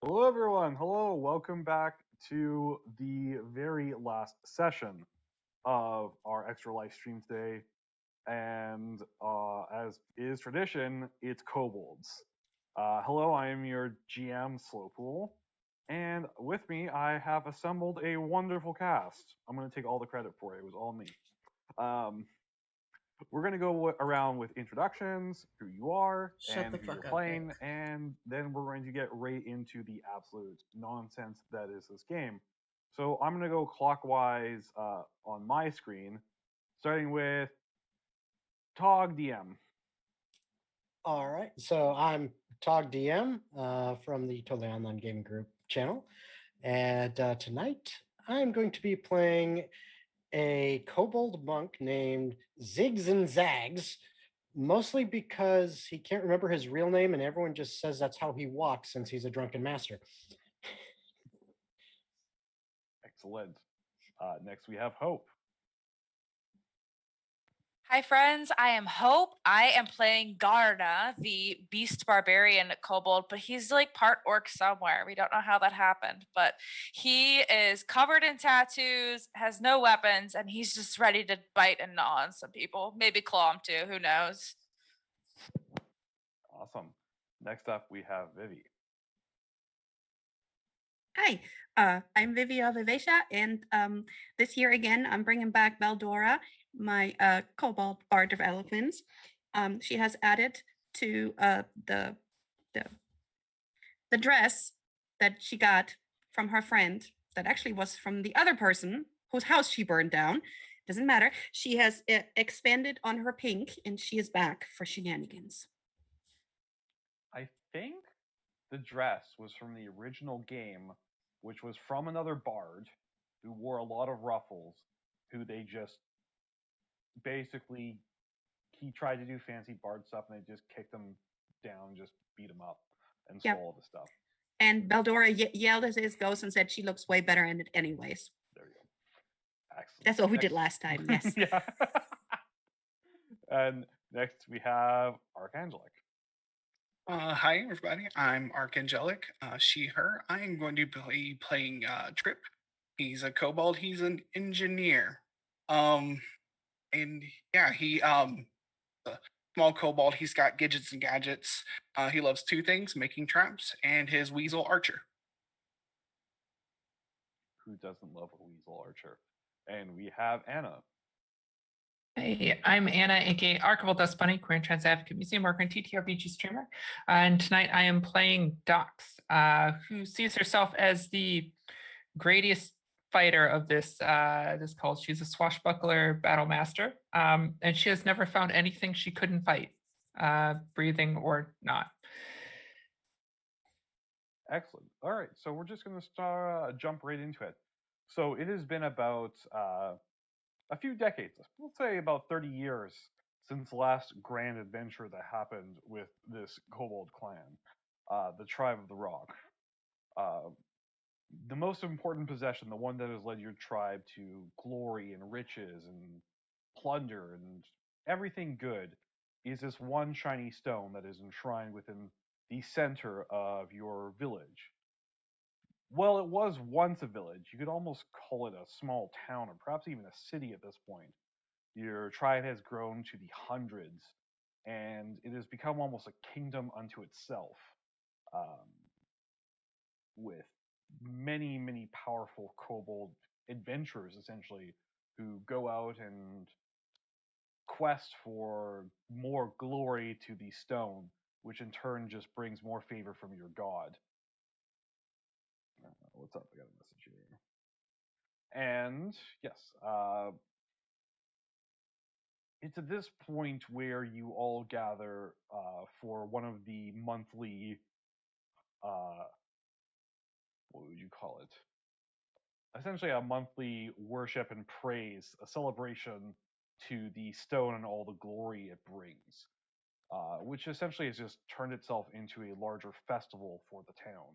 Hello, everyone. Hello. Welcome back to the very last session of our extra live stream today. And as is tradition, it's Kobolds. Hello, I am your GM, Slowpool. And with me, I have assembled a wonderful cast. I'm going to take all the credit for it. It was all me. Um, we're going to go around with introductions, who you are, Shut and the who you're fuck up, playing, Nick. and then we're going to get right into the absolute nonsense that is this game. So I'm going to go clockwise on my screen, starting with Tog DM. All right, so I'm Tog DM from the Totally Online Gaming Group channel, and tonight I'm going to be playing a kobold monk named Ziggs and Zags, mostly because he can't remember his real name, and everyone just says that's how he walks since he's a drunken master. Excellent. Next, we have Hope. Hi friends, I am Hope. I am playing Garna, the beast barbarian kobold, but he's like part orc somewhere. We don't know how that happened, but he is covered in tattoos, has no weapons, and he's just ready to bite and gnaw on some people. Maybe claw him too, who knows? Awesome. Next up, we have Vivi. Hi, I'm Vivia Vivesha, and this year again, I'm bringing back Baldora, my Cobalt Bard of Elephants. She has added to the the dress that she got from her friend, that actually was from the other person whose house she burned down. Doesn't matter. She has expanded on her pink, and she is back for shenanigans. I think the dress was from the original game, which was from another bard who wore a lot of ruffles, who they just basically he tried to do fancy bard stuff and they just kicked him down, just beat him up, and Yep. stole all the stuff. And Baldora yelled at his ghost and said she looks way better in it anyways. There you go. Excellent. That's what we did last time. Yes. Yeah. And next we have Archangelic. Hi, everybody. I'm Archangelic, she, her. I am going to be playing Trip. He's a kobold. He's an engineer. And yeah, a small kobold. He's got gadgets and gadgets. He loves two things: making traps and his weasel archer. Who doesn't love a weasel archer? And we have Anna. Hey, I'm Anna, aka Archival Dust Bunny, Queer Trans Advocate Museum worker and TTRPG streamer. And tonight I am playing Dox, who sees herself as the greatest fighter of this cult. She's a swashbuckler battle master, and she has never found anything she couldn't fight, breathing or not. Excellent. All right, so we're just going to jump right into it. So it has been about a few decades, let's say about 30 years, since the last grand adventure that happened with this kobold clan, the Tribe of the Rock. The most important possession, the one that has led your tribe to glory and riches and plunder and everything good, is this one shiny stone that is enshrined within the center of your village. Well, it was once a village. You could almost call it a small town or perhaps even a city at this point. Your tribe has grown to the hundreds, and it has become almost a kingdom unto itself, um, with many, many powerful kobold adventurers, essentially, who go out and quest for more glory to the stone, which in turn just brings more favor from your god. What's up? I got a message here. And yes, it's at this point where you all gather for one of the monthly, what would you call it? Essentially, a monthly worship and praise, a celebration to the stone and all the glory it brings, which essentially has just turned itself into a larger festival for the town,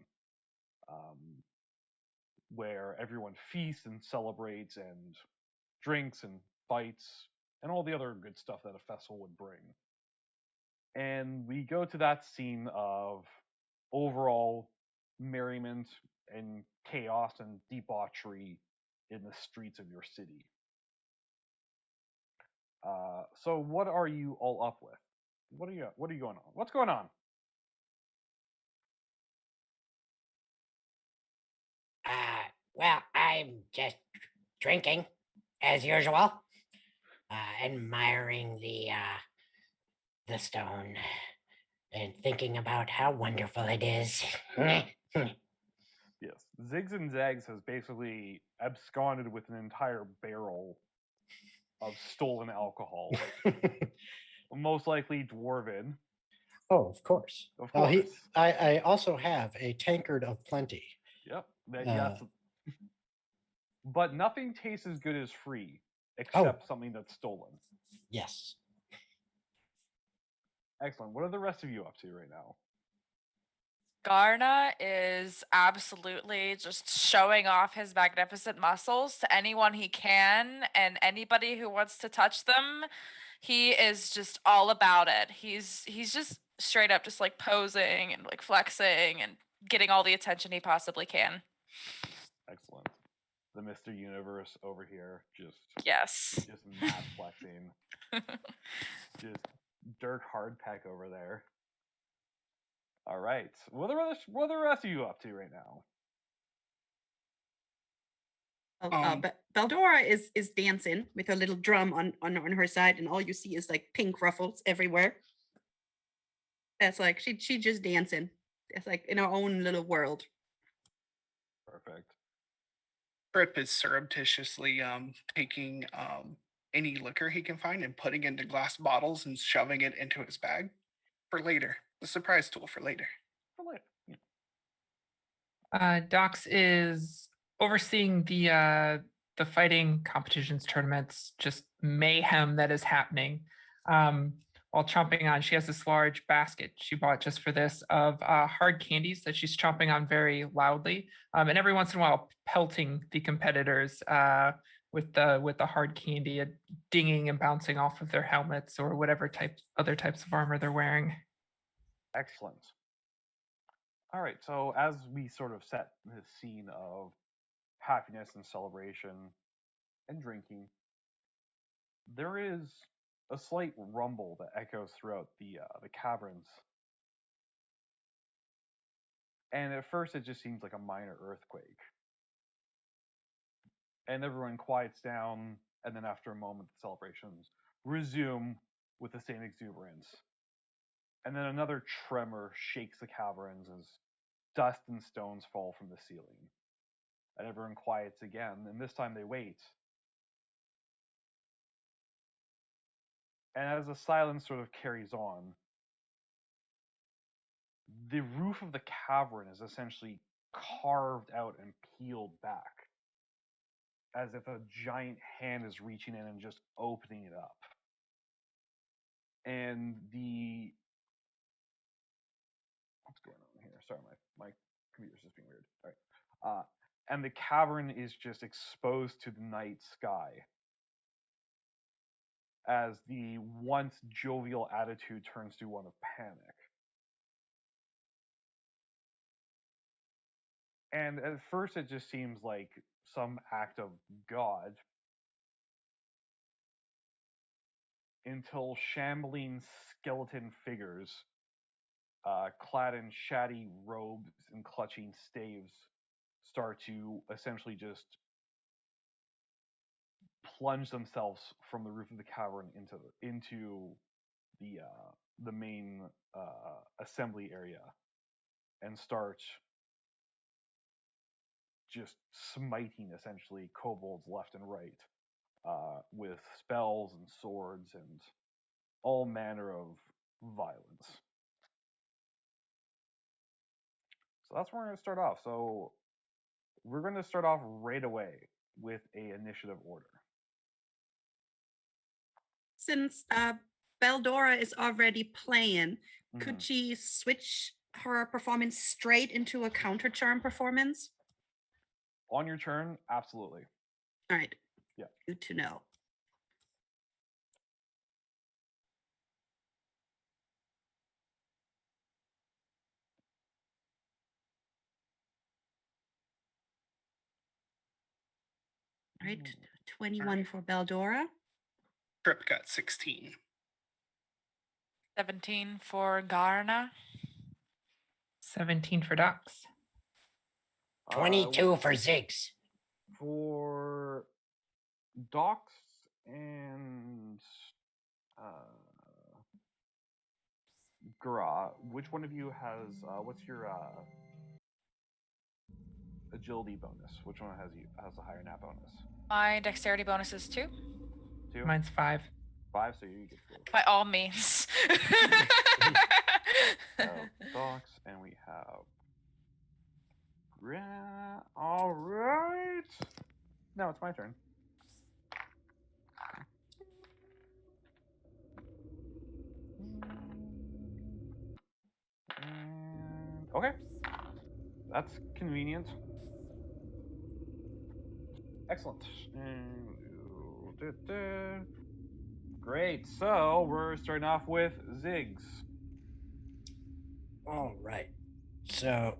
where everyone feasts and celebrates and drinks and fights and all the other good stuff that a festival would bring. And we go to that scene of overall merriment and chaos and debauchery in the streets of your city. So what are you all up with? What are you going on? What's going on? Well, I'm just drinking as usual, admiring the stone and thinking about how wonderful it is. Yes, Ziggs and Zags has basically absconded with an entire barrel of stolen alcohol, most likely dwarven. Oh, of course. Of Oh, course. I also have a tankard of plenty. Yep. Yes. But nothing tastes as good as free, Oh. except something that's stolen. Yes. Excellent. What are the rest of you up to right now? Garna is absolutely just showing off his magnificent muscles to anyone he can, and anybody who wants to touch them, he is just all about it. He's just straight up just like posing and like flexing and getting all the attention he possibly can. Excellent. The Mr. Universe over here, Yes. just mad flexing. Just Dirk Hardpeck over there. All right. What are the rest of you up to right now? Beldora is dancing with her little drum on her side, and all you see is like pink ruffles everywhere. That's like she just dancing. It's like in her own little world. Perfect. Trip is surreptitiously taking any liquor he can find and putting it into glass bottles and shoving it into his bag for later. The surprise tool for later. Dox is overseeing the fighting competitions, tournaments, just mayhem that is happening. While chomping on, she has this large basket she bought just for this of hard candies that she's chomping on very loudly, and every once in a while pelting the competitors with the hard candy, dinging and bouncing off of their helmets or whatever other types of armor they're wearing. Excellent. All right, so as we sort of set the scene of happiness and celebration and drinking, there is a slight rumble that echoes throughout the caverns. And at first, it just seems like a minor earthquake. And everyone quiets down, and then after a moment, the celebrations resume with the same exuberance. And then another tremor shakes the caverns as dust and stones fall from the ceiling. And everyone quiets again, and this time they wait. And as the silence sort of carries on, the roof of the cavern is essentially carved out and peeled back, as if a giant hand is reaching in and just opening it up. And what's going on here? Sorry, my computer's just being weird. All right. And the cavern is just exposed to the night sky, as the once jovial attitude turns to one of panic. And at first, it just seems like some act of God, until shambling skeleton figures, clad in shabby robes and clutching staves, start to essentially just plunge themselves from the roof of the cavern into the main assembly area and start just smiting essentially kobolds left and right with spells and swords and all manner of violence. So that's where we're going to start off. So we're going to start off right away with a initiative order. Since Beldora is already playing, could Mhm. she switch her performance straight into a counter charm performance? On your turn, absolutely. All right. Yeah. Good to know. All right, 21 for Beldora. Trip got 16. 17 for Garna. 17 for Docs. 22 for Ziggs. For Docs and Gra, which one of you has what's your agility bonus? Which one has a higher nat bonus? My dexterity bonus is 2. 2? Mine's 5. 5, so you get to go. By all means. Docs, and we have all right. Now it's my turn. And, okay, that's convenient. Excellent. Great. So we're starting off with Ziggs. All right. So,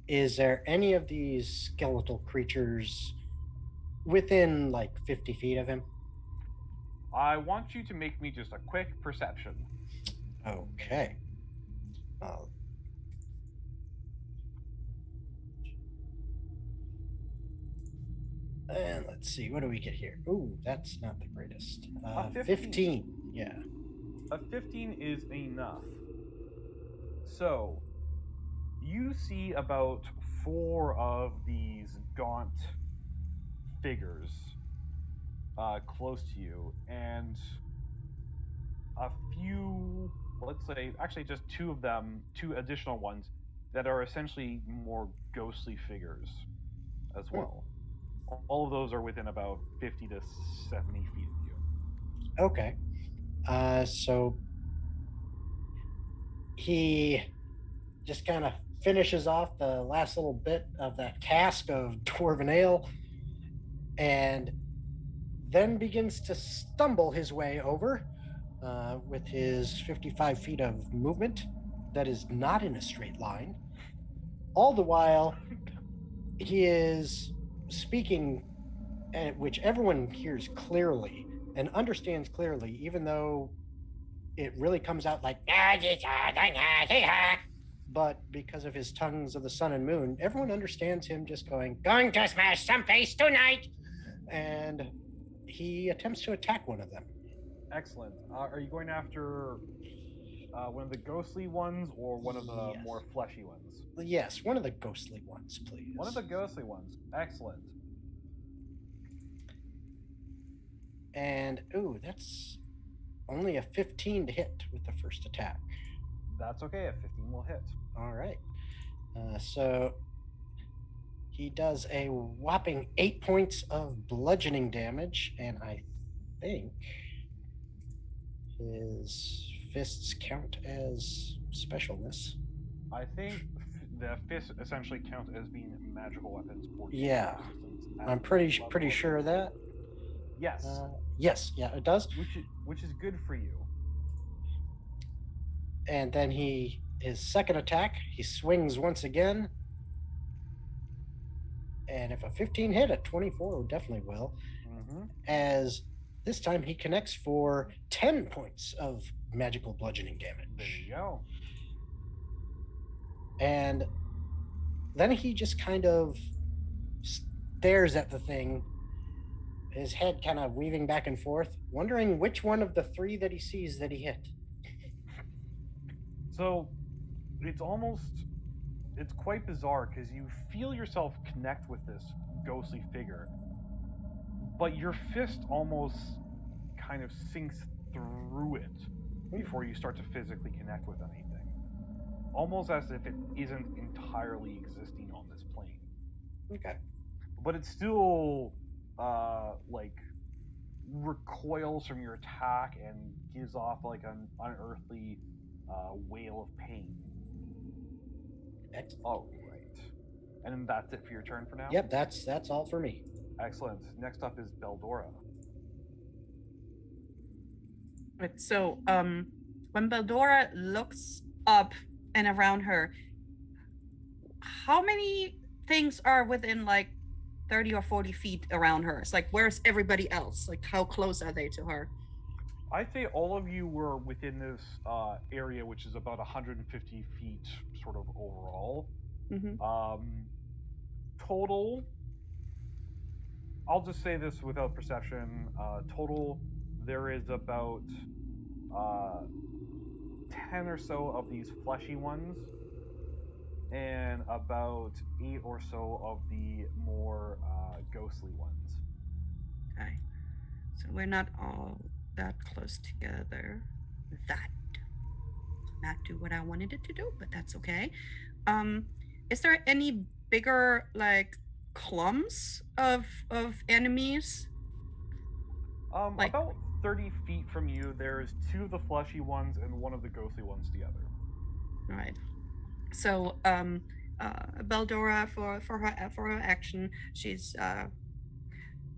is there any of these skeletal creatures within like 50 feet of him? I want you to make me just a quick perception. Okay. And let's see, what do we get here? Ooh, that's not the greatest. 15. Yeah. A 15 is enough. So, you see about 4 of these gaunt figures close to you, and a few, let's say, actually just 2 of them, 2 additional ones that are essentially more ghostly figures as well. All of those are within about 50 to 70 feet of you. Okay. So he just kind of finishes off the last little bit of that cask of dwarven ale and then begins to stumble his way over with his 55 feet of movement that is not in a straight line. All the while, he is speaking, which everyone hears clearly and understands clearly, even though it really comes out like, but because of his tongues of the sun and moon, everyone understands him just going to smash some face tonight. And he attempts to attack one of them. Excellent. Are you going after one of the ghostly ones or one of the more fleshy ones? Yes, one of the ghostly ones, please. One of the ghostly ones. Excellent. And, ooh, that's only a 15 to hit with the first attack. That's okay. A 15 will hit. All right. So he does a whopping 8 points of bludgeoning damage, and I think his fists count as specialness. I think the fists essentially count as being magical weapons. Yeah, I'm pretty sure of that. Yes. Yes, yeah, it does. Which is good for you. And then his second attack, he swings once again. And if a 15 hit, a 24 definitely will. Mm-hmm. As this time he connects for 10 points of magical bludgeoning damage. There you go. And then he just kind of stares at the thing, his head kind of weaving back and forth, wondering which one of the 3 that he sees that he hit. So it's quite bizarre because you feel yourself connect with this ghostly figure, but your fist almost kind of sinks through it before you start to physically connect with anything. Almost as if it isn't entirely existing on this plane. Okay. But it still recoils from your attack and gives off like an unearthly wail of pain. Excellent. Oh, right. And that's it for your turn for now? Yep, that's all for me. Excellent. Next up is Beldora. Right, so when Beldora looks up and around her, how many things are within like 30 or 40 feet around her. It's like, where's everybody else? Like, how close are they to her? I'd say all of you were within this area, which is about 150 feet, sort of overall. Total, I'll just say this without perception. Total, there is about 10 or so of these fleshy ones, and about 8 or so of the more ghostly ones. Okay. So we're not all that close together. That did not do what I wanted it to do, but that's okay. Is there any bigger like clumps of enemies? About 30 feet from you, there's 2 of the fleshy ones and 1 of the ghostly ones together. All right. So Beldora for her action, she's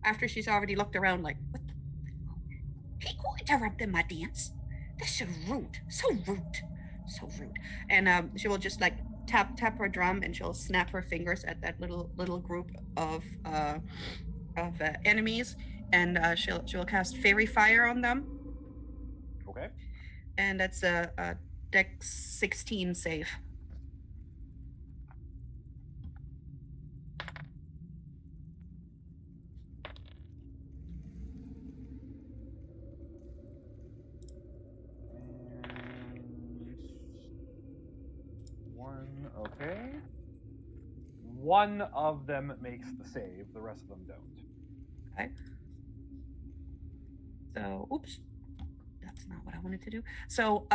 after she's already looked around like, what the, hey, who interrupted my dance? This is rude. So rude. And she will just like tap her drum, and she'll snap her fingers at that little group of enemies, and she'll cast fairy fire on them. Okay. And that's a Dex 16 save. Okay. 1 of them makes the save, the rest of them don't. Okay. So, oops. That's not what I wanted to do. So,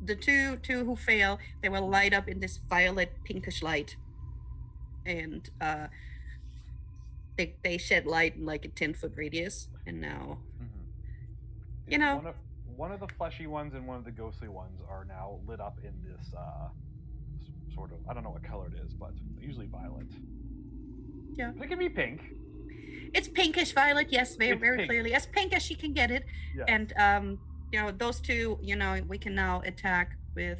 the two who fail, they will light up in this violet pinkish light. And they shed light in like a 10-foot radius. And now, you know, one of the fleshy ones and 1 of the ghostly ones are now lit up in this sort of, I don't know what color it is, but usually violet. Yeah. It can be pink. It's pinkish violet, yes, very pink. clearly. As pink as she can get it. Yes. And you know, those 2, you know, we can now attack with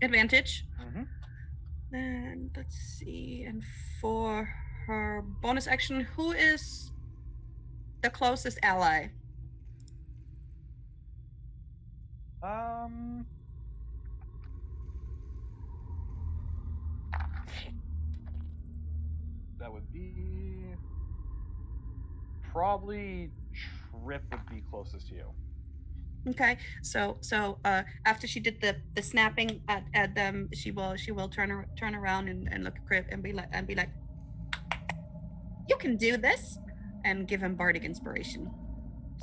advantage. And let's see, and for her bonus action, who is the closest ally? That would be probably Trip would be closest to you. Okay, so after she did the snapping at them, she will turn around and look at Crip and be like, you can do this, and give him bardic inspiration.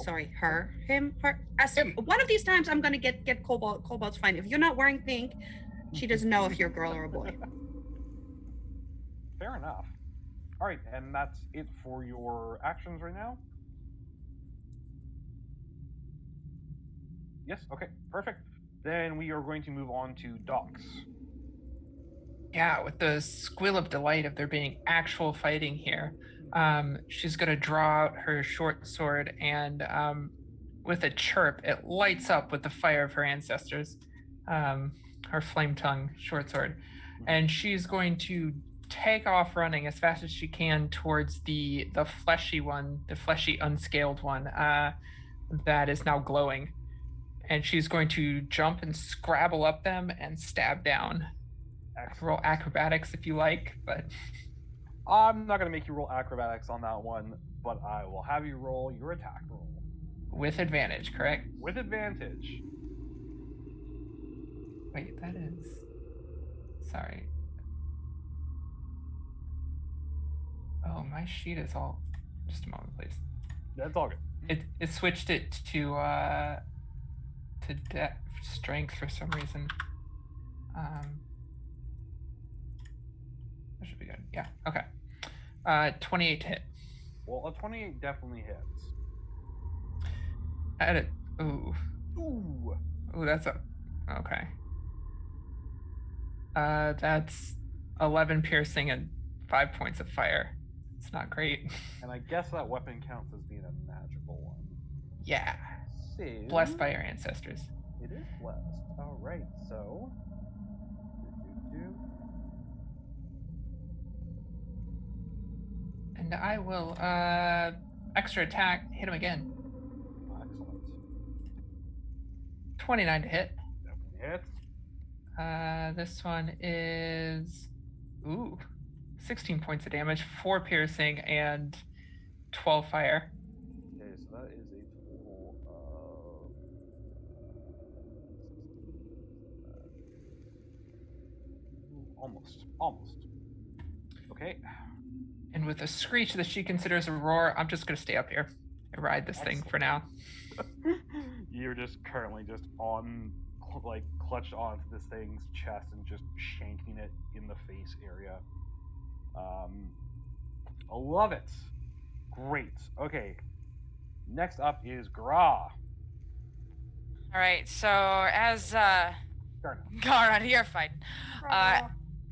Sorry, her. As Him. One of these times, I'm gonna get Kobold's fine. If you're not wearing pink, she doesn't know if you're a girl or a boy. Fair enough. All right, and that's it for your actions right now? Yes? Okay, perfect. Then we are going to move on to Docs. Yeah, with the squeal of delight of there being actual fighting here, she's going to draw out her short sword, and with a chirp, it lights up with the fire of her ancestors, her flame tongue short sword. And she's going to take off running as fast as she can towards the fleshy one, the fleshy unscaled one that is now glowing. And she's going to jump and scrabble up them and stab down. Roll acrobatics if you like, but I'm not going to make you roll acrobatics on that one, but I will have you roll your attack roll. With advantage, correct? With advantage. Wait, that is... Sorry. Oh, my sheet is all... Just a moment, please. That's all good. It switched it to strength for some reason. That should be good. Yeah, okay. 28 to hit. Well, a 28 definitely hits. Add it. Ooh. Ooh. Ooh, that's a... Okay. That's 11 piercing and 5 points of fire. It's not great. And I guess that weapon counts as being a magical one. Yeah. So, Blessed by your ancestors. It is blessed. All right, so... And I will extra attack, hit him again. Excellent. 29 to hit. Definitely hits. This one is 16 points of damage, 4 piercing, and 12 fire. Okay, so that is a total of 16. Almost. Okay. And with a screech that she considers a roar, I'm just going to stay up here and ride this thing for now. You're just currently just on, like, clutched onto this thing's chest and just shanking it in the face area. I love it. Great. Okay. Next up is Gra. All right. So as Garna, you're fine.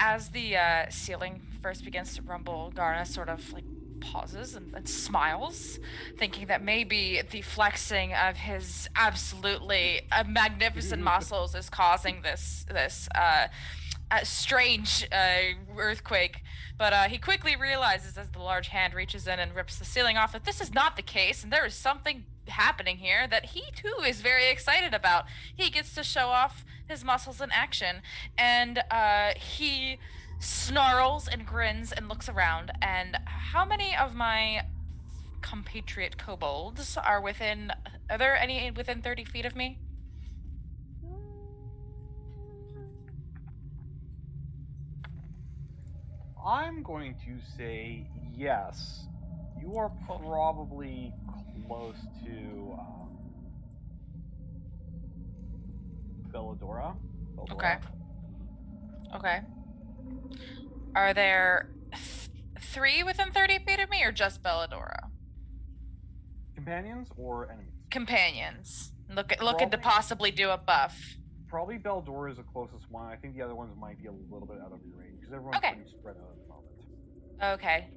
As the ceiling first begins to rumble, Garna sort of like pauses and smiles, thinking that maybe the flexing of his absolutely magnificent muscles is causing this strange earthquake. But he quickly realizes as the large hand reaches in and rips the ceiling off that this is not the case, and there is something happening here that he too is very excited about. He gets to show off his muscles in action, and he snarls and grins and looks around. And how many of my compatriot kobolds are there any within 30 feet of me? I'm going to say yes. You are probably close to Belladora. Okay. Are there 3 within 30 feet of me, or just Belladora? Companions or enemies? Companions. Looking to possibly do a buff. Probably Belladora is the closest one. I think the other ones might be a little bit out of your range because everyone's Okay. pretty spread out at the moment. Okay.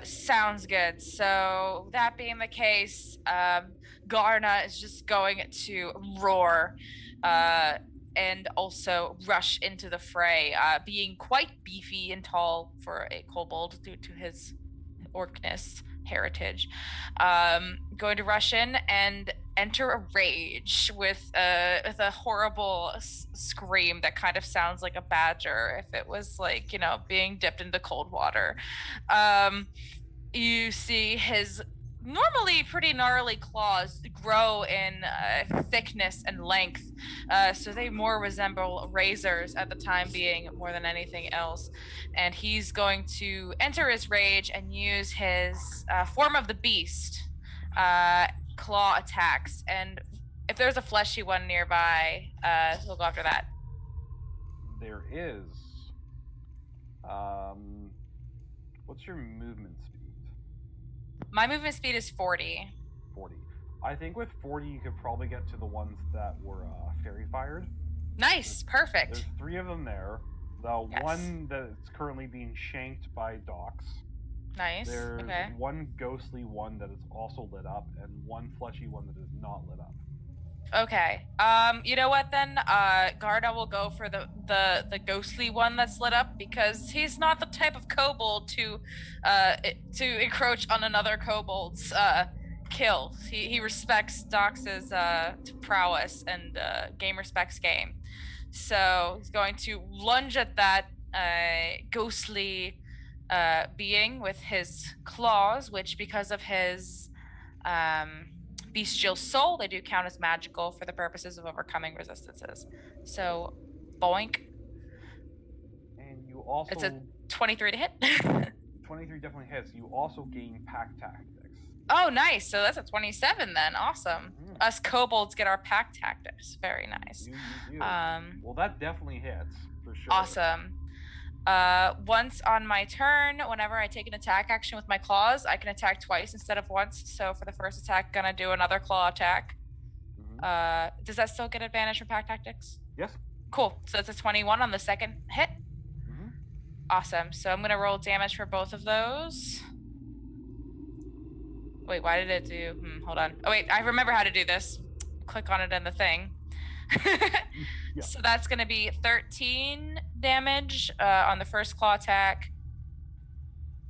Sounds good. So that being the case, Garna is just going to roar and also rush into the fray, being quite beefy and tall for a kobold due to his orcness heritage. Going to rush in and enter a rage with a horrible scream that kind of sounds like a badger if it was like, being dipped into cold water. You see his normally pretty gnarly claws grow in thickness and length, so they more resemble razors at the time being more than anything else. And he's going to enter his rage and use his form of the beast claw attacks. And if there's a fleshy one nearby, we'll go after that. There is. What's your movement speed? My movement speed is 40. 40. I think with 40 you could probably get to the ones that were fairy fired. Nice, perfect. There's 3 of them there. The Yes. one that's currently being shanked by Docs. Nice. There's Okay. one ghostly one that is also lit up, and one fleshy one that is not lit up. Okay. You know what then? Garda will go for the ghostly one that's lit up, because he's not the type of kobold to encroach on another kobold's kill. He respects Dox's prowess, and game respects game. So he's going to lunge at that ghostly being with his claws, which because of his bestial soul, they do count as magical for the purposes of overcoming resistances. So, boink. And you also... It's a 23 to hit. 23 definitely hits. You also gain pack tactics. Oh, nice. So that's a 27 then. Awesome. Mhm. Us kobolds get our pack tactics. Very nice. You do. Well, that definitely hits, for sure. Awesome. Once on my turn, whenever I take an attack action with my claws, I can attack twice instead of once. So for the first attack, gonna do another claw attack. Mm-hmm. Does that still get advantage from pack tactics? Yes. Cool. So it's a 21 on the second hit. Mm-hmm. Awesome. So I'm gonna roll damage for both of those. Wait, why did it do? Hold on. Oh wait, I remember how to do this. Click on it in the thing. Yeah. So that's going to be 13 damage on the first claw attack,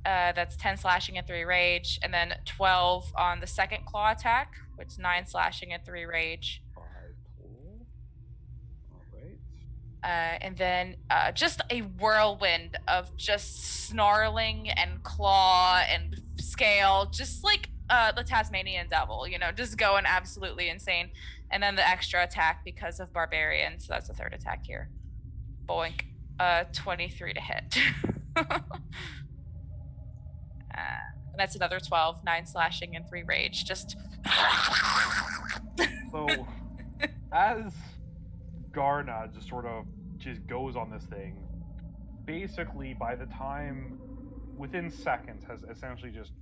That's 10 slashing and 3 rage, and then 12 on the second claw attack, which is 9 slashing and 3 rage. 5 total. All right. And then just a whirlwind of just snarling and claw and scale, just like the Tasmanian devil, just going absolutely insane. And then the extra attack because of barbarian, so that's the third attack here. Boink. 23 to hit. That's another 12, 9 slashing and 3 rage. Just So as Garna just goes on this thing, basically by the time within seconds has essentially just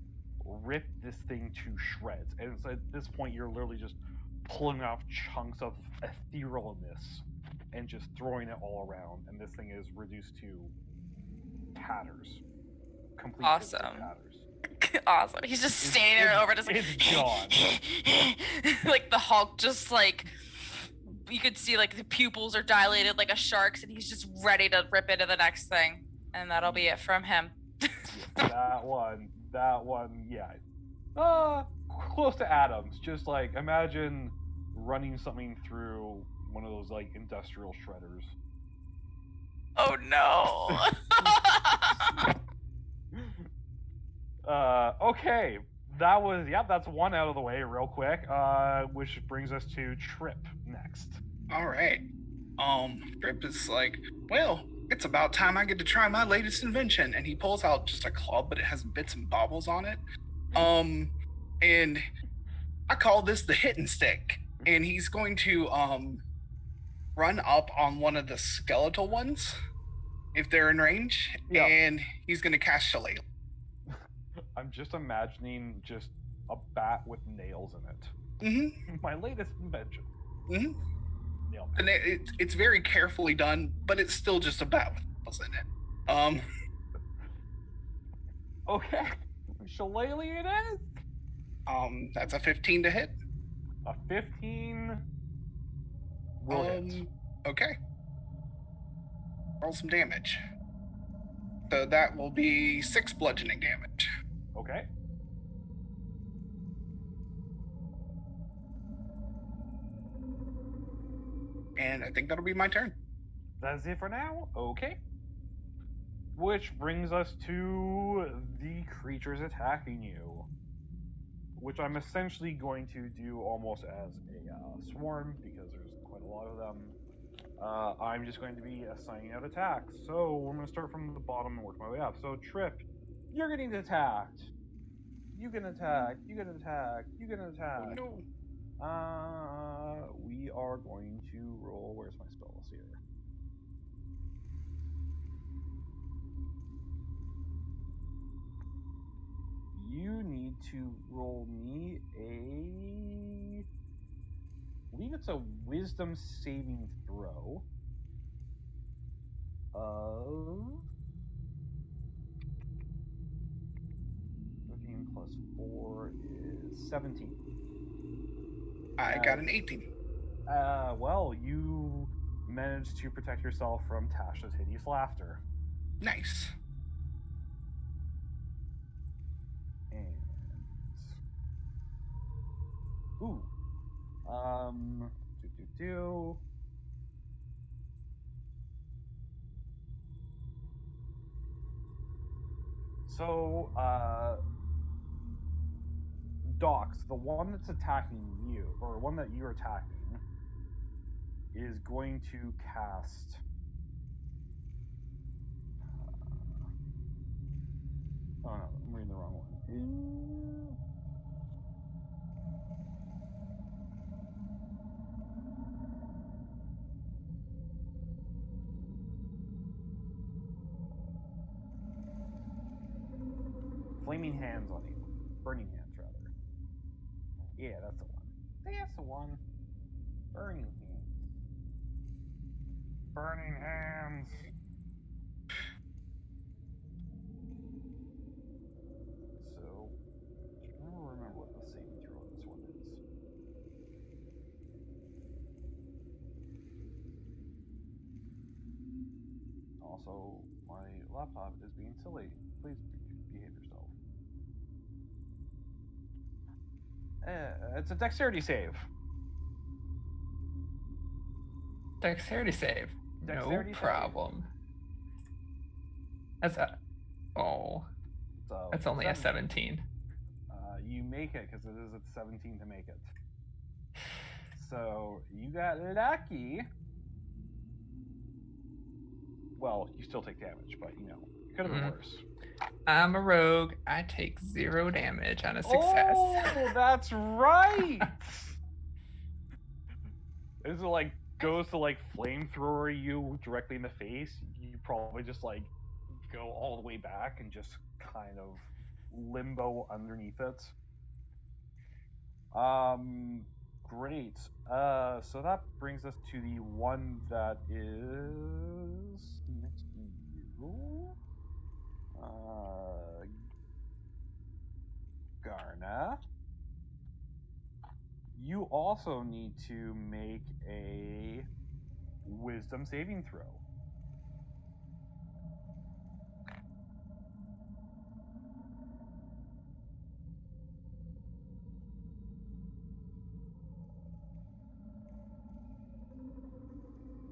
ripped this thing to shreds. And it's at this point you're literally just pulling off chunks of etherealness and just throwing it all around, and this thing is reduced to tatters. Complete Awesome. tatters. Awesome. He's just standing there over, just like it's gone. like the Hulk, just like you could see like the pupils are dilated like a shark's, and he's just ready to rip into the next thing, and that'll be it from him. that one, yeah. Close to atoms. Just like imagine running something through one of those like industrial shredders. Oh no. Okay. That's one out of the way real quick. Which brings us to Trip next. All right. Trip is like, well, it's about time I get to try my latest invention. And he pulls out just a club, but it has bits and bobbles on it. And I call this the hitting stick. And he's going to run up on one of the skeletal ones if they're in range, Yep. and he's going to cast Shillelagh. I'm just imagining just a bat with nails in it. Mm-hmm. My latest invention. Mm-hmm. Nail. And it's very carefully done, but it's still just a bat with nails in it. Okay. Shillelagh it is. That's a 15 to hit. A 15 will hit. Okay. Roll some damage. So that will be 6 bludgeoning damage. Okay. And I think that'll be my turn. That's it for now. Okay. Which brings us to the creatures attacking you. Which I'm essentially going to do almost as a swarm, because there's quite a lot of them. I'm just going to be assigning out attacks. So we're going to start from the bottom and work my way up. So Trip, you're getting attacked. You can attack. You can attack. You can attack. Oh, no. We are going to roll. Where's my spells here? You need to roll me I believe it's a wisdom saving throw of 15 plus 4 is 17. I got an 18. Well, you managed to protect yourself from Tasha's hideous laughter. Nice. And So, Dox, the one that's attacking you, or one that you're attacking, is going to cast. Oh no, I'm reading the wrong one. Flaming hands on you. Burning hands, rather. Yeah, that's the one. That's the one. Burning hands. Burning hands. So, I don't remember what the saving throw on this one is. Also, my laptop is being silly. Please behave It's a dexterity save. Dexterity save. Dexterity No save. problem. That's a. Oh, So that's only a 17. You make it because it is at 17 to make it. So you got lucky. Well, you still take damage, but you know, it could have been worse. I'm a rogue. I take 0 damage on a success. Oh, that's right. Is it like goes to like flamethrower you directly in the face? You probably just like go all the way back and just kind of limbo underneath it. Great. So that brings us to the one that is next to you. Garna. You also need to make a wisdom saving throw.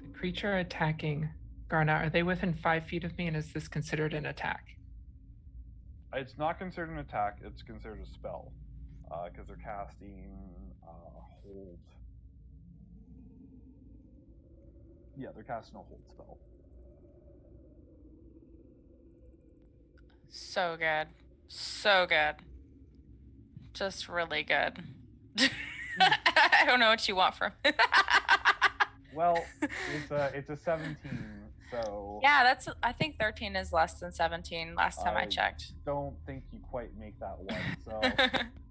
The creature attacking Garna, are they within 5 feet of me, and is this considered an attack? It's not considered an attack, it's considered a spell. Because they're casting hold. Yeah, they're casting a hold spell. So good. So good. Just really good. I don't know what you want from it. Well, it's a 17, so Yeah, I think 13 is less than 17 last time I checked. don't think you quite make that one. So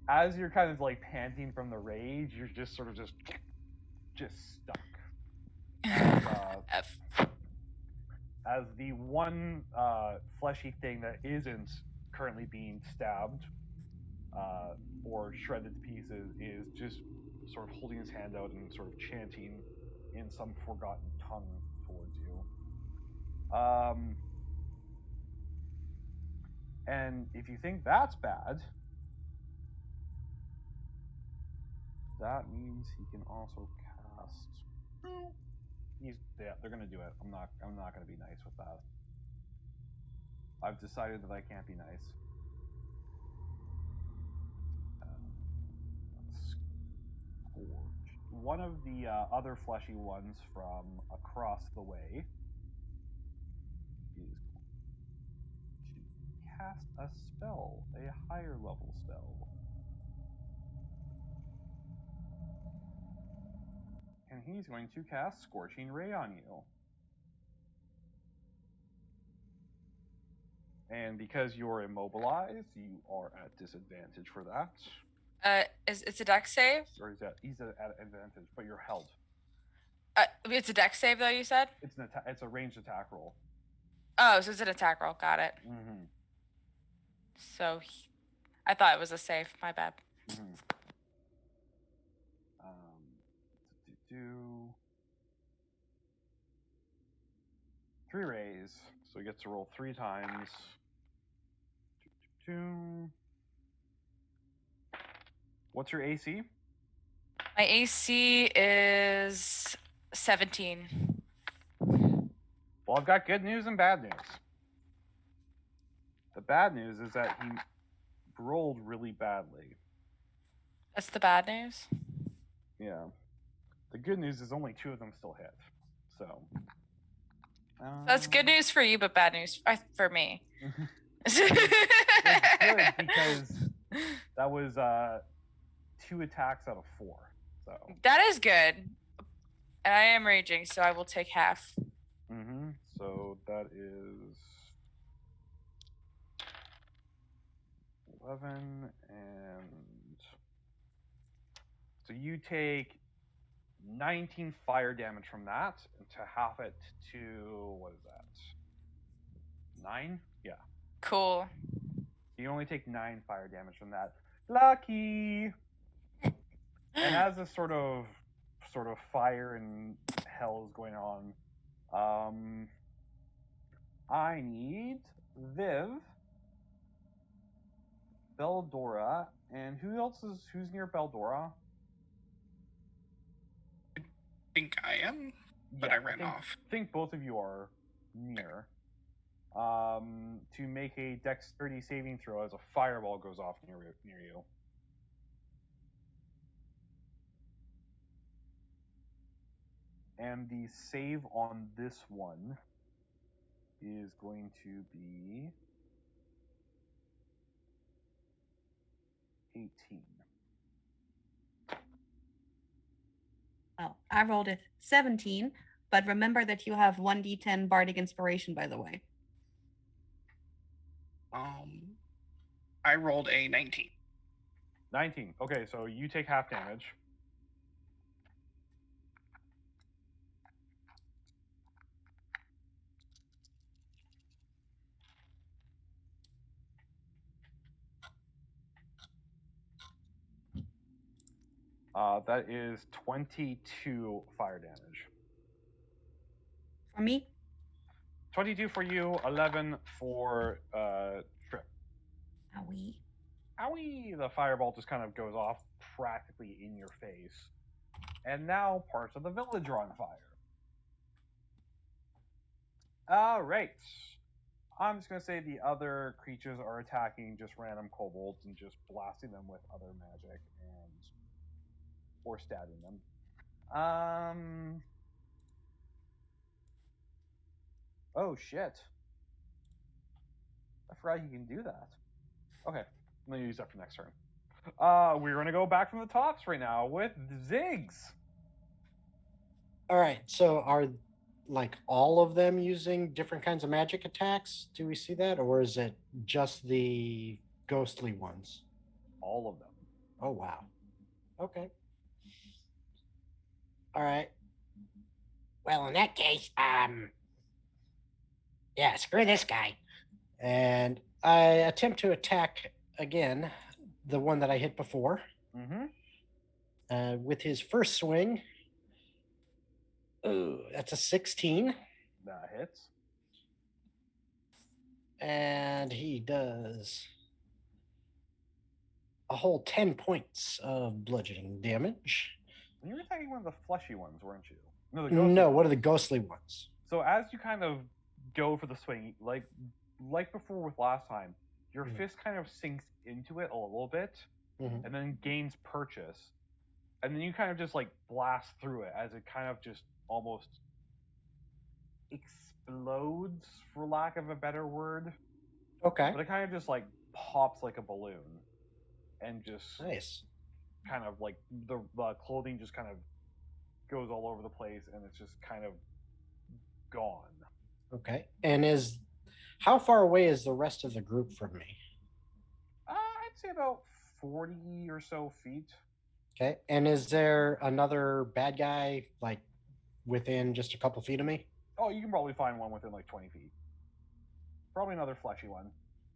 as you're kind of like panting from the rage, you're just sort of just stuck. As the one fleshy thing that isn't currently being stabbed or shredded to pieces is just sort of holding his hand out and sort of chanting in some forgotten tongue towards you. And if you think that's bad, that means he can also cast. They're gonna do it. I'm not gonna be nice with that. I've decided that I can't be nice. Scourge. One of the other fleshy ones from across the way is going to cast a spell, a higher level spell. And he's going to cast Scorching Ray on you. And because you're immobilized, you are at disadvantage for that. It's a dex save? Or he's at advantage, but you're held. It's a dex save, though, you said? It's a ranged attack roll. Oh, so it's an attack roll. Got it. Mm-hmm. So I thought it was a save. My bad. Mm-hmm. 3 rays, so he gets to roll 3 times. 2. What's your AC? My AC is 17. Well, I've got good news and bad news. The bad news is that he rolled really badly. That's the bad news? Yeah. The good news is only 2 of them still hit. So. That's good news for you, but bad news for me. It's good because that was 2 attacks out of 4. So. That is good. And I am raging, so I will take half. Mm-hmm. So that is 11, and so you take 19 fire damage from that, and to half it to, what is that? 9? Yeah. Cool. You only take 9 fire damage from that. Lucky. And as this sort of fire and hell is going on, I need Viv Beldora, and who's near Beldora? I think I am, but Yeah, I ran off. I think both of you are near. To make a dexterity saving throw as a fireball goes off near you. And the save on this one is going to be 18. Well, I rolled a 17, but remember that you have 1d10 bardic inspiration, by the way. I rolled a 19. 19. Okay, so you take half damage. That is 22 fire damage. For me? 22 for you, 11 for Trip. Owie. Owie! The fireball just kind of goes off practically in your face. And now parts of the village are on fire. Alright. I'm just going to say the other creatures are attacking just random kobolds and just blasting them with other magic or stabbing them. Oh shit. I forgot you can do that. Okay, I'm gonna use that for next turn. We're gonna go back from the tops right now with Ziggs. All right. So are like all of them using different kinds of magic attacks? Do we see that, or is it just the ghostly ones? All of them. Oh wow. Okay. All right. Well, in that case, yeah, screw this guy. And I attempt to attack again, the one that I hit before. Mm-hmm. With his first swing. Ooh, that's a 16. That hits. And he does a whole 10 points of bludgeoning damage. You were attacking one of the fleshy ones, weren't you? No, one of the ghostly ones. So as you kind of go for the swing, like before with last time, your fist kind of sinks into it a little bit, and then gains purchase, and then you kind of just like blast through it as it kind of just almost explodes, for lack of a better word. Okay. But it kind of just like pops like a balloon, and just Nice. kind of like the clothing just kind of goes all over the place, and it's just kind of gone. Okay. And how far away is the rest of the group from me? I'd say about 40 or so feet. Okay. And is there another bad guy like within just a couple feet of me? Oh, you can probably find one within like 20 feet. Probably another fleshy one.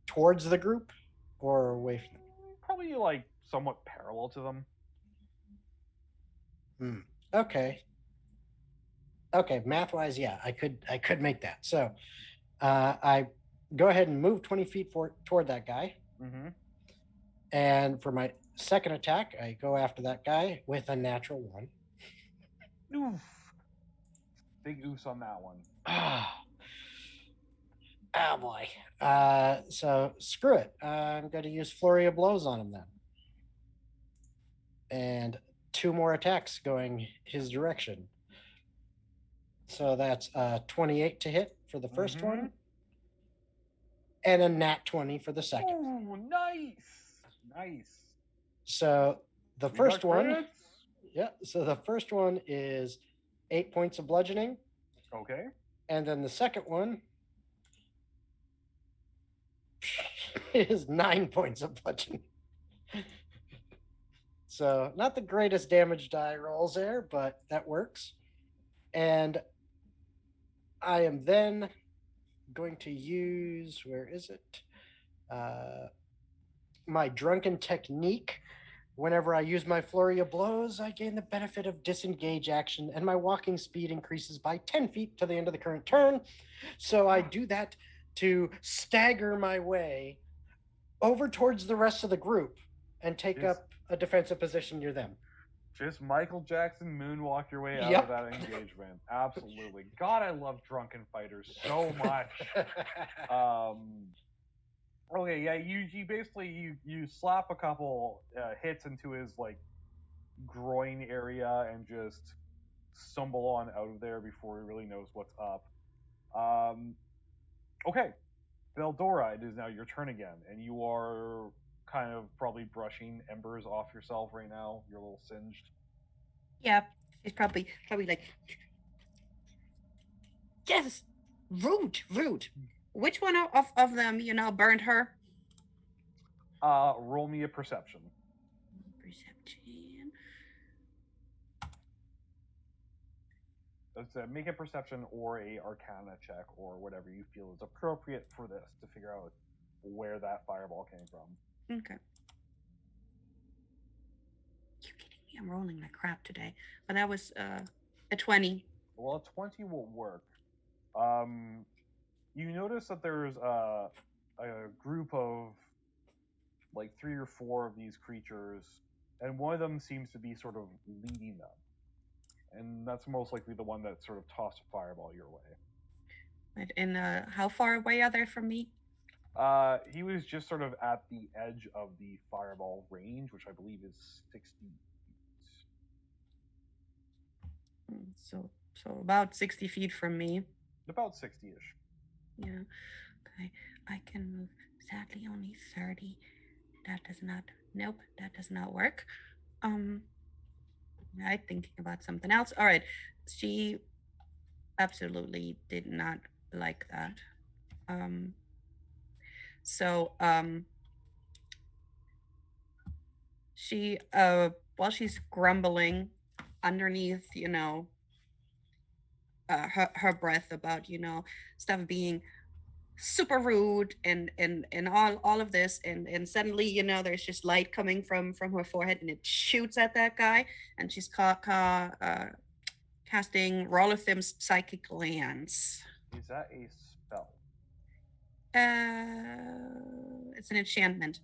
Towards the group or away from them? Probably like somewhat parallel to them. Okay. Okay, math-wise, yeah, I could make that. So I go ahead and move 20 feet toward that guy. Mm-hmm. And for my second attack, I go after that guy with a natural 1. Oof. Big oofs on that one. Oh boy. So screw it. I'm going to use Flurry of Blows on him then. And 2 more attacks going his direction. So that's 28 to hit for the first one. And a nat 20 for the second. Oh, nice. Nice. So the first one. Yeah. So the first one is 8 points of bludgeoning. Okay. And then the second one is 9 points of bludgeoning. So not the greatest damage die rolls there, but that works. And I am then going to use, where is it? My Drunken Technique. Whenever I use my Flurry of Blows, I gain the benefit of disengage action, and my walking speed increases by 10 feet to the end of the current turn. So I do that to stagger my way over towards the rest of the group and take Yes. up a defensive position near them. Just Michael Jackson moonwalk your way out Yep. of that engagement. Absolutely. God, I love drunken fighters so much. Okay, yeah, you basically you slap a couple hits into his like groin area and just stumble on out of there before he really knows what's up. Okay, Veldora, it is now your turn again, and you are kind of probably brushing embers off yourself right now. You're a little singed. Yeah, she's probably like, yes, rude. Which one of them, burned her? Roll me a perception. Perception. Let's make a perception or a arcana check or whatever you feel is appropriate for this to figure out where that fireball came from. Okay. You kidding me? I'm rolling like crap today. But that was a 20. Well, a 20 will work. You notice that there's a group of like 3 or 4 of these creatures, and one of them seems to be sort of leading them. And that's most likely the one that sort of tossed a fireball your way. Right, and how far away are they from me? He was just sort of at the edge of the fireball range, which I believe is 60 feet. So about 60 feet from me. About 60-ish. Yeah. Okay. I can move exactly only 30. That does not work. I'm thinking about something else. All right. She absolutely did not like that. She while she's grumbling underneath, her breath about, stuff being super rude and all of this, and suddenly, there's just light coming from her forehead and it shoots at that guy, and she's casting Rolothim's Psychic Lance. Is that a spell? It's an enchantment.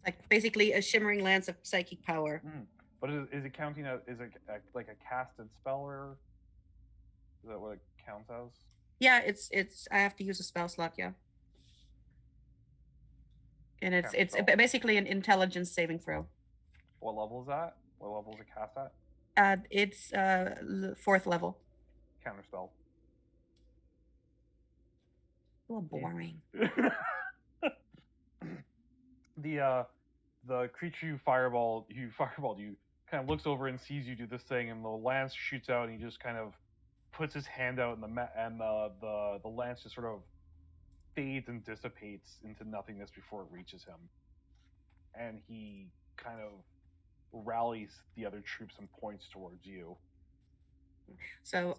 Like basically a shimmering lance of psychic power. But is it counting as like a casted spell, or is that what it counts as? Yeah, it's I have to use a spell slot, yeah. And it's basically an intelligence saving throw. What level is that? What level is it cast at? It's 4th level. Counterspell. A little boring. The creature you fireballed, kind of looks over and sees you do this thing, and the lance shoots out, and he just kind of puts his hand out, and the lance just sort of fades and dissipates into nothingness before it reaches him, and he kind of rallies the other troops and points towards you. So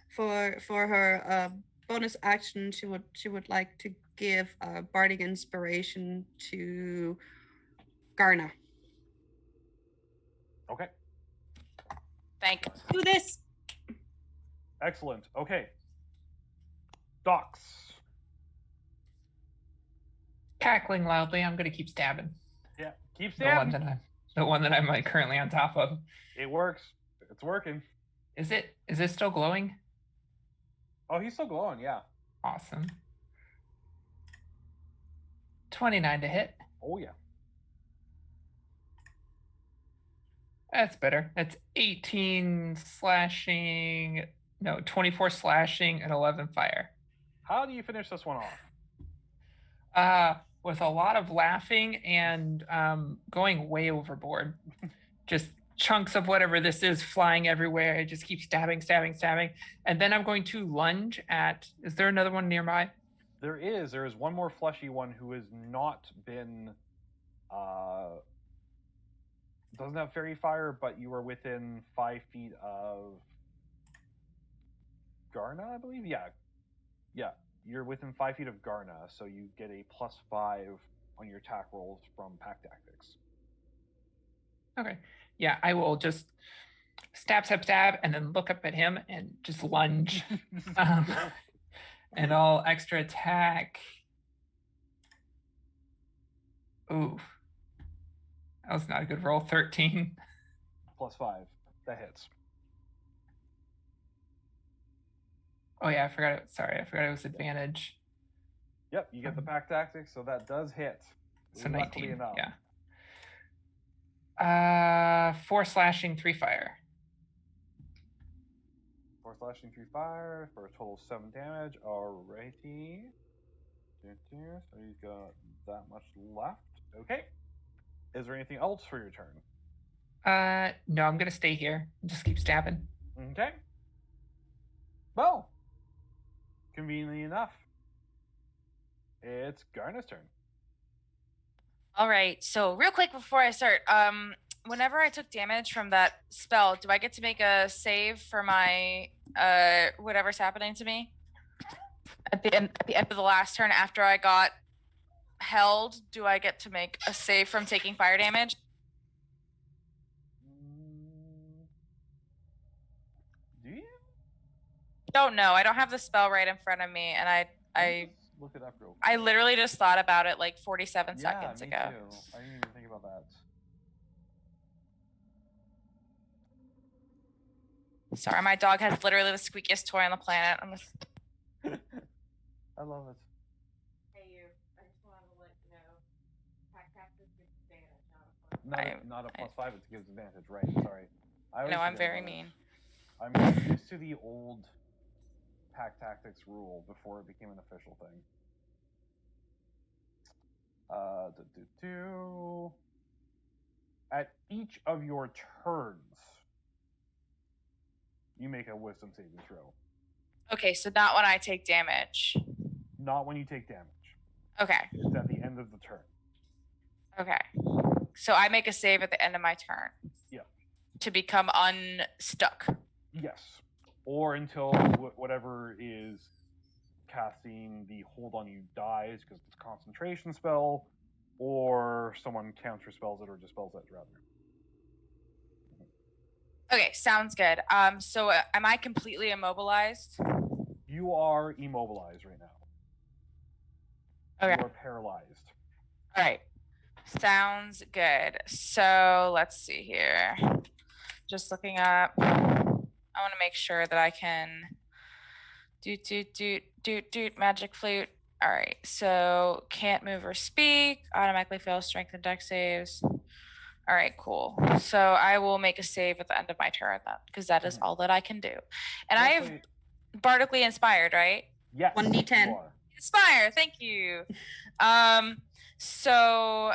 for her bonus action, she would like to give bardic inspiration to Garna. Okay. Thank you. Do this. Excellent. Okay. Docs. Cackling loudly, I'm gonna keep stabbing. Yeah, keep stabbing. The one that I'm like currently on top of. It works. It's working. Is it still glowing? Oh, he's still glowing, yeah. Awesome. 29 to hit. Oh yeah. That's better. That's 18 slashing. No, 24 slashing and 11 fire. How do you finish this one off? With a lot of laughing and going way overboard. Just chunks of whatever this is flying everywhere. I just keep stabbing. And then I'm going to lunge at... Is there another one nearby? There is. There is one more fleshy one who has not been... doesn't have fairy fire, but you are within 5 feet of Garna, I believe? Yeah. You're within 5 feet of Garna, so you get a +5 on your attack rolls from Pack Tactics. Okay. Yeah, I will just stab, stab, stab, and then look up at him and just lunge. And I'll extra attack. Ooh. That was not a good roll. 13. +5. That hits. Oh yeah, I forgot it was advantage. Yep, you get the pack tactics, so that does hit. So Luckily 19. enough. Yeah. 4 slashing, 3 fire. 4 slashing, 3 fire for a total of 7 damage. Alrighty. So he's got that much left. Okay. Is there anything else for your turn? No, I'm gonna stay here and just keep stabbing. Okay. Well, conveniently enough, it's Garna's turn. All right. So real quick before I start, whenever I took damage from that spell, do I get to make a save for my whatever's happening to me at the end of the last turn after I got held? Do I get to make a save from taking fire damage? Do you? Don't know. I don't have the spell right in front of me, and I Look it up real quick. I literally just thought about it like 47 seconds me ago. Too. I didn't even think about that. Sorry, my dog has literally the squeakiest toy on the planet. I'm just... I love it. Hey, you. I just wanted to let you know. Not a +5, it gives advantage, right? Sorry. No, I'm very mean. I'm used to the old pack tactics rule before it became an official thing. At each of your turns, you make a wisdom saving throw. Okay, so not when I take damage. Not when you take damage. Okay. It's at the end of the turn. Okay. So I make a save at the end of my turn. Yeah. To become unstuck. Yes. Or until whatever is casting the hold on you dies because it's a concentration spell, or someone counter spells it or dispels that rather. Okay, sounds good. So am I completely immobilized? You are immobilized right now. Okay. You are paralyzed. All right. Sounds good. So let's see here. Just looking up. I want to make sure that I can magic flute. All right. So can't move or speak. Automatically fails strength and dex saves. All right, cool. So I will make a save at the end of my turn then, because that is all that I can do. And I have bardically inspired, right? Yes. 1d10. Inspire, thank you. So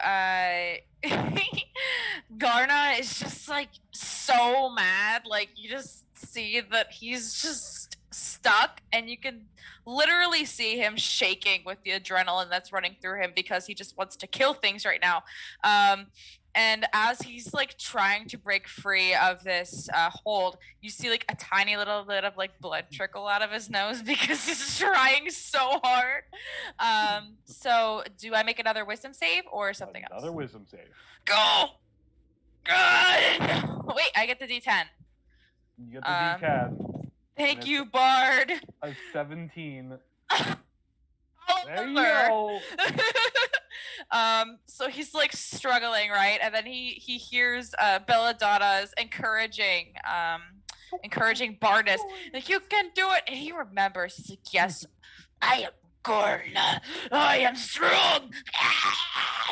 Garna is just like so mad. Like you just see that he's just stuck, and you can literally see him shaking with the adrenaline that's running through him because he just wants to kill things right now. And as he's like trying to break free of this hold, you see like a tiny little bit of like blood trickle out of his nose because he's trying so hard. So do I make another wisdom save or something else? Another wisdom save. Go! Good! Wait, I get the D10. You get the D10. Thank you, Bard. A 17. There you go. So he's like struggling, right? And then he hears Belladonna's encouraging Bardus, like, you can do it. And he remembers, he's like, yes, I am Garna. I am strong.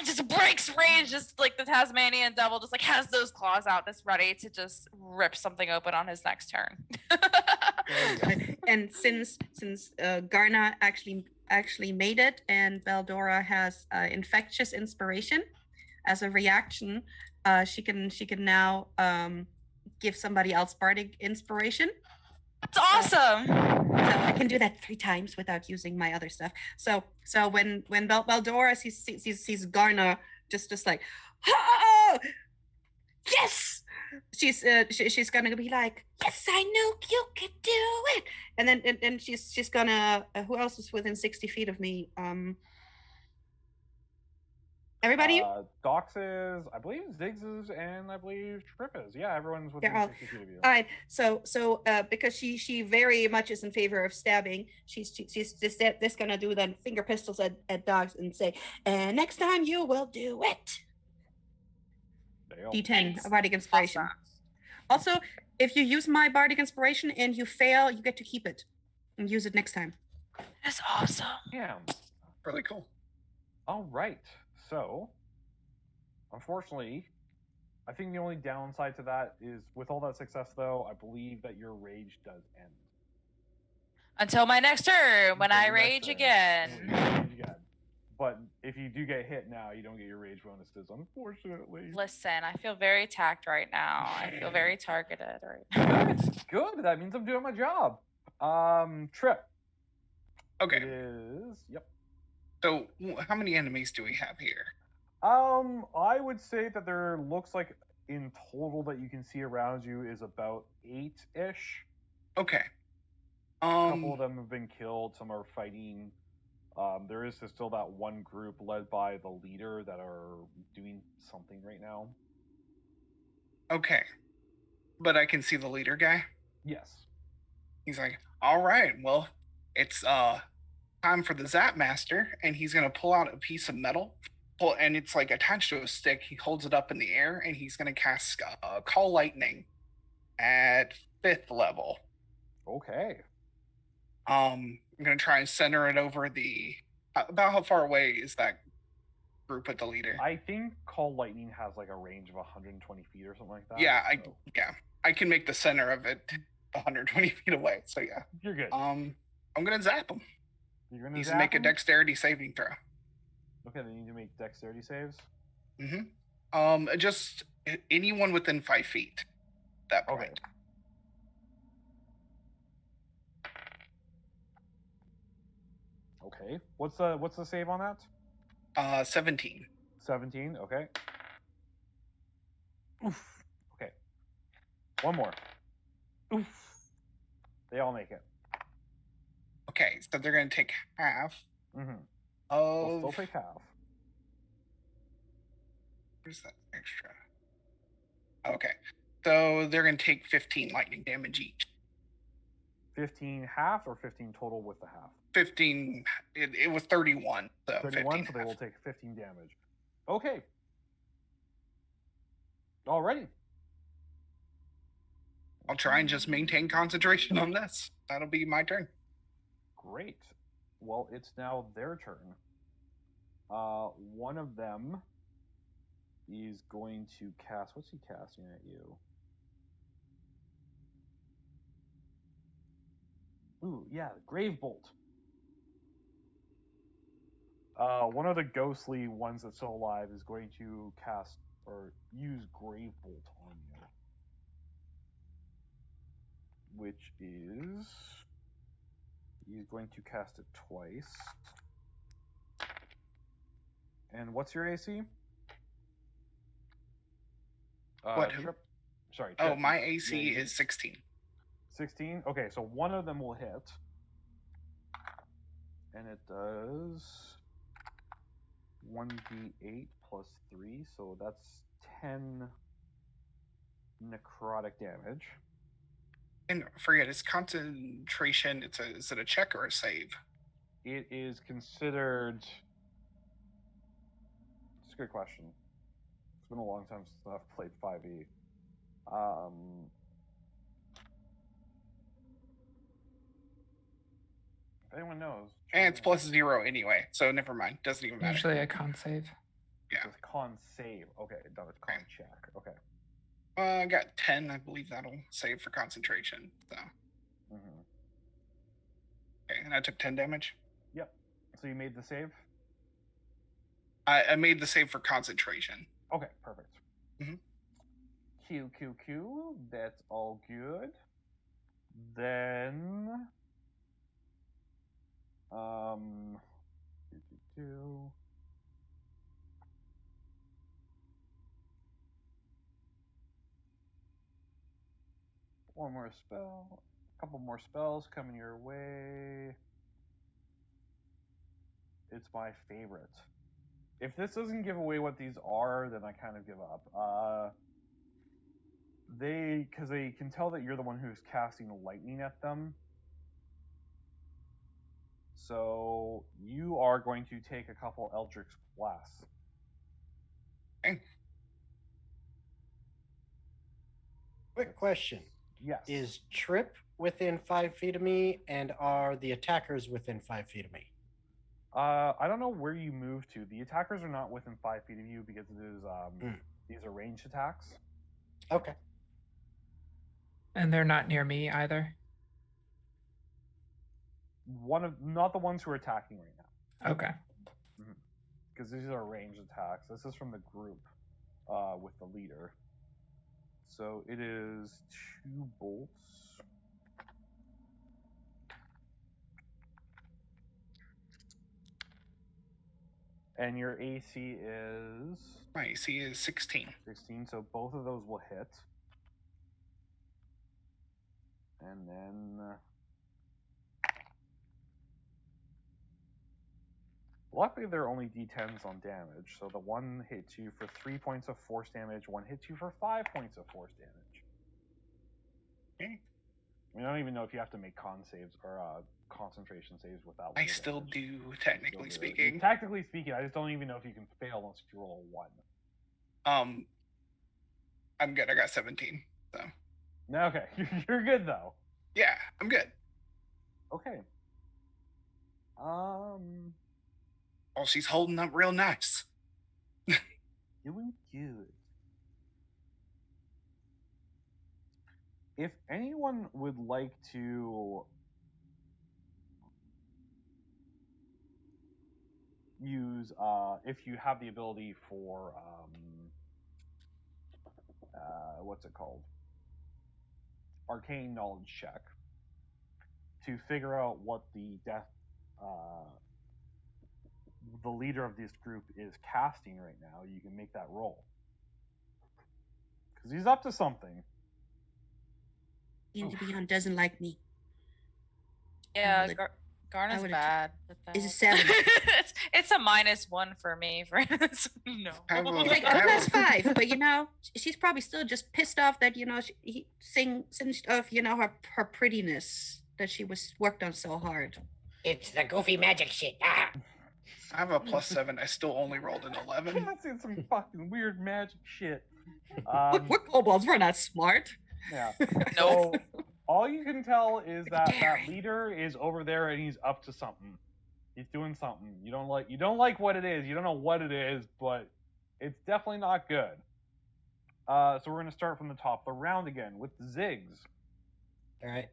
Just breaks rage, just like the Tasmanian devil, just like has those claws out, just ready to just rip something open on his next turn. And since Garna actually made it, and Beldora has infectious inspiration as a reaction, she can now give somebody else bardic inspiration. That's awesome. So I can do that 3 times without using my other stuff. So when Beldora sees Garna just like, oh, yes, she's gonna be like, yes, I knew you could do it. And then she's gonna, who else is within 60 feet of me? Everybody? Dox is, I believe Ziggs is, and I believe Trip is. Yeah, everyone's within all- 60 feet of you. All right. So because she very much is in favor of stabbing, she's just gonna do then finger pistols at dogs and say, and next time you will do it. Damn. D10 of bardic inspiration. Also, if you use my bardic inspiration and you fail, you get to keep it and use it next time. That's awesome. Damn. Really cool. All right. So, unfortunately, I think the only downside to that is with all that success, though, I believe that your rage does end. Until my next turn, when Until I your next rage turn, again. when you rage again. But if you do get hit now, you don't get your rage bonuses, unfortunately. Listen, I feel very attacked right now. I feel very targeted right now. That's good. That means I'm doing my job. Trip. Okay. It is. Yep. So how many enemies do we have here? I would say that there looks like in total that you can see around you is about 8-ish. Okay. A couple of them have been killed. Some are fighting. There is still that one group led by the leader that are doing something right now. Okay. But I can see the leader guy. Yes. He's like, all right, well, it's time for the Zap Master, and he's gonna pull out a piece of metal, and it's like attached to a stick. He holds it up in the air, and he's gonna cast Call Lightning at 5th level. Okay. I'm gonna try and center it over the. About how far away is that group with the leader? I think Call Lightning has like a range of 120 feet or something like that. Yeah, so. I can make the center of it 120 feet away. So yeah. You're good. I'm gonna zap him. You're gonna He's zap make a him? dexterity saving throw. Okay, they need to make dexterity saves. Just anyone within 5 feet. At that point. Okay. Okay. What's the save on that? 17. 17. Okay. Oof. Okay. One more. Oof. They all make it. Okay, so they're gonna take half Mm-hmm. of. They'll take half. Where's that extra? Okay, so they're gonna take 15 lightning damage each. 15 half or 15 total with the half? 15. It was 31. So 31, 15 so they half. will take 15 damage. Okay. Alrighty. I'll try and just maintain concentration on this. That'll be my turn. Great. Well, it's now their turn. One of them is going to cast. What's he casting at you? Ooh, yeah, Grave Bolt. One of the ghostly ones that's still alive is going to cast or use Grave Bolt on you, which is he's going to cast it twice. And what's your AC? What? Trip? Sorry. Oh, Trip. my AC Yeah, is 16. 16? Okay, so one of them will hit. And it does 1d8 plus 3, so that's 10 necrotic damage. And forget, it's concentration. Is it a check or a save? It is considered. It's a good question. It's been a long time since I've played 5e. If anyone knows. And it's +0 anyway, so never mind. Doesn't even matter. Usually a con save. Yeah. It's con save. Okay, not a con check. Okay. I got 10. I believe that'll save for concentration. So. Mm-hmm. Okay, and I took 10 damage. Yep. So you made the save? I made the save for concentration. Okay, perfect. Mm-hmm. Q. That's all good. Then, one more spell, a couple more spells coming your way. It's my favorite. If this doesn't give away what these are, then I kind of give up. Because they can tell that you're the one who's casting lightning at them. So you are going to take a couple Eldritch Blasts. Okay. Quick question. Yes. Is Trip within 5 feet of me, and are the attackers within 5 feet of me? I don't know where you moved to. The attackers are not within 5 feet of you because it is these are ranged attacks. Okay. And they're not near me either. Not the ones who are attacking right now. Okay. Because these are ranged attacks. This is from the group with the leader. So it is 2 bolts. And your AC is? My AC is 16. 16, so both of those will hit. And then... luckily, they're only d10s on damage, so the one hits you for 3 points of force damage, one hits you for 5 points of force damage. Okay. I don't even know if you have to make con saves or concentration saves without. I still do, technically speaking. Technically speaking, I just don't even know if you can fail unless you roll a 1. I'm good. I got 17. So. Okay, you're good though. Yeah, I'm good. Okay. Oh, she's holding up real nice. Doing good. If anyone would like to use, if you have the ability for, what's it called? Arcane knowledge check to figure out what the the leader of this group is casting right now, you can make that roll. Because he's up to something. Beyond doesn't like me. Yeah, Garna's bad. Is a 7. it's a -1 for me. For no. He's like, oh, that's 5, but she's probably still just pissed off that he singed off her prettiness that she was worked on so hard. It's the goofy magic shit. Ah. I have a +7. I still only rolled an 11. That's in some fucking weird magic shit. We're kobolds. We're not smart. Yeah. No. So, all you can tell is that leader is over there and he's up to something. He's doing something. You don't like what it is. You don't know what it is, but it's definitely not good. So we're gonna start from the top of the round again with Ziggs. All right.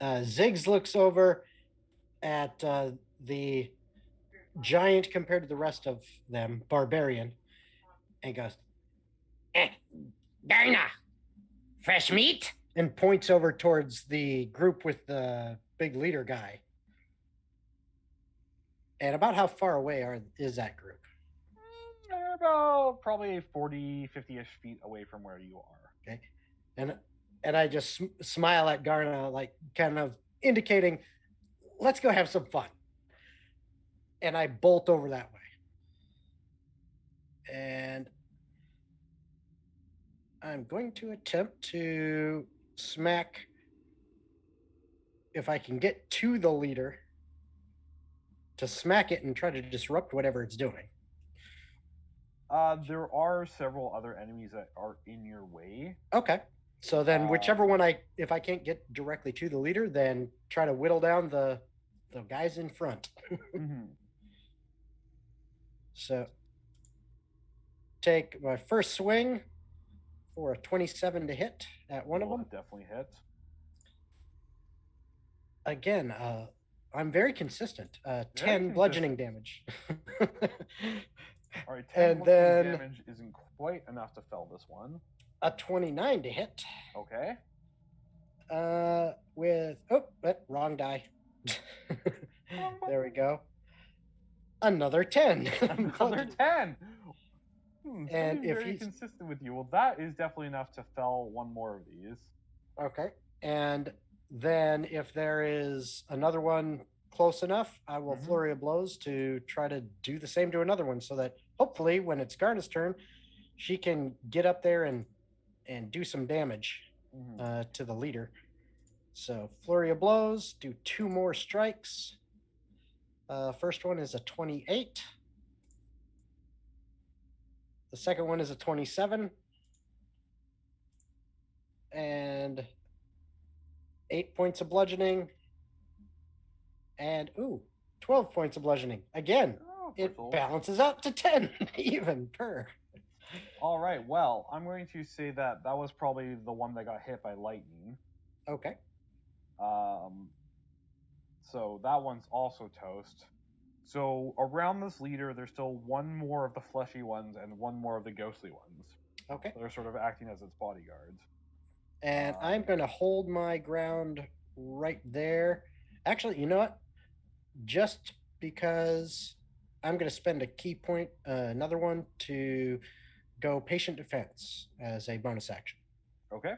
Ziggs looks over at the giant compared to the rest of them, barbarian, and goes, Garna, fresh meat? And points over towards the group with the big leader guy. And about how far away is that group? They're about probably 40, 50-ish feet away from where you are. Okay. And I just smile at Garna, like kind of indicating, let's go have some fun. And I bolt over that way. And I'm going to attempt to smack, if I can get to the leader, to smack it and try to disrupt whatever it's doing. There are several other enemies that are in your way. Okay. So then whichever one if I can't get directly to the leader, then try to whittle down the guys in front. Mm-hmm. So take my first swing for a 27 to hit at one of them. Definitely hit. Again, I'm very consistent. 10 bludgeoning damage. All right, 10 bludgeoning damage isn't quite enough to fell this one. A 29 to hit. Okay. Wrong die. There we go. Another 10. Another 10. And if very he's consistent with you, well, that is definitely enough to fell one more of these. Okay. And then if there is another one close enough, I will flurry of blows to try to do the same to another one so that hopefully, when it's Garna's turn, she can get up there and do some damage to the leader. So flurry of blows, do 2 more strikes. First one is a 28. The second one is a 27. And 8 points of bludgeoning. And 12 points of bludgeoning. Again, it balances out to 10 even per. All right. Well, I'm going to say that was probably the one that got hit by lightning. Okay. So that one's also toast. So around this leader, there's still 1 more of the fleshy ones and 1 more of the ghostly ones. Okay. So they're sort of acting as its bodyguards. And I'm going to hold my ground right there. Actually, you know what? Just because I'm going to spend a key point, another one, to go patient defense as a bonus action. Okay.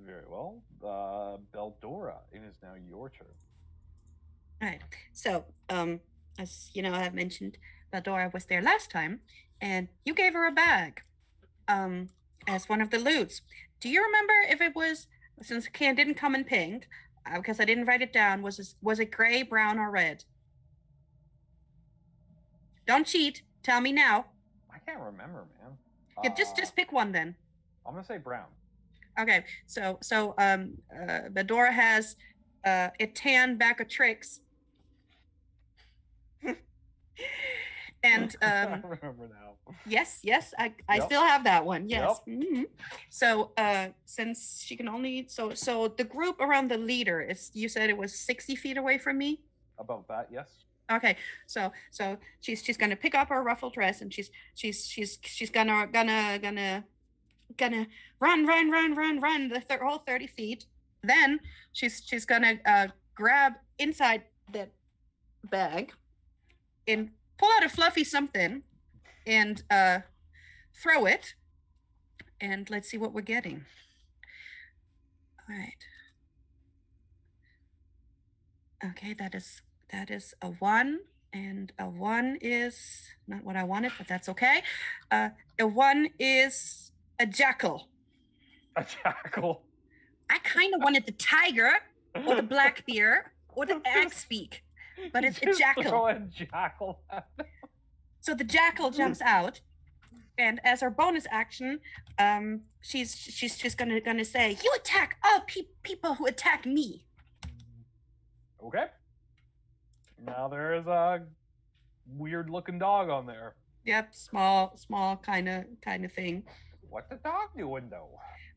Very well. Beldora, it is now your turn. All right. So, as you know, I've mentioned Beldora was there last time, and you gave her a bag, as one of the loots. Do you remember if it was, since it didn't come in pink, because I didn't write it down, was it gray, brown, or red? Don't cheat. Tell me now. I can't remember, man. Yeah, just pick one then. I'm gonna say brown. Okay, so Beldora has a tan bag of tricks. And I remember now. Yes, I still have that one. Yes. Yep. Mm-hmm. So since she can only so the group around the leader is, you said it was 60 feet away from me? About that, yes. Okay, so she's gonna pick up her ruffled dress, and she's gonna run the whole 30 feet. Then she's gonna grab inside that bag and pull out a fluffy something and throw it, and let's see what we're getting. All right. Okay, that is a 1, and a 1 is not what I wanted, but that's okay. A 1 is a jackal. A jackal. I kind of wanted the tiger or the black bear or the axe beak, but it's a jackal. Throw a jackal at them. So the jackal jumps out, and as her bonus action, she's just gonna say, "You attack all people who attack me." Okay. Now there is a weird-looking dog on there. Yep, small kind of thing. What's the dog doing though?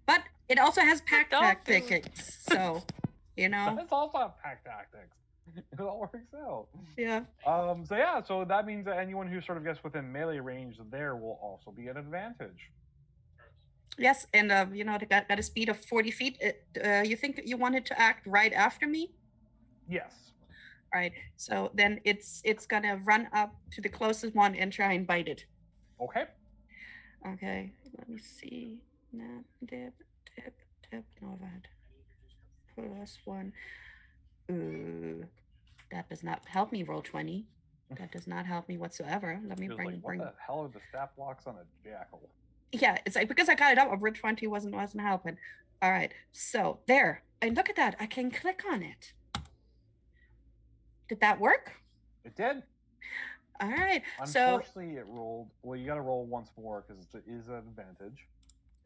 But it also has pack dog tactics, so you know. That's also pack tactics. It all works out. Yeah. So that means that anyone who sort of gets within melee range there will also be at advantage. Yes, and you know, they got a speed of 40 feet. You think you wanted to act right after me? Yes. All right. So then it's gonna run up to the closest one and try and bite it. Okay. Okay. Let me see. No, dip. No, that. +1. That does not help me roll 20. That does not help me whatsoever. Let me He was bring. like, what the hell are the stat blocks on a jackal? Yeah, it's like, because I got it up over 20 wasn't helping. All right. So there. And look at that. I can click on it. Did that work? It did. All right. Unfortunately, it rolled. Well, you got to roll once more because it is an advantage.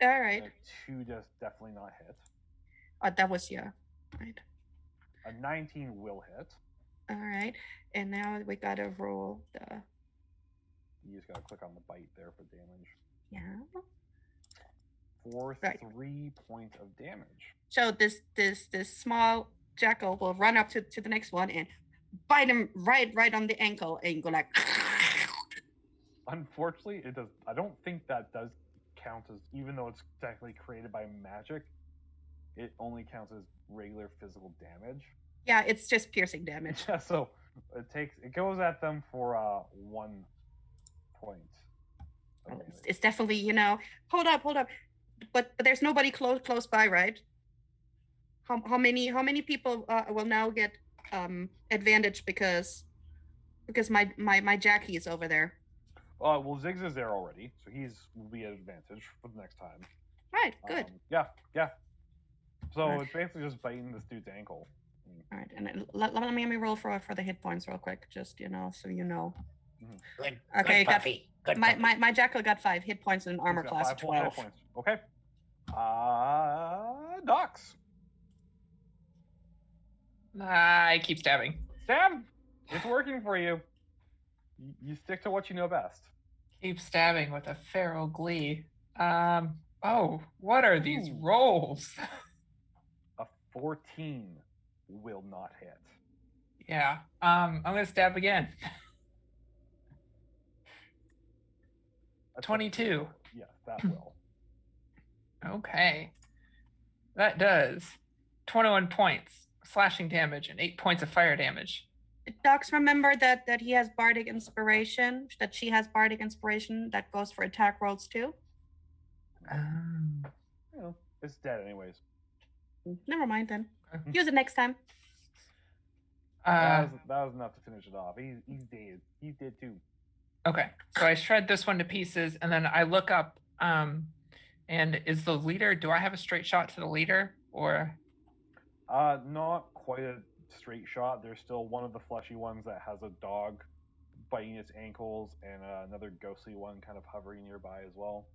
All right. A 2 just definitely not hit. That was, yeah. Right. A 19 will hit. All right. And now we got to roll the. You just got to click on the bite there for damage. Yeah. For Right. 3 points of damage. So this small jackal will run up to the next one and bite him right on the ankle and go like. Unfortunately, it does. I don't think that does count as, even though it's technically created by magic, it only counts as regular physical damage. Yeah, it's just piercing damage. Yeah, so it goes at them for 1 point. of damage. It's definitely, you know. Hold up. But there's nobody close by, right? How many people will now get advantage because Because my Jackie is over there. Well, Ziggs is there already, so will be at advantage for the next time. Right, good. Yeah. So Alright. it's basically just biting this dude's ankle. All right, and then let me roll for the hit points real quick, just so you know. Good. Okay, Good puppy. Good puppy. my Jackal got 5 hit points and an armor He's got class 5 of full hit 12. points. Okay. Docs. I keep stabbing. Sam, it's working for you. You stick to what you know best. Keep stabbing with a feral glee. Oh, what are these Ooh. rolls? A 14 will not hit. Yeah. I'm gonna stab again. That's 22. Yes, that will. Okay. That does 21 points slashing damage and 8 points of fire damage. Docs, remember that he has bardic inspiration. That she has bardic inspiration that goes for attack rolls too. It's dead anyways. Never mind then. Okay. Use it next time. That was enough to finish it off. He's dead. He's dead too. Okay, so I shred this one to pieces, and then I look up. And is the leader? Do I have a straight shot to the leader, or? Not quite a straight shot. There's still one of the fleshy ones that has a dog biting its ankles, and another ghostly one kind of hovering nearby as well.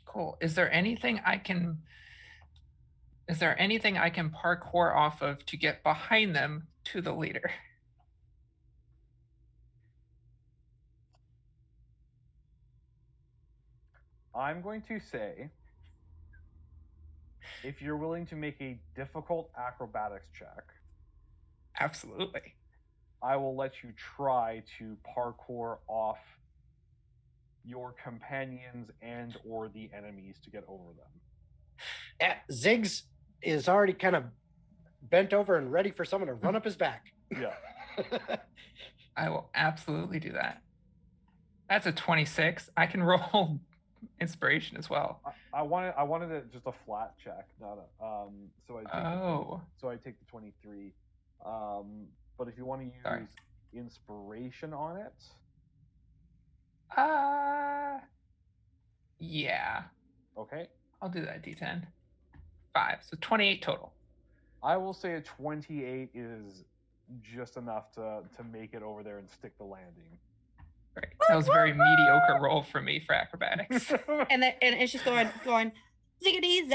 Cool. Is there anything I can parkour off of to get behind them to the leader? I'm going to say, if you're willing to make a difficult acrobatics check, Absolutely. I will let you try to parkour off your companions and or the enemies to get over them. Ziggs is already kind of bent over and ready for someone to run up his back. Yeah. I will absolutely do that. That's a 26. I can roll inspiration as well. I wanted it just a flat check, not a so I take the 23. But if you want to use inspiration on it, yeah. Okay. I'll do that. D10. 5. So 28 total. I will say a 28 is just enough to make it over there and stick the landing. Right. That was a very mediocre roll for me for acrobatics. And it's just going ziggity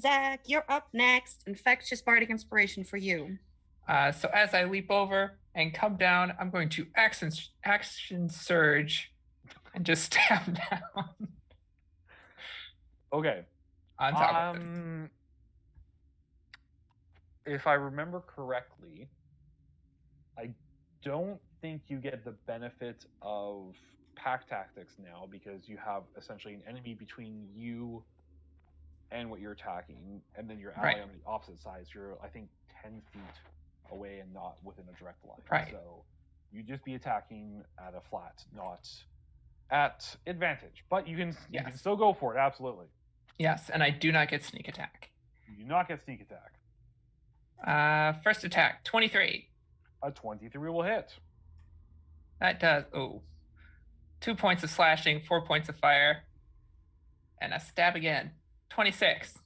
zack, you're up next. Infectious bardic inspiration for you. So as I leap over and come down, I'm going to action surge and just stab down. Okay. On top of them. If I remember correctly, I don't think you get the benefit of pack tactics now because you have essentially an enemy between you and what you're attacking, and then your ally on the opposite side. So you're, I think, 10 feet away and not within a direct line. Right. So you just be attacking at a flat, not at advantage. But you can still go for it, absolutely. Yes, and I do not get sneak attack. You do not get sneak attack. First attack, 23. A 23 will hit. That does 2 points of slashing, 4 points of fire, and a stab again. 26.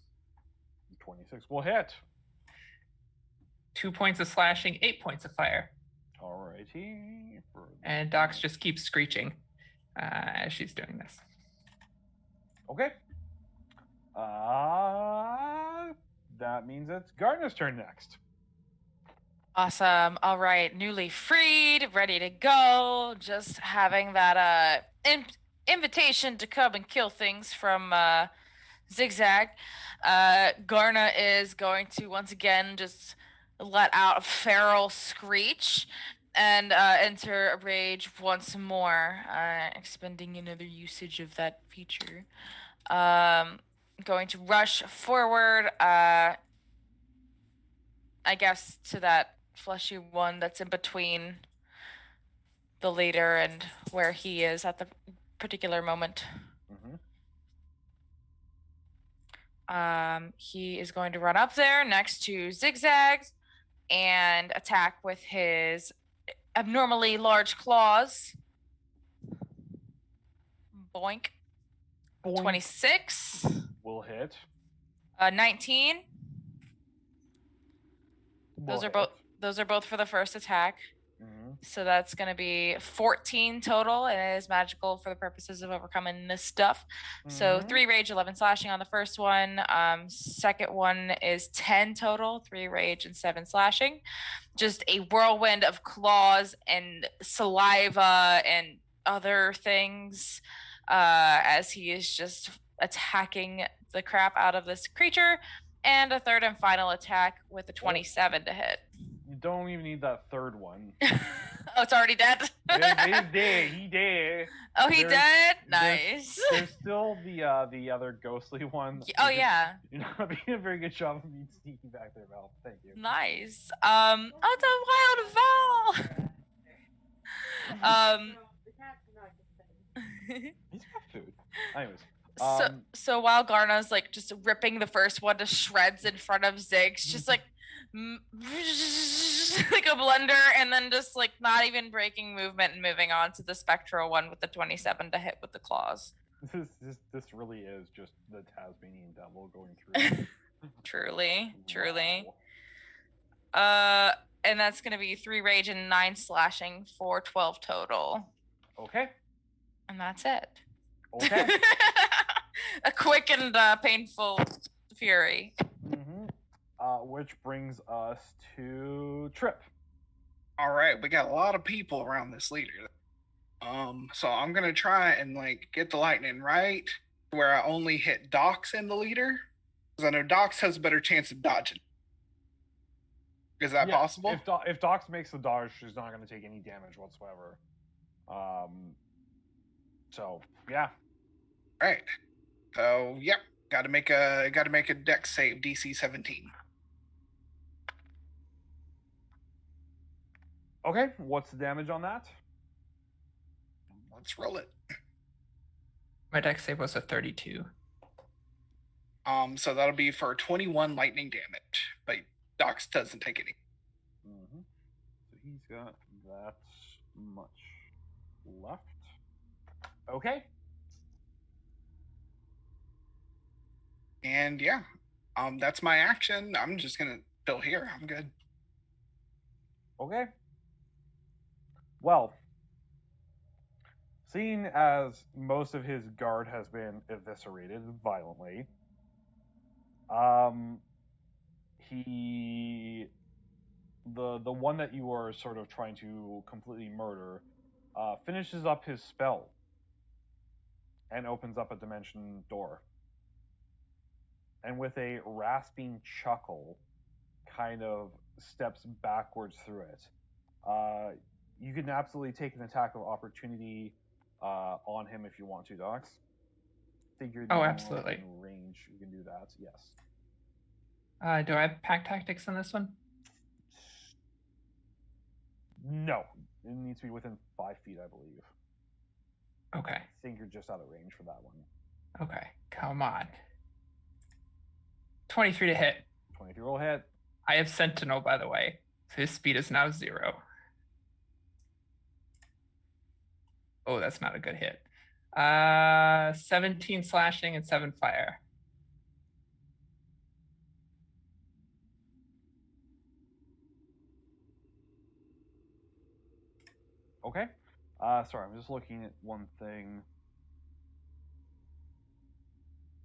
26 will hit. 2 points of slashing, 8 points of fire. Alrighty. And Docs just keeps screeching as she's doing this. Okay. That means it's Gardner's turn next. Awesome. All right. Newly freed, ready to go. Just having that invitation to come and kill things from Zigzag. Garna is going to once again just let out a feral screech and enter a rage once more, expending another usage of that feature. Going to rush forward, I guess, to that fleshy one that's in between the leader and where he is at the particular moment. He is going to run up there next to Zigzags and attack with his abnormally large claws. Boink. Boink 26. will hit. 19. Will hit. Those are both for the first attack. Mhm. So that's going to be 14 total, and it is magical for the purposes of overcoming this stuff. So Mhm. 3 rage, 11 slashing on the first one. Second one is 10 total, 3 rage and 7 slashing. Just a whirlwind of claws and saliva and other things as he is just attacking the crap out of this creature. And a third and final attack with a 27 to hit. You don't even need that third one. Oh, it's already dead? He's dead. He dead. Oh, he dead? There's- Nice. There's still the other ghostly one. Oh, yeah. You're not doing a very good job of me sneaking back there, Val. Thank you. Nice. Oh, it's a wild Val. He's got food. Anyways. So while Garna's like just ripping the first one to shreds in front of Ziggs, just like like a blender, and then just like not even breaking movement and moving on to the spectral one with the 27 to hit with the claws. This really is just the Tasmanian devil going through. Truly. Wow. And that's gonna be 3 rage and 9 slashing for 12 total. Okay. And that's it. Okay. A quick and painful fury. Mm-hmm. Which brings us to Trip. All right, we got a lot of people around this leader. So I'm gonna try and like get the lightning right where I only hit Dox in the leader, because I know Dox has a better chance of dodging. Is that possible? If Dox makes the dodge, she's not going to take any damage whatsoever. So yeah. Right. So yep, got to make a dex save, DC 17. Okay, what's the damage on that? Let's roll it. My dex save was a 32. So that'll be for 21 lightning damage, but Dox doesn't take any. Mm-hmm. So he's got that much left. Okay. And yeah, that's my action. I'm just gonna chill here. I'm good. Okay. Well, seeing as most of his guard has been eviscerated violently, the one that you are sort of trying to completely murder, finishes up his spell and opens up a dimension door. And with a rasping chuckle, kind of steps backwards through it. You can absolutely take an attack of opportunity on him if you want to, Dox. Absolutely. In range, you can do that. Yes. Do I have pack tactics on this one? No, it needs to be within 5 feet, I believe. Okay. I think you're just out of range for that one. Okay, come on. 23 to hit. 23 will hit. I have Sentinel, by the way, so his speed is now 0. Oh, that's not a good hit. 17 slashing and 7 fire. Okay. Sorry, I'm just looking at one thing.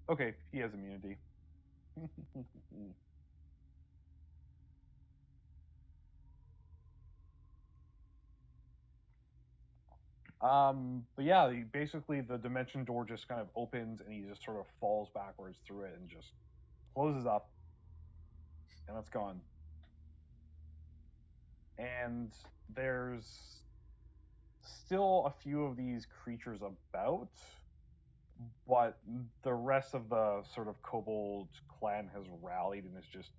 Okay, he has immunity. But yeah, basically the dimension door just kind of opens and he just sort of falls backwards through it and just closes up, and it's gone. And there's still a few of these creatures about, but the rest of the sort of kobold clan has rallied and is just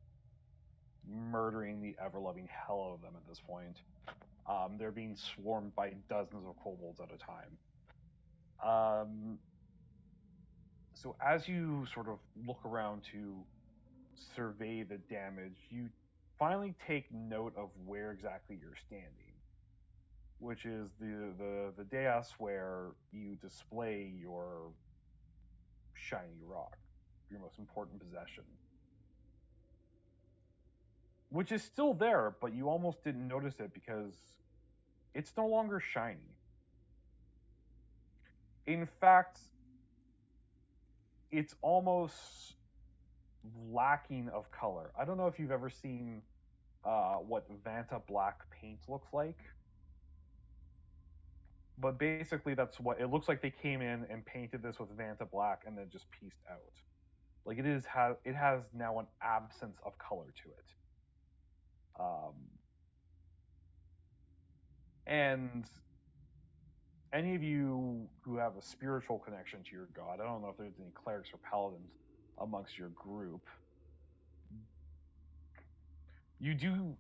murdering the ever-loving hell out of them at this point. They're being swarmed by dozens of kobolds at a time. So as you sort of look around to survey the damage, you finally take note of where exactly you're standing. which is the dais where you display your shiny rock, your most important possession. Which is still there, but you almost didn't notice it because it's no longer shiny. In fact, it's almost lacking of color. I don't know if you've ever seen what Vanta black paint looks like, but basically that's what it looks like. They came in and painted this with Vanta black and then just pieced out. Like it has now an absence of color to it. And any of you who have a spiritual connection to your god, I don't know if there's any clerics or paladins amongst your group, you do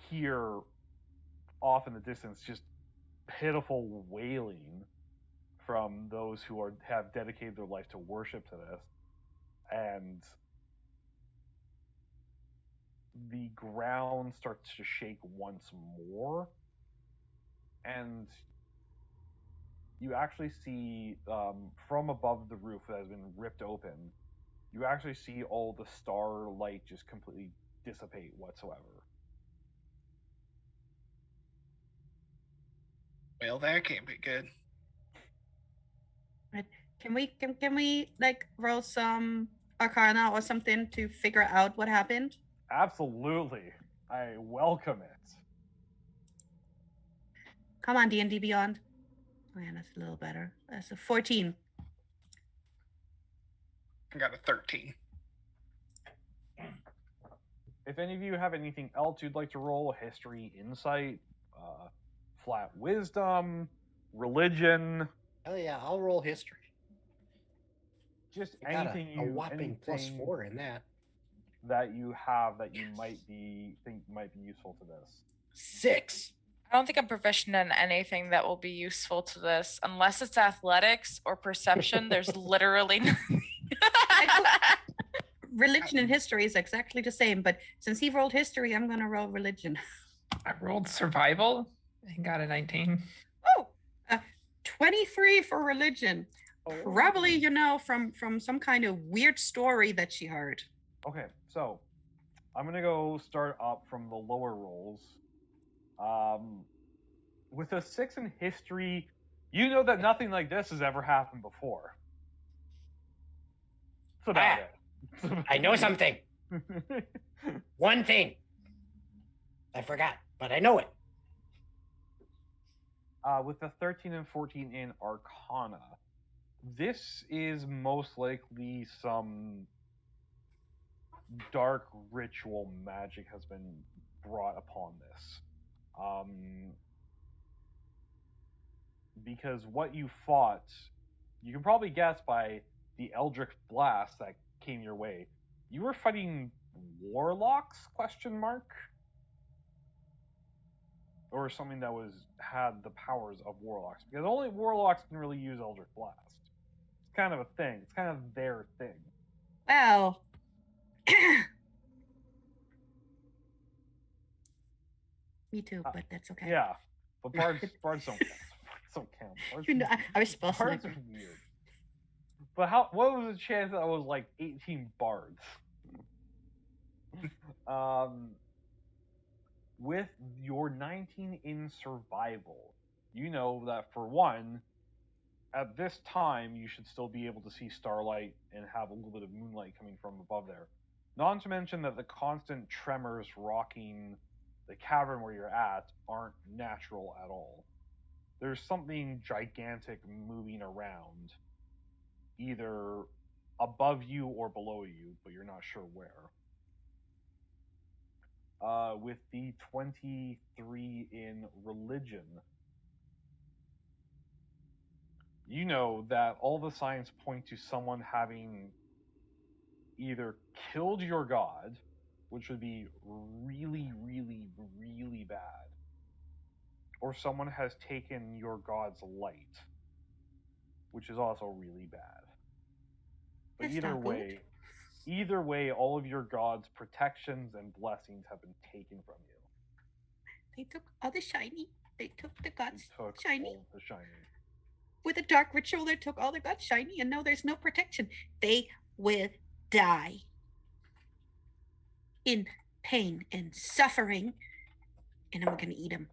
hear off in the distance just pitiful wailing from those who have dedicated their life to worship to this, and the ground starts to shake once more, and you actually see from above the roof that has been ripped open, you actually see all the starlight just completely dissipate whatsoever. Well, that can't be good. Right. Can we like roll some Arcana or something to figure out what happened? Absolutely. I welcome it. Come on, D&D Beyond. Oh yeah, that's a little better. That's a 14. I got a 13. If any of you have anything else you'd like to roll, history, insight, flat wisdom, religion, Oh yeah, I'll roll history. just I got anything a you whopping anything +4 in that. that you have that you think might be useful to this. 6. I don't think I'm proficient in anything that will be useful to this, unless it's athletics or perception. There's literally Religion and history is exactly the same, but since he rolled history, I'm gonna roll religion. I rolled survival and got a 19. Oh, 23 for religion. Probably, you know, from some kind of weird story that she heard. Okay, so I'm gonna go start up from the lower rolls. With a 6 in history, you know that nothing like this has ever happened before. That's about it. I know something. One thing. I forgot, but I know it. With the 13 and 14 in Arcana, this is most likely some dark ritual magic has been brought upon this. Because what you fought, you can probably guess by the Eldritch Blast that came your way. You were fighting warlocks? Question mark? Or something that had the powers of warlocks, because only warlocks can really use Eldritch Blast. It's kind of a thing. It's kind of their thing. Well, me too, but that's okay. Yeah, but bards don't count. Don't count. Bards You know, I was supposed to. bards Like, are weird. But what was the chance that I was like 18 bards? With your 19 in survival, you know that for one, at this time, you should still be able to see starlight and have a little bit of moonlight coming from above there. Not to mention that the constant tremors rocking the cavern where you're at aren't natural at all. There's something gigantic moving around, either above you or below you, but you're not sure where. With the 23 in religion, you know that all the signs point to someone having either killed your god, which would be really, really, really bad, or someone has taken your god's light, which is also really bad. But That's not good. either way, all of your god's protections and blessings have been taken from you. they took all the shiny. They took the guts Took shiny. all the shiny. With a dark ritual that took all the guts shiny, and now there's no protection. They will die in pain and suffering, and I'm gonna eat them.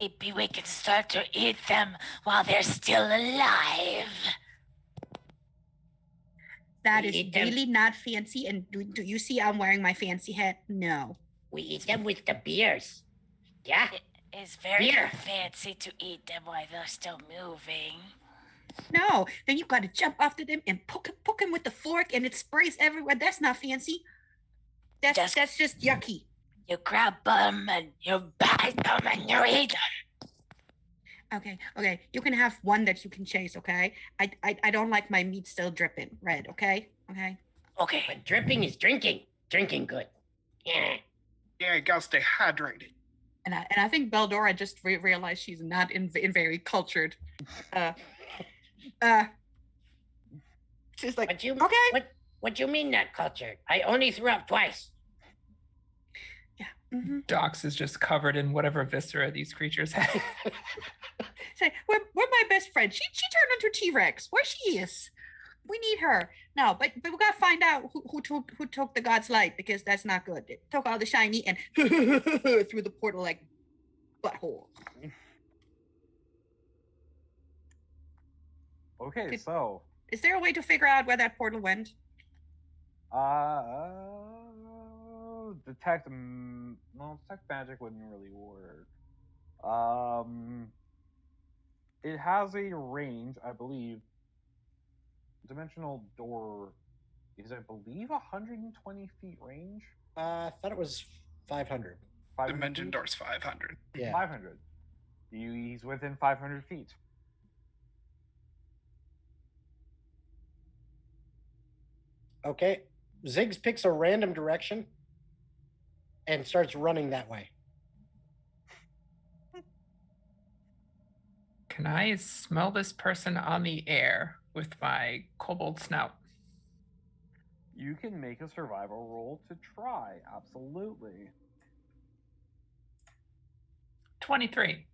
Maybe we can start to eat them while they're still alive. That We is eat them. really not fancy. And do you see I'm wearing my fancy hat? No. We eat them with the beers. Yeah. It's very Beer. fancy to eat them while they're still moving. No. Then you gotta jump after them and poke him with the fork, and it sprays everywhere. That's not fancy. That's just yucky. You grab them and you bite them and you eat them. Okay. You can have one that you can chase. Okay. I don't like my meat still dripping red. Okay. Okay. But dripping is drinking. Drinking good. Yeah. Yeah, you gotta stay hydrated. And I think Beldora just realized she's not in very cultured. She's like, What you okay. What you mean not cultured? I only threw up twice. Yeah. Mm-hmm. Dox is just covered in whatever viscera these creatures have. Say, we're my best friend. She turned into T-Rex. Where she is? We need her. No, but we gotta find out who took the god's light, because that's not good. It took all the shiny and through the portal like butthole. Okay, so Is there a way to figure out where that portal went? detect magic wouldn't really work. It has a range, I believe. Dimensional door is, I believe, 120 feet range. I thought it was 500. 500 Dimension feet? door's 500. Yeah. 500. He's within 500 feet. Okay. Ziggs picks a random direction and starts running that way. Can I smell this person on the air with my kobold snout? You can make a survival roll to try. Absolutely. 23.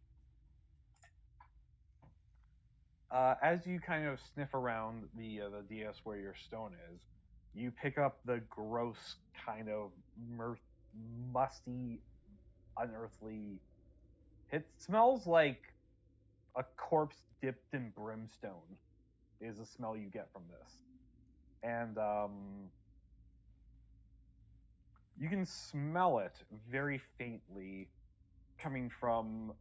As you kind of sniff around the DS where your stone is, you pick up the gross kind of musty, unearthly. It smells like a corpse dipped in brimstone. Is the smell you get from this, and you can smell it very faintly coming from.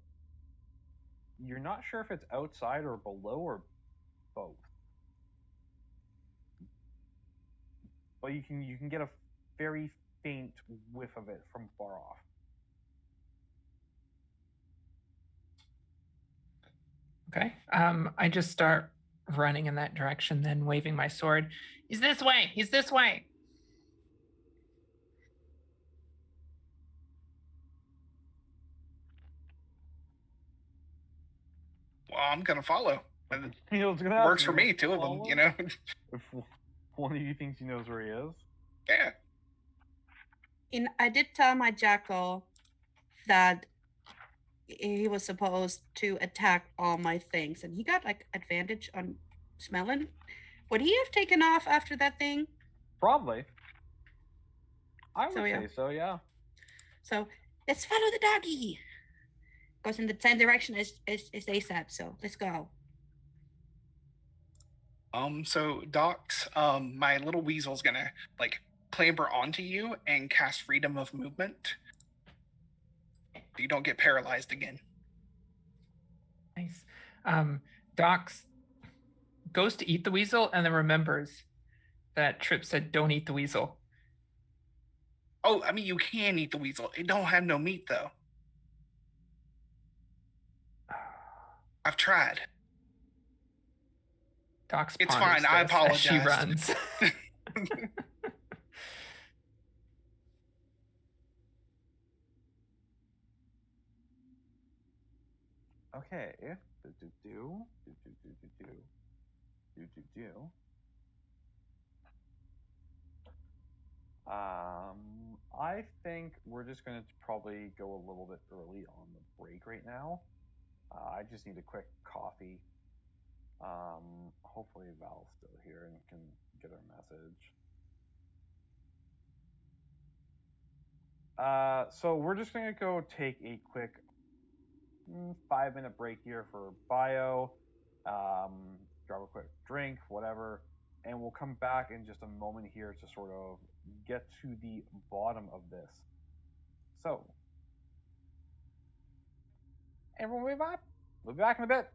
You're not sure if it's outside or below or both. But you can get a very faint whiff of it from far off. Okay. I just start running in that direction, then waving my sword. He's this way. He's this way. Well, I'm gonna follow. You know what's gonna Works for happen, me, two of them, you know? If one of you thinks he knows where he is. Yeah. And I did tell my jackal that he was supposed to attack all my things, and he got like advantage on smelling. Would he have taken off after that thing? Probably. I would So, yeah. say so, yeah. So let's follow the doggy. Goes in the same direction as they said. So let's go. So Docs, my little weasel's gonna like clamber onto you and cast freedom of movement. You don't get paralyzed again. Nice. Dox goes to eat the weasel and then remembers that Trip said don't eat the weasel. Oh, I mean, you can eat the weasel. It don't have no meat though. I've tried. Dox It's ponders fine, I this as she apologize. runs. Okay. I think we're just going to probably go a little bit early on the break right now. I just need a quick coffee. Hopefully Val's still here and can get our message. So we're just going to go take a quick 5-minute break here for bio, grab a quick drink, whatever, and we'll come back in just a moment here to sort of get to the bottom of this. So, everyone will be back. We'll be back in a bit.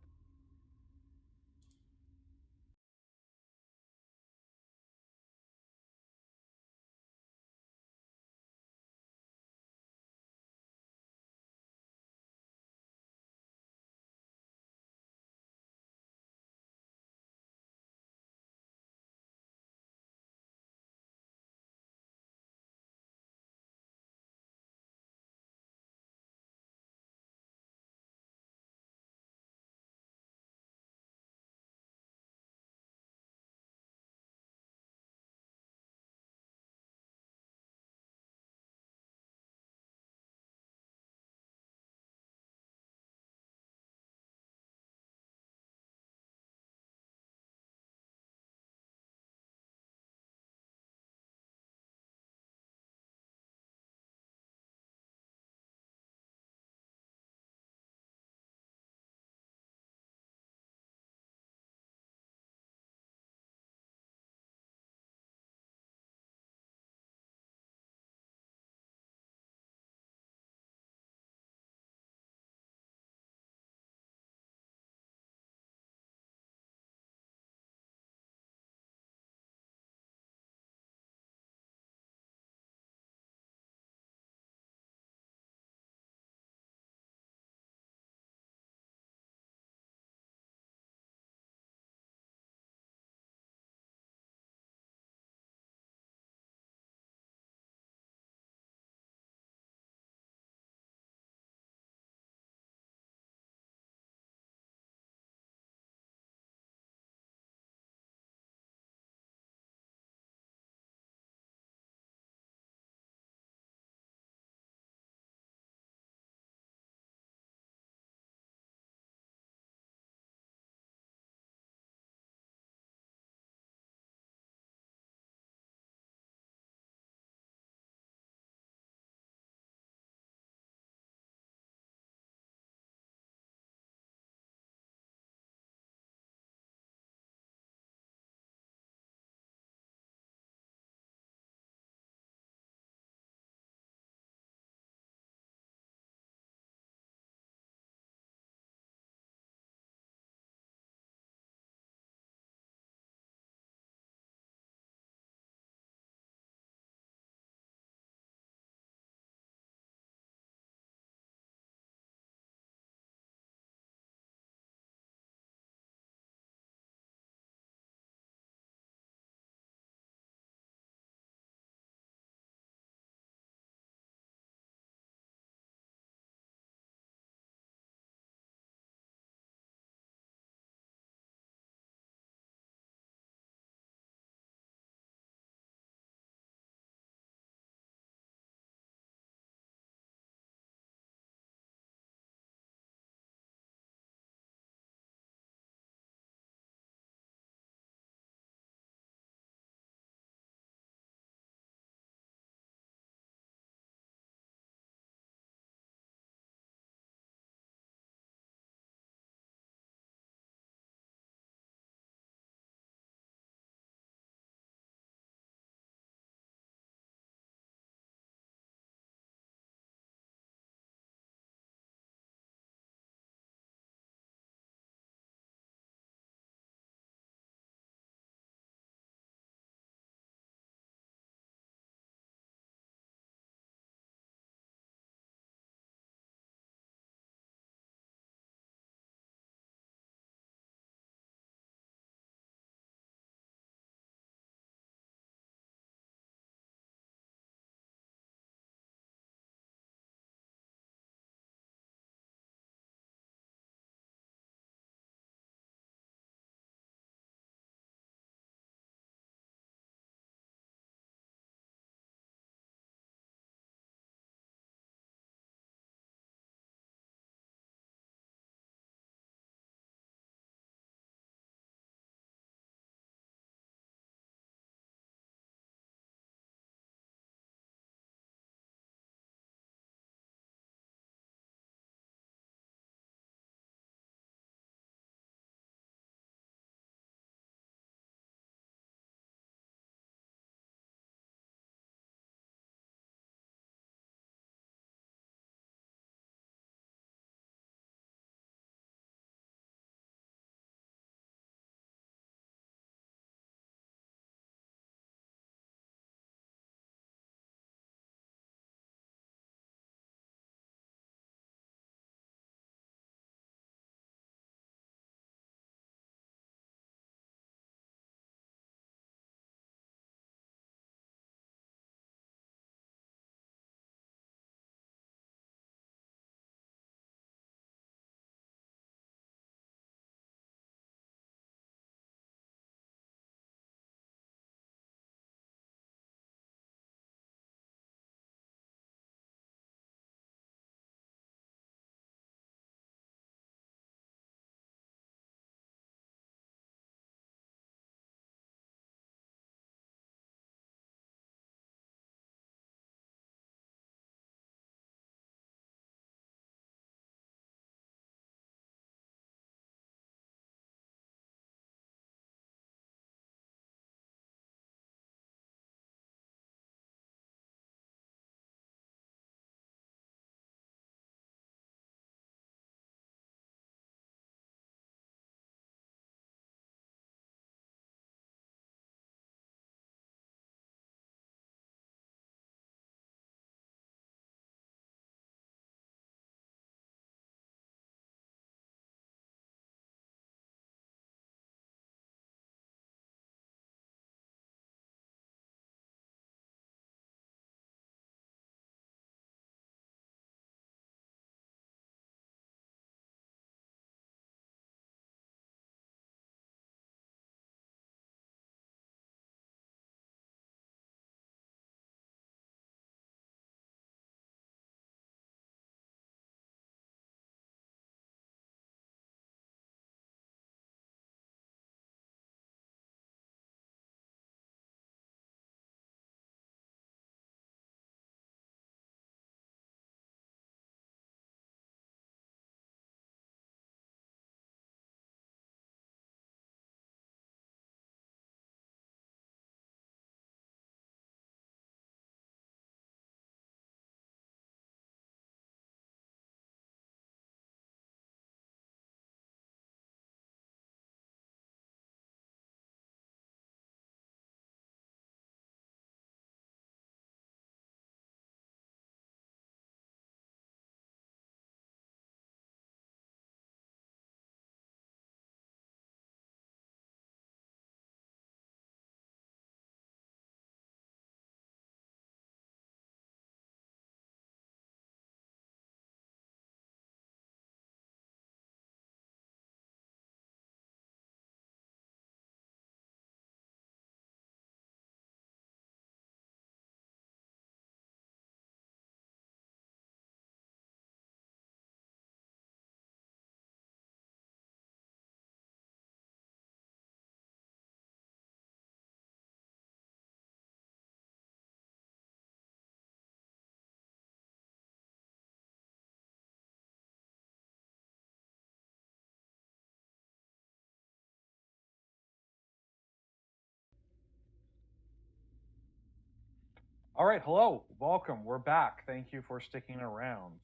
All right, hello, welcome. We're back. Thank you for sticking around.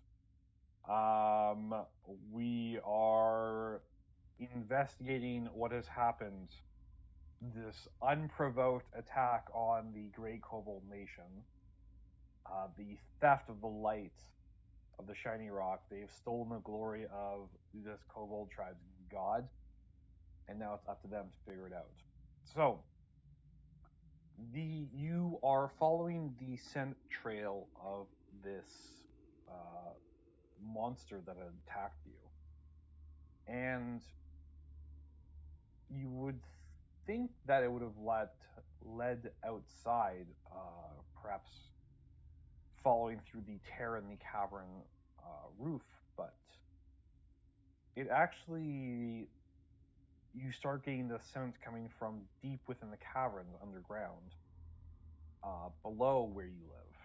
We are investigating what has happened. This unprovoked attack on the Great Kobold Nation. The theft of the light of the Shiny Rock. They've stolen the glory of this Kobold tribe's god, and now it's up to them to figure it out. So, you are following the scent trail of this monster that had attacked you, and you would think that it would have led outside, perhaps following through the tear in the cavern roof, but it actually, you start getting the scent coming from deep within the caverns underground, below where you live.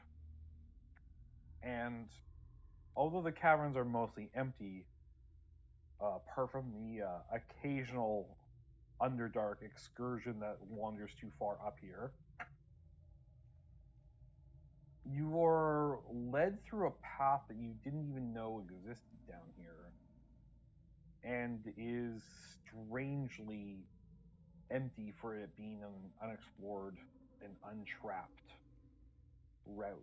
And although the caverns are mostly empty, apart from the occasional underdark excursion that wanders too far up here, you are led through a path that you didn't even know existed down here, and is strangely empty for it being an unexplored and untrapped route.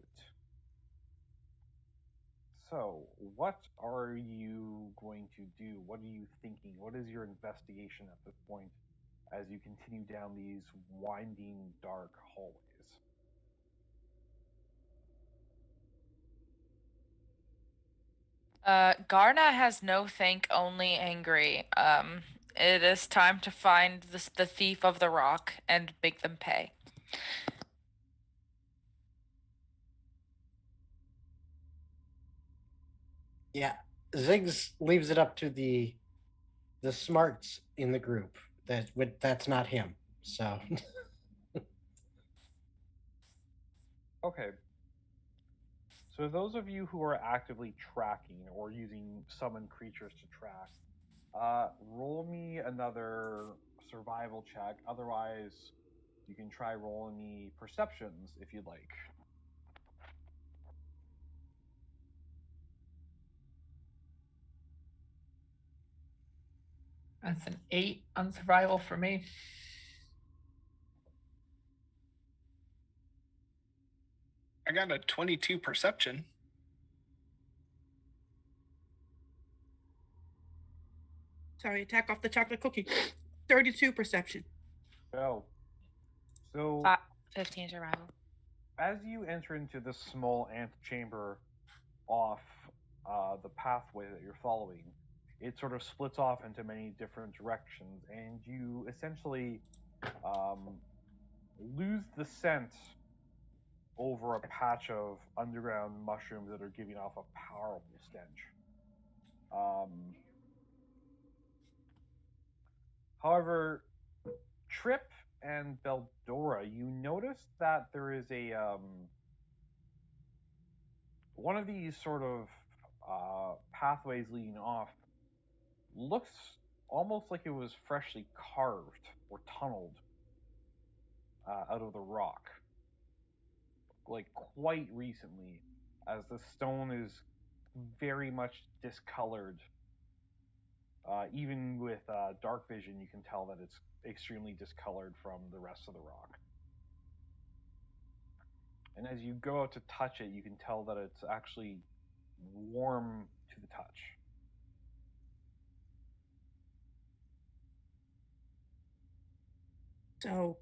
So, what are you going to do? What are you thinking? What is your investigation at this point as you continue down these winding, dark hallways? Garna has no think, only angry. It is time to find the thief of the rock and make them pay. Yeah, Ziggs leaves it up to the smarts in the group. That's not him. So Okay. So those of you who are actively tracking or using summoned creatures to track, roll me another survival check. Otherwise, you can try rolling me perceptions if you'd like. That's an 8 on survival for me. I got a 22 perception. Sorry, attack off the chocolate cookie. 32 perception. So, 15 survival. as you enter into this small antechamber off the pathway that you're following, it sort of splits off into many different directions, and you essentially lose the scent over a patch of underground mushrooms that are giving off a powerful stench. However, Trip and Beldora, you notice that there is a one of these sort of pathways leading off looks almost like it was freshly carved or tunneled out of the rock, like quite recently, as the stone is very much discolored. Even with dark vision, you can tell that it's extremely discolored from the rest of the rock. And as you go out to touch it, you can tell that it's actually warm to the touch. So,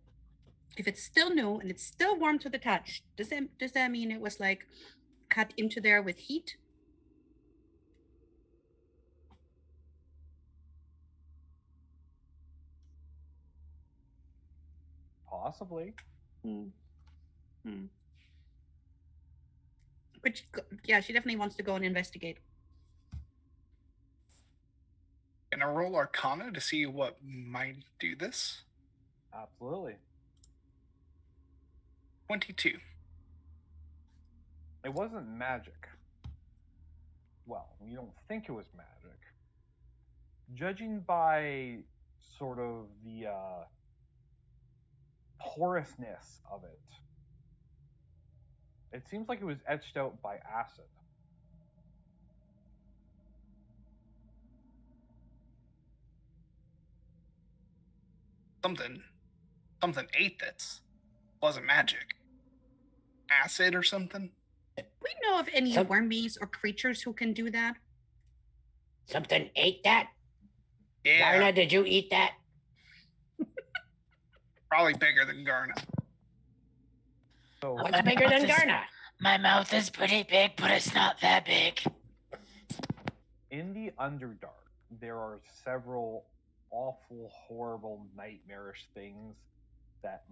if it's still new and it's still warm to the touch, does that mean it was like cut into there with heat? Possibly. But yeah, she definitely wants to go and investigate. Can I roll Arcana to see what might do this? Absolutely. 22. It wasn't magic. Well, you don't think it was magic. Judging by sort of the porousness of it, It seems like it was etched out by acid. Something ate this. Wasn't magic. Acid or something? We know of any Some- wormies or creatures who can do that. Something ate that? Yeah, Garna, did you eat that? probably bigger than Garna. So What's bigger than Garna? My mouth is pretty big, but it's not that big. in the Underdark, there are several awful, horrible, nightmarish things that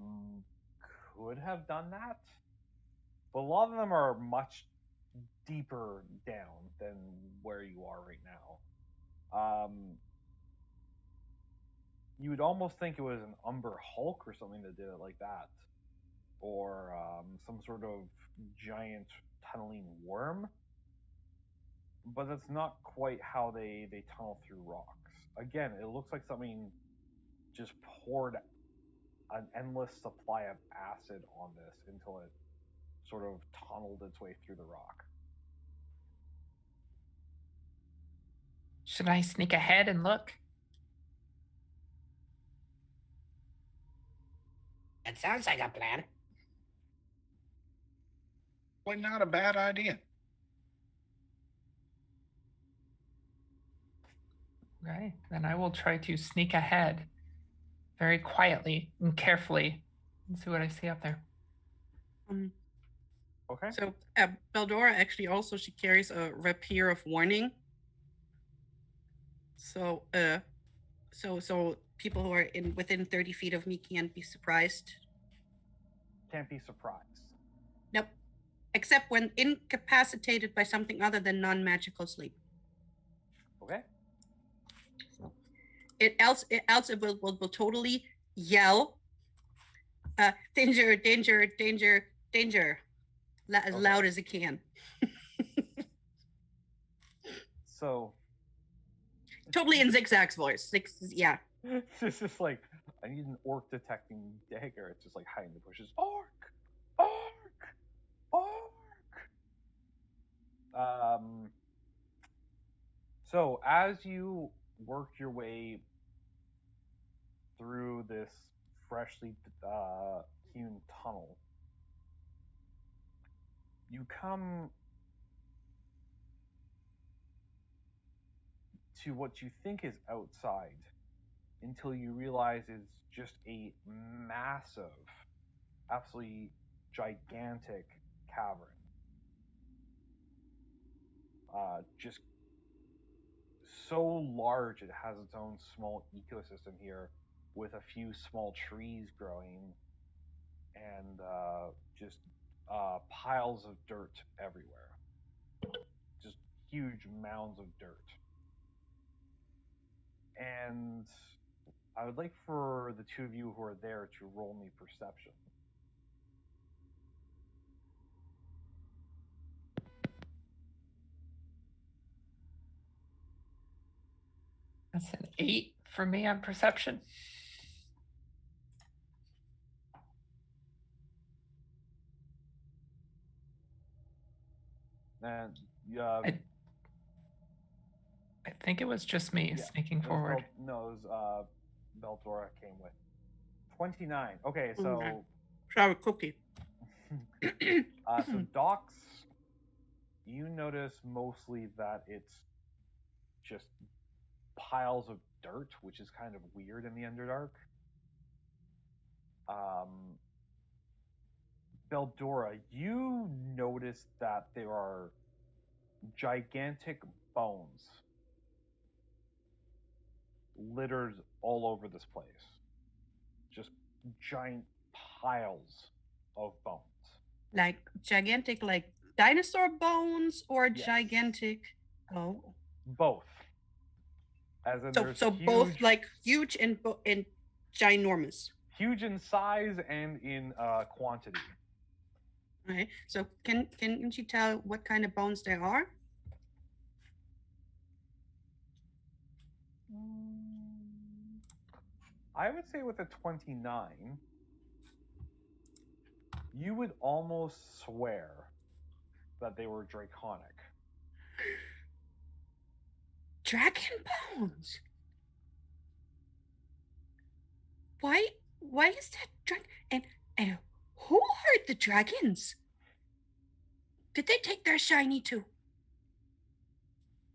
could have done that, but a lot of them are much deeper down than where you are right now. You would almost think it was an Umber Hulk or something that did it like that, or some sort of giant tunneling worm. But that's not quite how they tunnel through rocks. Again, it looks like something just poured an endless supply of acid on this until it sort of tunneled its way through the rock. Should I sneak ahead and look? That sounds like a plan. Well, not a bad idea. Okay, then I will try to sneak ahead very quietly and carefully and see what I see up there. Okay. So Beldora actually also she carries a rapier of warning. So so people who are within 30 feet of me can't be surprised. Can't be surprised. Nope. Except when incapacitated by something other than non-magical sleep. Okay. So it will totally yell danger, danger, danger, danger. As loud as it can. So Totally in Zigzag's voice. Yeah. it's just like, I need an orc detecting dagger. It's just like hiding in the bushes. Orc! Orc! Orc! So as you work your way through this freshly hewn tunnel, you come to what you think is outside until you realize it's just a massive, absolutely gigantic cavern. Just so large it has its own small ecosystem here with a few small trees growing and just piles of dirt everywhere. Just huge mounds of dirt. And I would like for the two of you who are there to roll me perception. That's an 8 for me on perception. And I think it was just me sneaking it was forward. no, it was Beldora came with 29. Okay, so Sour cookie. so Docs, you notice mostly that it's just piles of dirt, which is kind of weird in the Underdark. Beldora, you notice that there are gigantic bones littered all over this place. Just giant piles of bones. Like gigantic, like dinosaur bones, or Yes. gigantic. Oh. Both. As in So both like huge and ginormous. Huge in size and in quantity. Okay. So can you tell what kind of bones there are? I would say with a 29, you would almost swear that they were draconic. Dragon bones. Why is that dragon? And who are the dragons? Did they take their shiny too?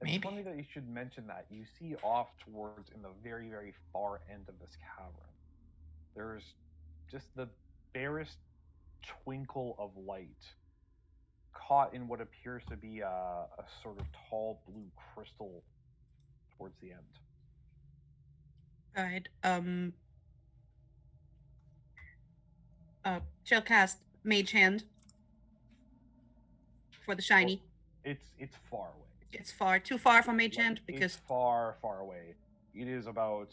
It's Maybe. funny that you should mention that. You see off towards in the very, very far end of this cavern, there's just the barest twinkle of light caught in what appears to be a sort of tall blue crystal towards the end. All right. She'll cast Mage Hand for the shiny. Well, it's far away. It's too far from Mage Hand because it's far, far away. It is about,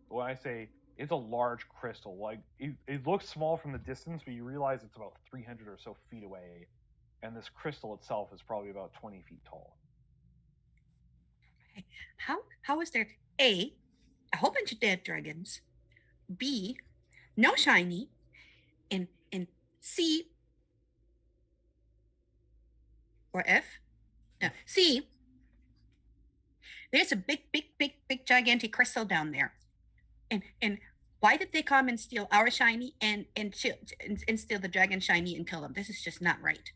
when I say it's a large crystal, like it looks small from the distance, but you realize it's about 300 or so feet away, and this crystal itself is probably about 20 feet tall. how is there a whole bunch of dead dragons, B, no shiny, and C or F, no, C, there's a big gigantic crystal down there, and why did they come and steal our shiny and steal the dragon shiny and kill them? This is just not right.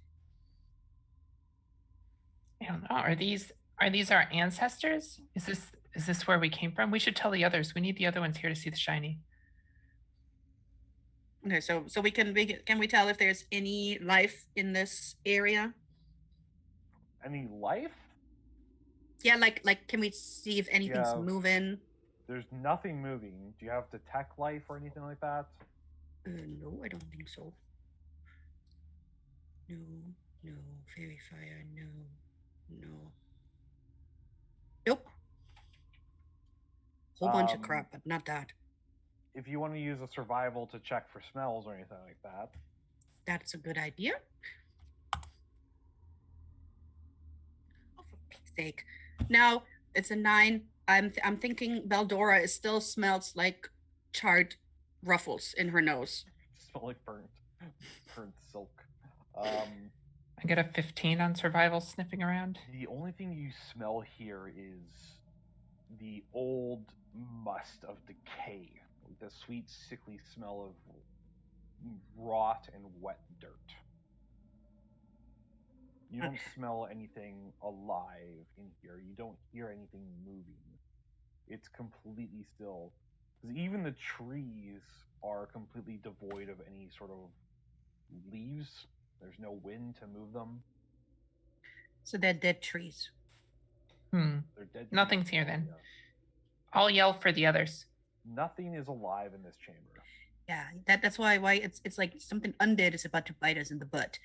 I don't know. Are these our ancestors? Is this where we came from? We should tell the others. We need the other ones here to see the shiny. Okay, so can we tell if there's any life in this area? Any life? Yeah, like can we see if anything's moving? There's nothing moving. Do you have detect life or anything like that? No, I don't think so. No, fairy fire, no. Nope. Whole bunch of crap, but not that. If you want to use a survival to check for smells or anything like that. That's a good idea. Oh, for Pete's sake. Now, it's a 9. I'm thinking Beldora still smells like charred ruffles in her nose. Smell like burnt silk. I get a 15 on survival sniffing around. The only thing you smell here is the old must of decay. The sweet, sickly smell of rot and wet dirt. You don't smell anything alive in here. You don't hear anything moving. It's completely still. Because even the trees are completely devoid of any sort of leaves. There's no wind to move them. So they're dead trees. They're dead. Nothing's here then. Yeah. I'll yell for the others. Nothing is alive in this chamber. Yeah, that's why it's like something undead is about to bite us in the butt.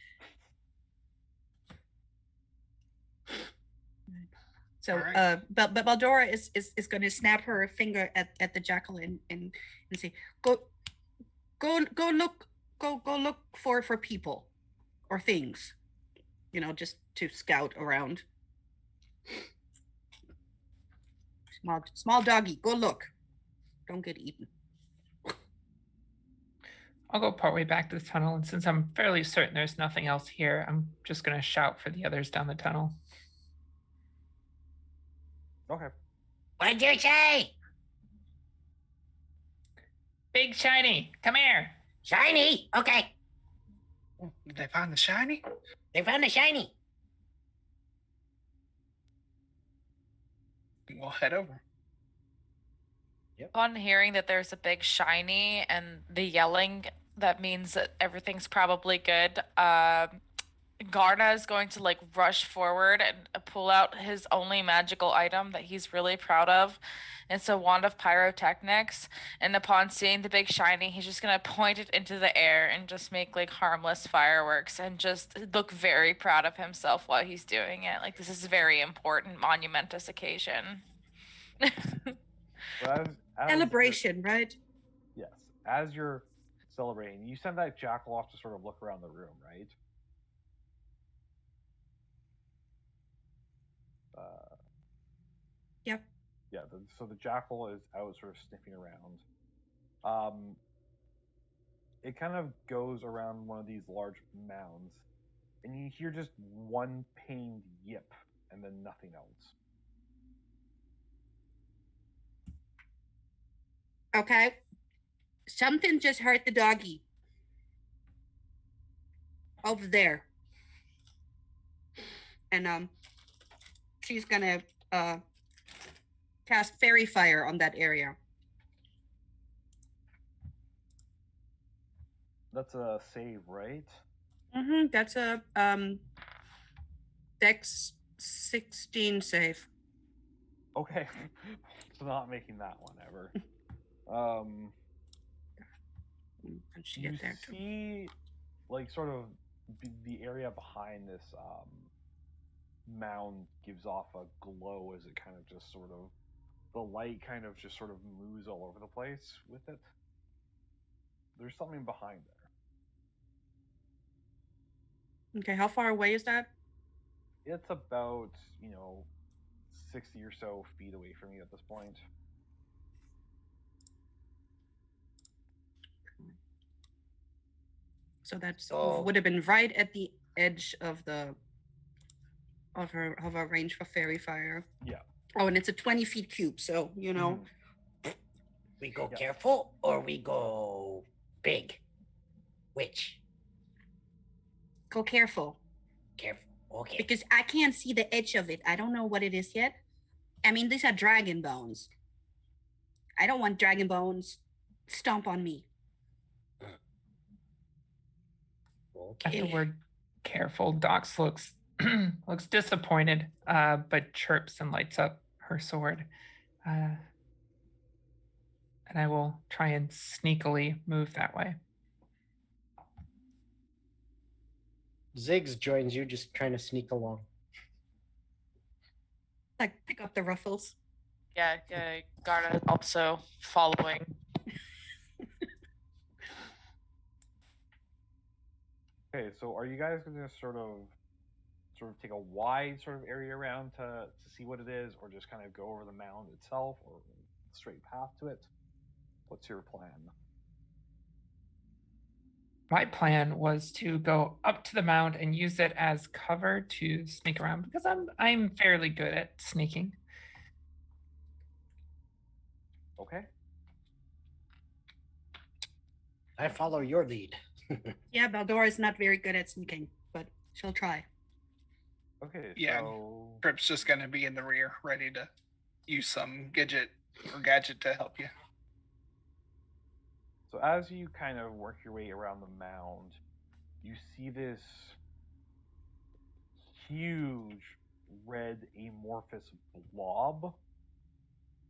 So, right. But Beldora is going to snap her finger at the jackal and say, go look for people or things, just to scout around. Small doggy, go look. Don't get eaten. I'll go partway back to the tunnel, and since I'm fairly certain there's nothing else here, I'm just going to shout for the others down the tunnel. Okay. What did you say? Big shiny, come here. Shiny? Okay. They found the shiny? They found the shiny. We'll head over. Yep. Upon hearing that there's a big shiny and the yelling, that means that everything's probably good. Garna is going to rush forward and pull out his only magical item that he's really proud of. It's a wand of pyrotechnics. And upon seeing the big shiny, he's just going to point it into the air and just make harmless fireworks and just look very proud of himself while he's doing it. This is a very important, monumentous occasion. Celebration, right? Yes. As you're celebrating, you send that jackal off to sort of look around the room, right? Yep. Yeah, so the jackal is out sort of sniffing around. It kind of goes around one of these large mounds, and you hear just one pained yip, and then nothing else. Okay. Something just hurt the doggy. Over there. And she's gonna cast fairy fire on that area. That's a save, right? Mm-hmm. That's a Dex 16 save. Okay. So not making that one ever. And she You get there too. see, like, sort of the area behind this mound gives off a glow as it kind of just sort of, the light kind of just sort of moves all over the place with it. There's something behind there. Okay, how far away is that? It's about, 60 or so feet away from you at this point. So that's So- would have been right at the edge of the of her range for fairy fire. Yeah. Oh, and it's a 20 feet cube, so you know. Mhm. We go Yeah. careful or we go big? Which? Go careful. Careful. Okay. Because I can't see the edge of it. I don't know what it is yet. I mean, these are dragon bones. I don't want dragon bones stomp on me. At the Okay. word careful, Dox looks looks disappointed, but chirps and lights up her sword. And I will try and sneakily move that way. Ziggs joins you, just trying to sneak along. Like pick up the ruffles. Yeah, Garda also following. Okay, so are you guys going to sort of take a wide sort of area around to see what it is, or just kind of go over the mound itself, or straight path to it? What's your plan? My plan was to go up to the mound and use it as cover to sneak around because I'm fairly good at sneaking. Okay. I follow your lead. Yeah, Baldora is not very good at sneaking, but she'll try. Okay, Yeah. so Trip's just gonna be in the rear, ready to use some gadget to help you. So as you kind of work your way around the mound, you see this huge red amorphous blob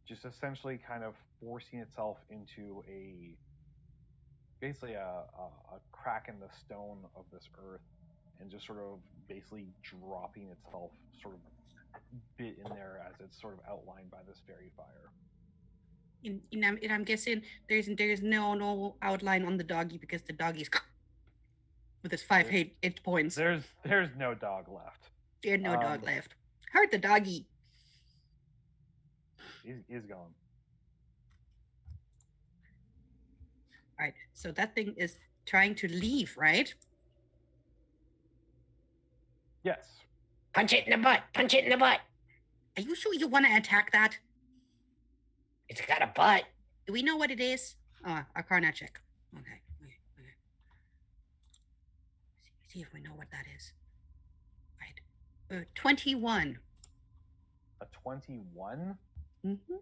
just essentially kind of forcing itself into basically a crack in the stone of this earth, and just sort of basically dropping itself sort of bit in there as it's sort of outlined by this fairy fire. And I'm guessing there's no outline on the doggy because the doggy's with his 5 hit points. There's no dog left. There's no dog left. Hurt the doggy. He's gone. All right, so that thing is trying to leave, right? Yes. Punch it in the butt. Punch it in the butt. Are you sure you want to attack that? It's got a butt. Do we know what it is? Arcana check. Okay. See if we know what that is. Right. 21. A 21? Mm-hmm.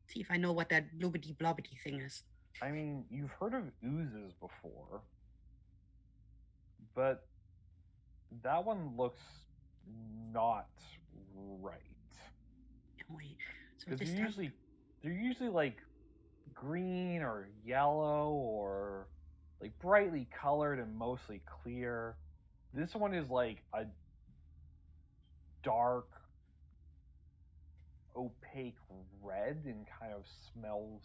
See if I know what that bloobity blobbity thing is. I mean, you've heard of oozes before, but that one looks not right. Wait. So Because this they're usually like green or yellow or like brightly colored and mostly clear. This one is like a dark, opaque red and kind of smells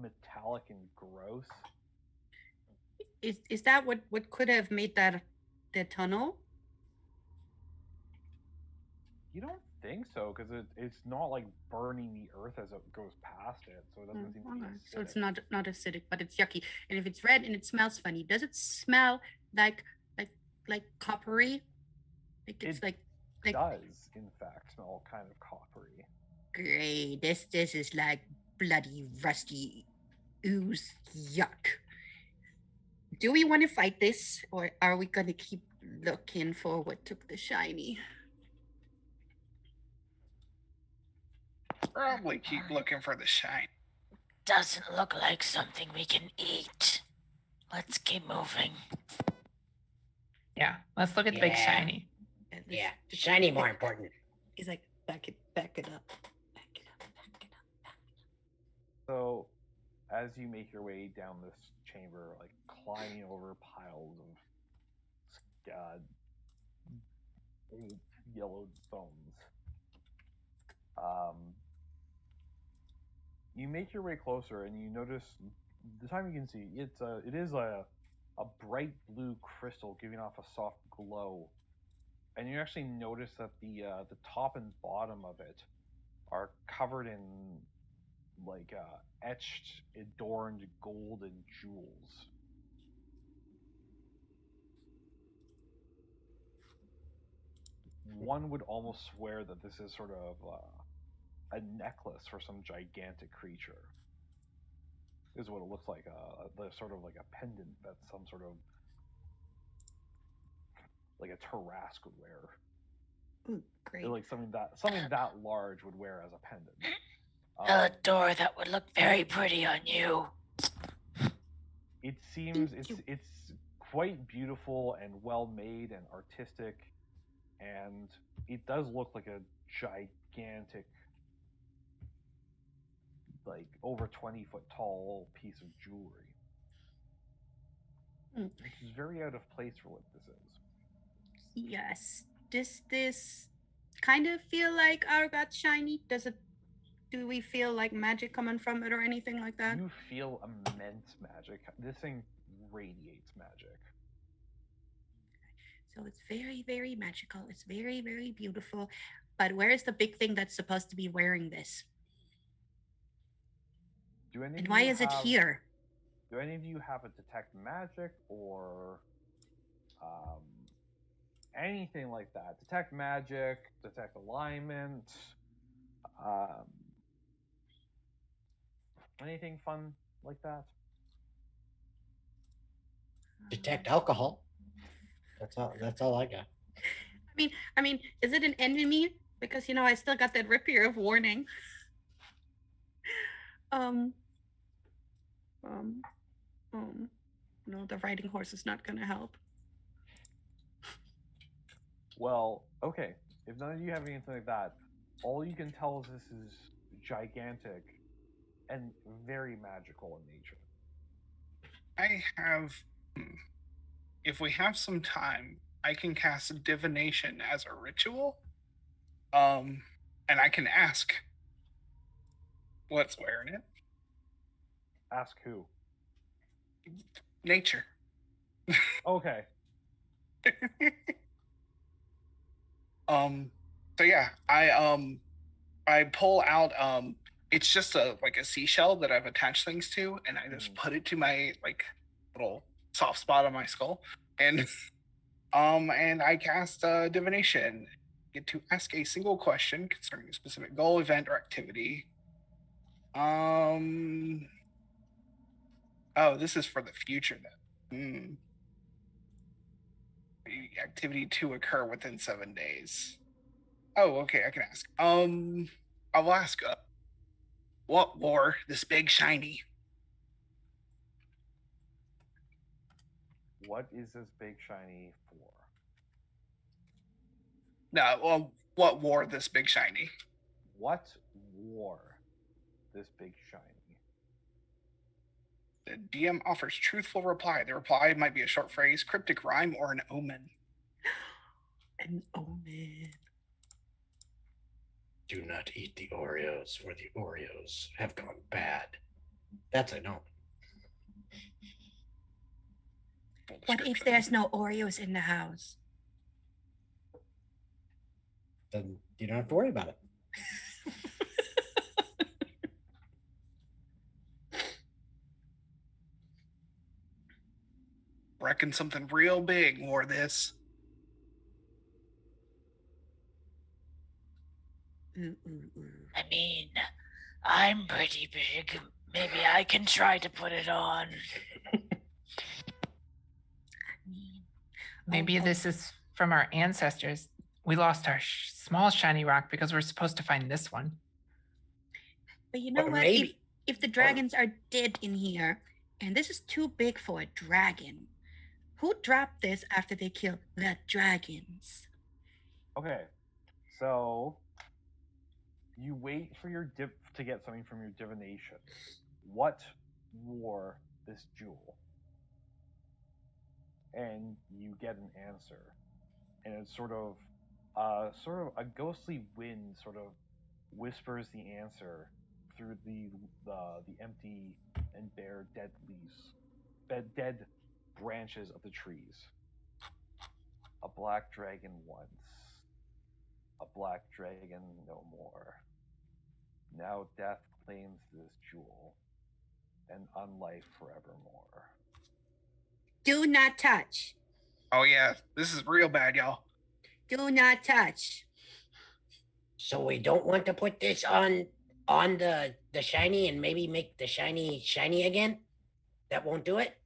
metallic and gross. is that what could have made that tunnel? You don't think so, because it's not like burning the earth as it goes past it, so it doesn't seem to be Okay. So it's acidic. not acidic, but it's yucky. And if it's red and it smells funny, does it smell like coppery? Like it's It like does, in fact, smell kind of coppery. great. This is like bloody rusty ooze. Yuck. Do we want to fight this, or are we gonna keep looking for what took the shiny? Probably keep looking for the shine. Doesn't look like something we can eat. Let's keep moving. Yeah, let's look at the big Yeah. shiny. And this- Yeah, shiny more important. He's like, back it up, back it up, back it up. So, as you make your way down this chamber, like climbing over piles of old yellowed bones, you make your way closer, and you notice the time you can see it is a bright blue crystal giving off a soft glow, and you actually notice that the top and bottom of it are covered in like etched, adorned gold and jewels. One would almost swear that this is sort of a necklace for some gigantic creature. This is what it looks like, sort of like a pendant that some sort of like a Tarrasque would wear. Ooh, great. Like something that large would wear as a pendant. A door that would look very pretty on you. It seems Thank you. it's quite beautiful and well made and artistic, and it does look like a gigantic, like over 20-foot tall piece of jewelry. Which is very out of place for what this is. Yes. Does this kind of feel like our got shiny? Do we feel like magic coming from it or anything like that? You feel immense magic. This thing radiates magic. So it's very, very magical. It's very, very beautiful. But where is the big thing that's supposed to be wearing this? Do any And of why you is it have- here? Do any of you have a detect magic or anything like that? Detect magic, detect alignment, anything fun like that? Detect alcohol. That's all I got. I mean, is it an enemy? Because I still got that rapier of warning. No, the riding horse is not gonna help. Well, okay. If none of you have anything like that, all you can tell is this is gigantic and very magical in nature. I have. If we have some time, I can cast divination as a ritual. And I can ask what's wearing it. Ask who? Nature. Okay. So yeah, I pull out it's just a seashell that I've attached things to, and I just put it to my little soft spot on my skull, and I cast divination. Get to ask a single question concerning a specific goal, event, or activity. Oh, this is for the future then. Activity to occur within 7 days. Oh, okay, I can ask. I will ask, what wore this big shiny? What is this big shiny for? No, well, what wore this big shiny? What wore this big shiny? The DM offers truthful reply. The reply might be a short phrase, cryptic rhyme, or an omen. An omen. Do not eat the Oreos, for the Oreos have gone bad. That's a no. What if there's no Oreos in the house? Then You don't have to worry about it. Reckon something real big wore this. I mean, I'm pretty big. Maybe I can try to put it on. Maybe this is from our ancestors. We lost our small shiny rock because we're supposed to find this one. But you know Or what? maybe- If the dragons are dead in here, and this is too big for a dragon, who dropped this after they killed the dragons? Okay, so you wait for your to get something from your divination. What wore this jewel? And you get an answer, and it's sort of a ghostly wind sort of whispers the answer through the empty and bare dead leaves, dead branches of the trees. A black dragon once, a black dragon no more. Now death claims this jewel, and unlife forevermore. Do not touch. Oh yeah, this is real bad, y'all. Do not touch. So we don't want to put this on the shiny and maybe make the shiny again? That won't do it?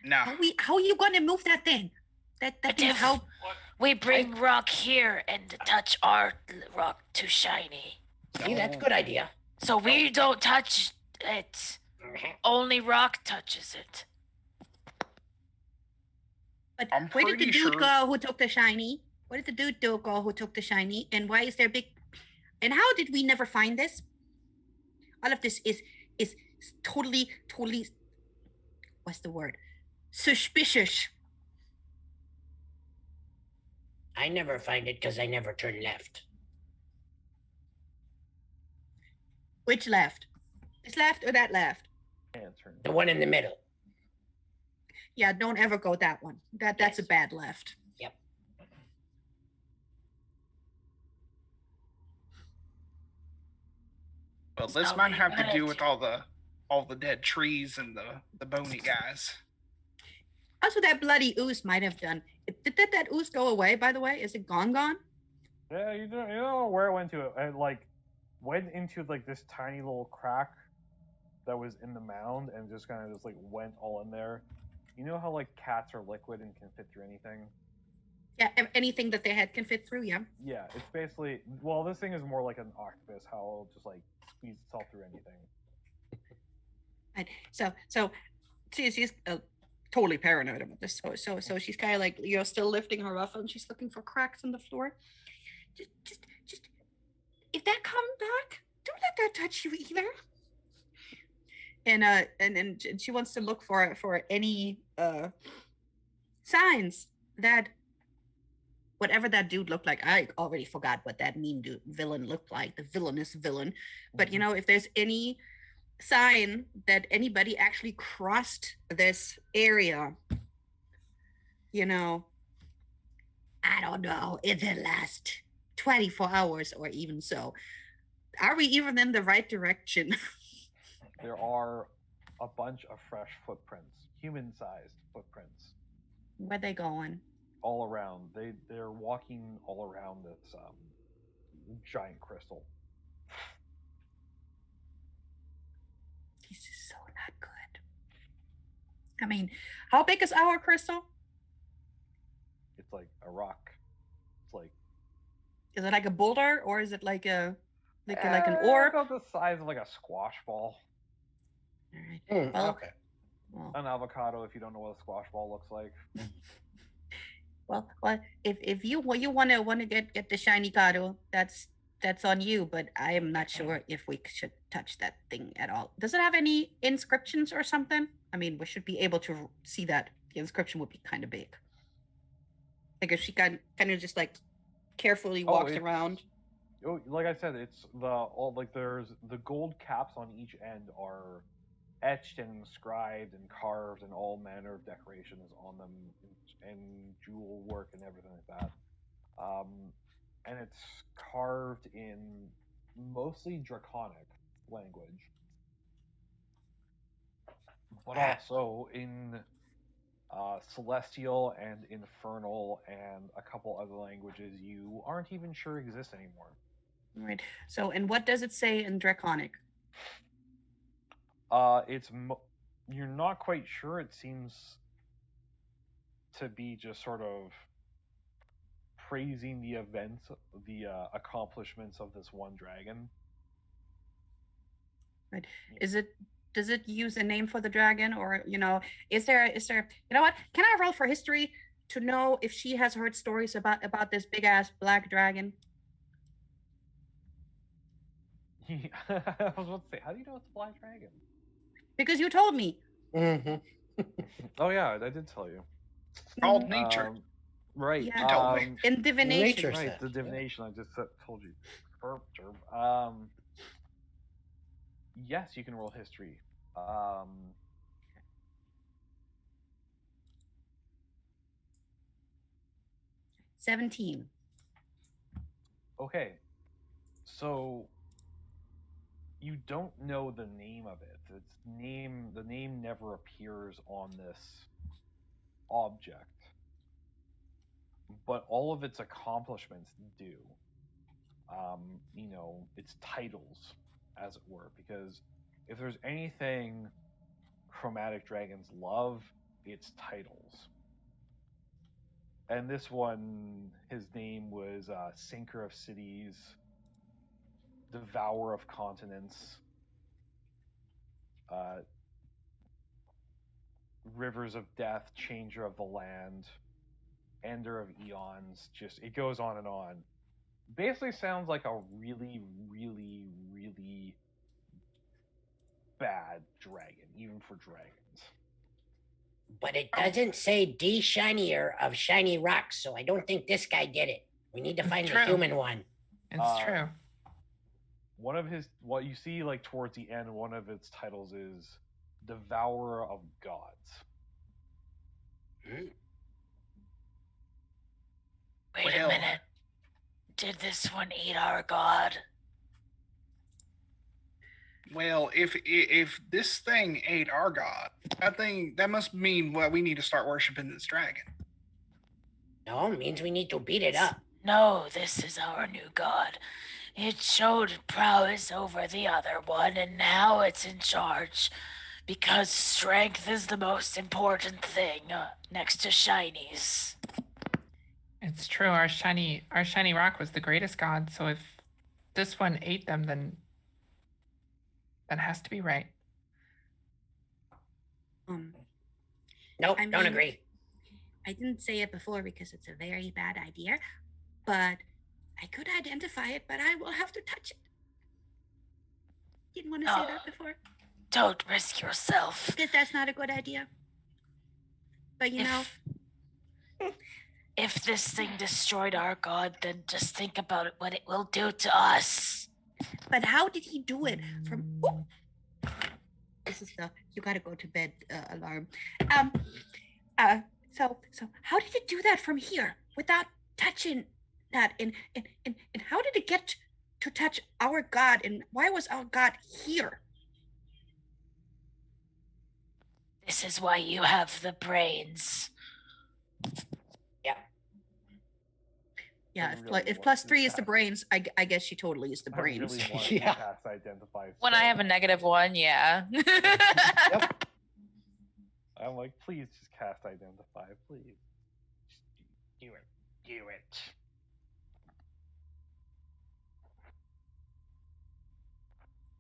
No. How are you gonna move that thing? That But thing if how we bring rock here and touch our rock to shiny, See, that's a good idea. so we don't touch it. Only rock touches it. But I'm where did the pretty dude sure- go who took the shiny? Where did the dude go who took the shiny? And why is there big? And how did we never find this? All of this is totally. What's the word? Suspicious. I never find it because I never turn left. Which left? This left or that left? Answer. The one in the middle. Yeah, don't ever go that one. That's a Yes. bad left. Yep. Well, this So might we have to gotta do with all the dead trees and the bony guys. Also, that bloody ooze might have done. Did that ooze go away? By the way, is it gone? Yeah, you don't know where it went to. It went into this tiny little crack that was in the mound and just kind of just went all in there. You know how cats are liquid and can fit through anything? Yeah, anything that their head can fit through. Yeah. Yeah, it's basically this thing is more like an octopus, how it'll just squeeze itself through anything. And so she's totally paranoid about this. So she's kind of still lifting her up and she's looking for cracks in the floor. Just if that comes back, don't let that touch you either. And she wants to look for any signs that whatever that dude looked like. I already forgot what that mean villain looked like, the villainous villain. But if there's any sign that anybody actually crossed this area, I don't know, in the last 24 hours or even so, are we even in the right direction? There are a bunch of fresh footprints, human-sized footprints, Where they going? all around. They're walking all around this giant crystal. This is so not good. I mean, how big is our crystal? It's like a rock. It's like Is it like a boulder or is it like an orb? about the size of a squash ball. All right. Well, Okay. well, An avocado, if you don't know what a squash ball looks like. well, if you want to get the shiny cado, that's on you. But I am not sure if we should touch that thing at all. Does it have any inscriptions or something? I mean, we should be able to see that. The inscription would be kind of big. Like if she kind of just carefully walks around. Oh, like I said, it's there's the gold caps on each end are etched and inscribed and carved and all manner of decorations on them and jewel work and everything like that. and it's carved in mostly Draconic language, but also in Celestial and Infernal and a couple other languages you aren't even sure exist anymore. Right. So, and what does it say in Draconic? You're not quite sure. It seems to be just sort of praising the events, the accomplishments of this one dragon. Right. Does it use a name for the dragon, or is there you know what? Can I roll for history to know if she has heard stories about this big ass black dragon? I was about to say, how do you know it's a black dragon? Because you told me. Mhm. Oh yeah, I did tell you. Called nature. Right. Yeah. You told me. In divination. Nature Right, set, the yeah. divination I just told you. Yes, you can roll history. 17. Okay. So you don't know the name of it. The name never appears on this object. But all of its accomplishments do. Its titles, as it were, because if there's anything chromatic dragons love, it's titles. And this one, his name was Sinker of Cities, Devourer of Continents, Rivers of Death, Changer of the Land, Ender of Eons. Just, it goes on and on. Basically sounds like a really, really, really bad dragon, even for dragons. But it doesn't say D shinier of shiny rocks, so I don't think this guy did it. We need to find true. the human one. It's true. One of what you see like towards the end, one of its titles is Devourer of Gods. Wait a minute. Did this one eat our god? Well, if this thing ate our god, that must mean we need to start worshiping this dragon. No, it means we need to beat it up. No, this is our new god. It showed prowess over the other one, and now it's in charge. Because strength is the most important thing, next to shinies. It's true. Our shiny rock was the greatest god. So if this one ate them, then that has to be right. Nope, I don't mean- agree. I didn't say it before because it's a very bad idea, but I could identify it, but I will have to touch it. Didn't want to say that before. Don't risk yourself. Because that's not a good idea. But If this thing destroyed our god, then just think about what it will do to us. But how did he do it? This is the you gotta go to bed alarm. So how did it do that from here without touching that? And how did it get to touch our god? And why was our god here? This is why you have the brains. Yeah, Really if want plus to 3 is the cast- brains, I guess she totally is the I brains. really want Yeah. to cast Identify. When I have a -1, yeah. Yep. I'm like, please just cast Identify, please. Just do it. Do it.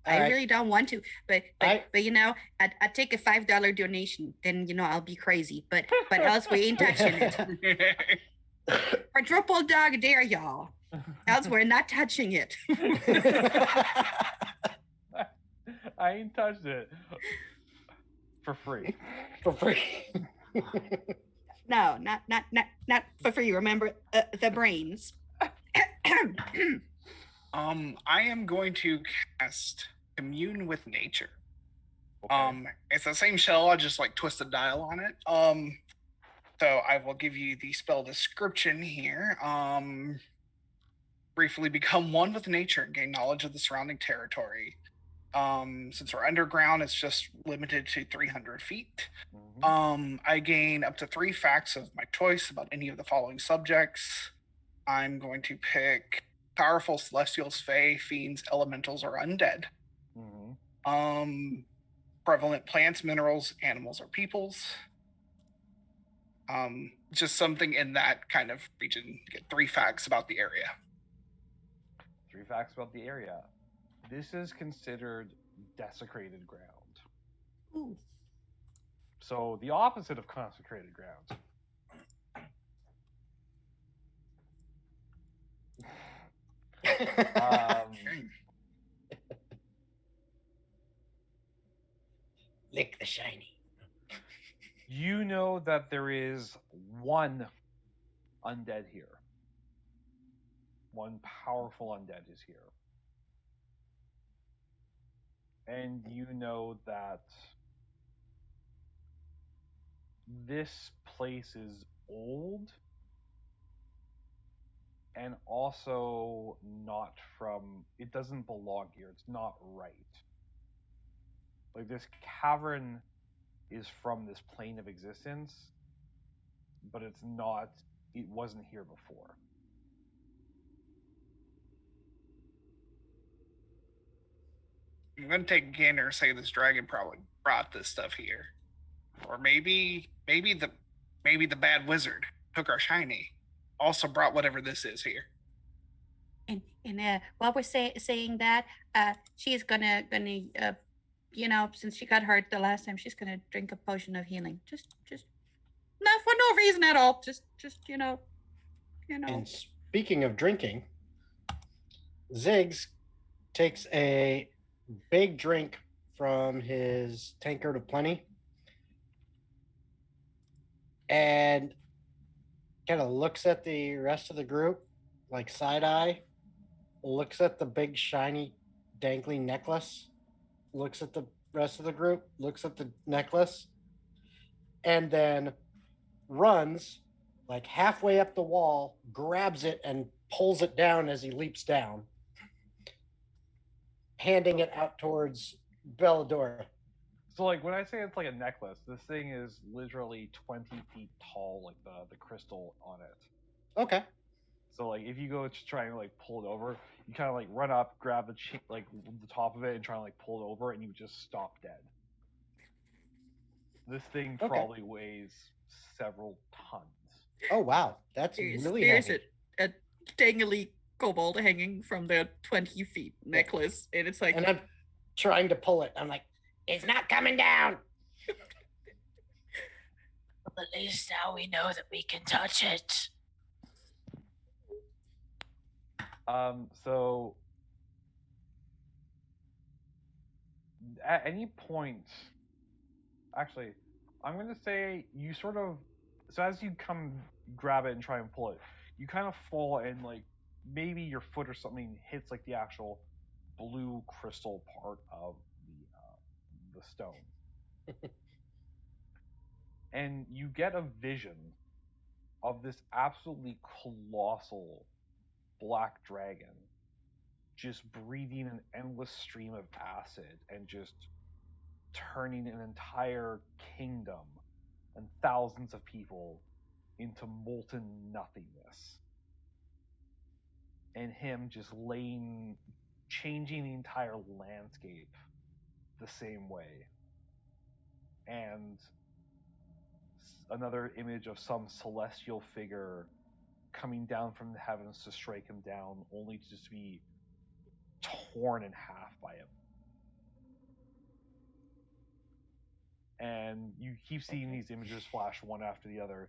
I All right. really don't want to, but I- I'd take a $5 donation. Then I'll be crazy. But else we ain't touching it. Quadruple dog dare y'all. Else we're not touching it. I ain't touched it. For free. For free. No, not for free. Remember the brains. I am going to cast Commune with Nature. Okay. It's the same shell, I just like twist the dial on it. So I will give you the spell description here. briefly become one with nature and gain knowledge of the surrounding territory. Since we're underground, it's just limited to 300 feet. I gain up to 3 facts of my choice about any of the following subjects. I'm going to pick powerful celestials, fae, fiends, elementals, or undead. Prevalent plants, minerals, animals, or peoples. Just something in that kind of region. Get 3 facts about the area. 3 facts about the area. This is considered desecrated ground. Ooh. So the opposite of consecrated ground. Lick the shiny. You know that there is one undead here. One powerful undead is here. And you know that this place is old and also not from, it doesn't belong here. It's not right. Like, this cavern is from this plane of existence, but it wasn't here before. I'm going to take a gander and say this dragon probably brought this stuff here. Or maybe the bad wizard took our shiny, also brought whatever this is here. And while we're saying that, she's gonna since she got hurt the last time, she's gonna drink a potion of healing. Just not for no reason at all. Just And speaking of drinking, Ziggs takes a big drink from his tankard of plenty and kind of looks at the rest of the group like side eye, looks at the big shiny dangly necklace, looks at the rest of the group, looks at the necklace, and then runs like halfway up the wall, grabs it and pulls it down as he leaps down, handing it out towards Belladora. So, like, when I say it's like a necklace, this thing is literally 20 feet tall, like the crystal on it. Okay. So, like, if you go to try and like pull it over, you kind of like run up, grab the top of it, and try and like pull it over, and you just stop dead. This thing probably weighs several tons. Oh wow, that's really heavy. a dangly kobold hanging from the 20 feet necklace, and it's like, and I'm trying to pull it. I'm like, it's not coming down. At least now we know that we can touch it. So at any point, actually, I'm going to say you sort of, so as you come grab it and try and pull it, you kind of fall and like maybe your foot or something hits like the actual blue crystal part of the stone. And you get a vision of this absolutely colossal black dragon just breathing an endless stream of acid and just turning an entire kingdom and thousands of people into molten nothingness. And him just changing the entire landscape the same way. And another image of some celestial figure coming down from the heavens to strike him down, only to just be torn in half by him. And you keep seeing these images flash one after the other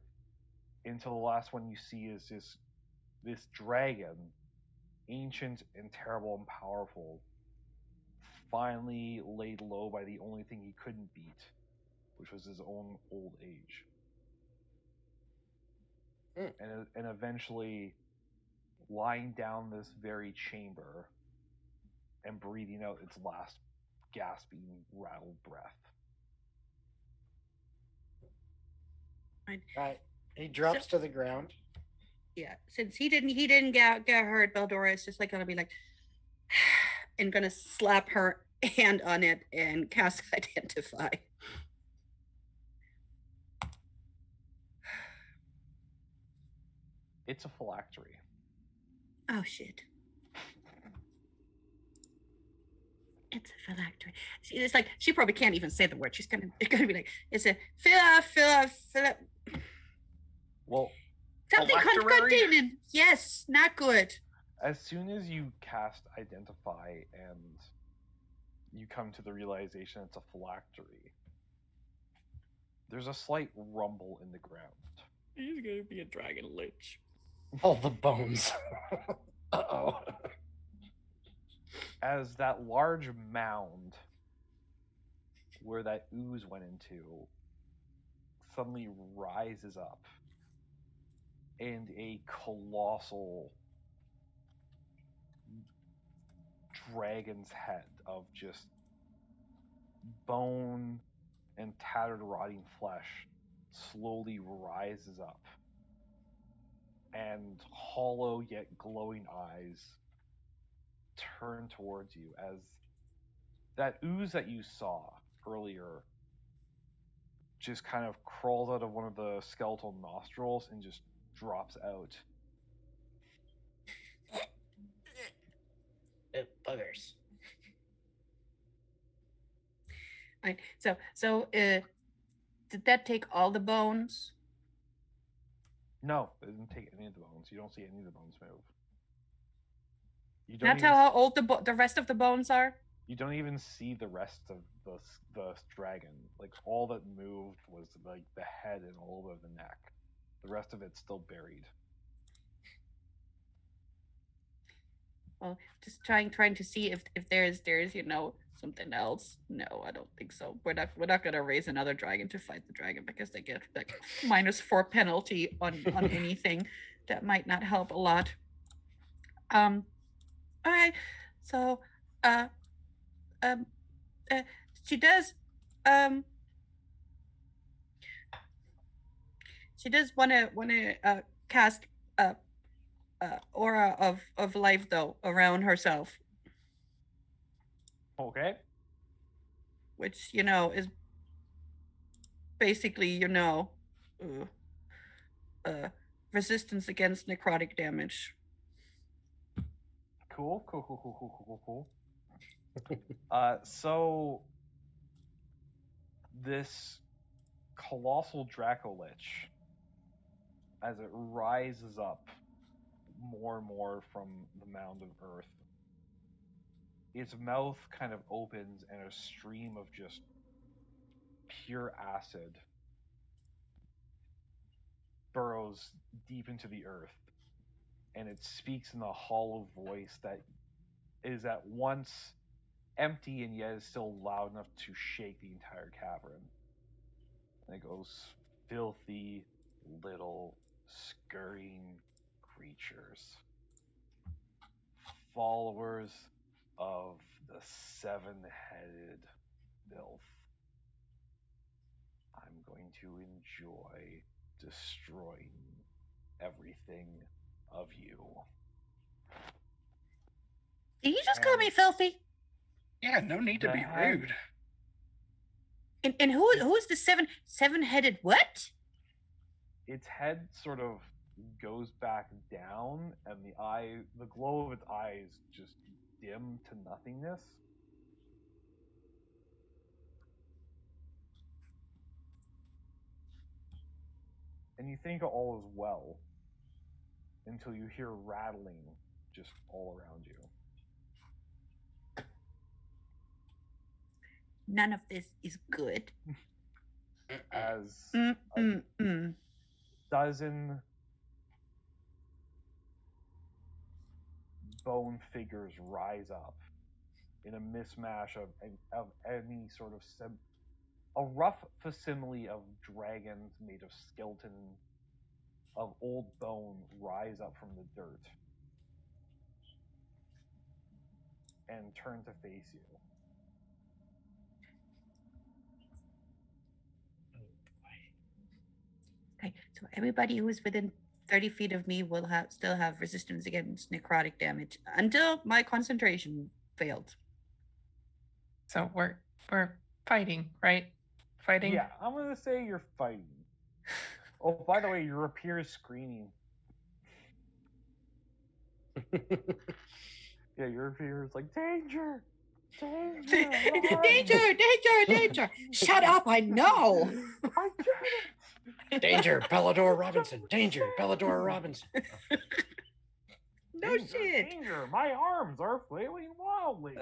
until the last one you see is this dragon, ancient and terrible and powerful, finally laid low by the only thing he couldn't beat, which was his own old age. And eventually lying down this very chamber and breathing out its last gasping, rattled breath. Right. He drops to the ground, Yeah, since he didn't get hurt, Beldora is just like gonna be like, and gonna slap her hand on it and cast Identify. It's a phylactery. Oh shit. It's a phylactery. See, it's like she probably can't even say the word. She's gonna be like, it's a Well, something Phylactery? contained. Yes, not good. as soon as you cast Identify and you come to the realization it's a phylactery, there's a slight rumble in the ground. He's gonna be a dragon lich. All the bones. Uh-oh. As that large mound where that ooze went into suddenly rises up, and a colossal dragon's head of just bone and tattered, rotting flesh slowly rises up, and hollow yet glowing eyes turn towards you as that ooze that you saw earlier just kind of crawls out of one of the skeletal nostrils and just drops out. Buggers. Right. So did that take all the bones? No, it didn't take any of the bones. You don't see any of the bones move. You Not tell how old the rest of the bones are? You don't even see the rest of the dragon. Like, all that moved was like the head and a little bit of the neck. The rest of it's still buried. Well, just trying to see if there's something else. No, I don't think so. We're not gonna raise another dragon to fight the dragon because they get like -4 penalty on anything. That might not help a lot. All right. So she does want to cast aura of life though around herself, Okay. which is basically resistance against necrotic damage. Cool. So this Colossal Dracolich, as it rises up more and more from the mound of earth, its mouth kind of opens and a stream of just pure acid burrows deep into the earth, and it speaks in a hollow voice that is at once empty and yet is still loud enough to shake the entire cavern. And it goes, "Filthy little scurrying creatures, followers of the seven-headed filth. I'm going to enjoy destroying everything of you." Did you just call me filthy? Yeah, no need to The be head- rude. And who's the seven-headed what? Its head sort of goes back down, and the glow of its eyes just dim to nothingness. And you think all is well until you hear rattling just all around you. None of this is good. As Mm, a mm, mm. dozen bone figures rise up in a mismatch of any sort of a rough facsimile of dragons made of skeleton of old bone rise up from the dirt and turn to face you. Okay, so everybody who is within 30 feet of me will still have resistance against necrotic damage until my concentration failed. So we're fighting, right? Fighting. Yeah, I'm gonna say you're fighting. Oh, by the way, your rapier is screaming. Yeah, your rapier is like danger, danger, run! Danger! Shut up! I know. I get it. Danger, Bellador Robinson. Danger, Bellador Robinson. No Danger, shit. danger! My arms are flailing wildly.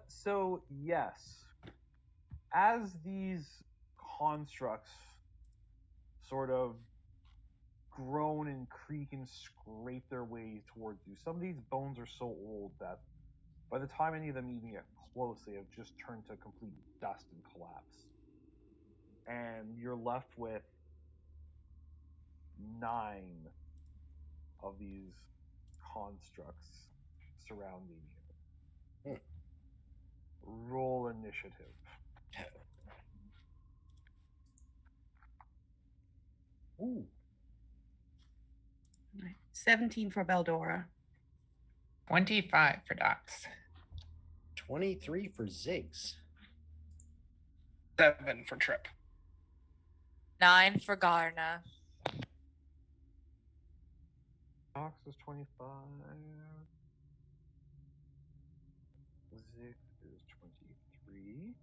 So yes, as these constructs sort of groan and creak and scrape their way towards you, some of these bones are so old that by the time any of them even get close, they have just turned to complete dust and collapse. And you're left with 9 of these constructs surrounding you. Roll initiative. Ooh. 17 for Beldora. 25 for Docs. 23 for Ziggs. 7 for Trip. 9 for Garna. Ox is 25. Zig is 23.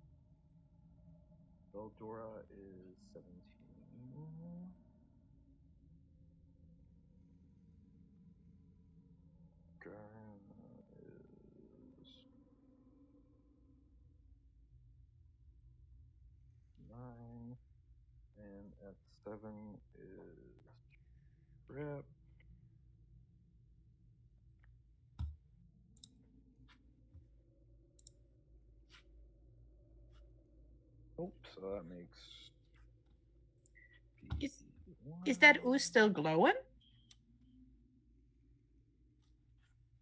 Beldora is 17. Garna is 9. And at 7 is Rip. Oops, so that makes. Is that ooze still glowing?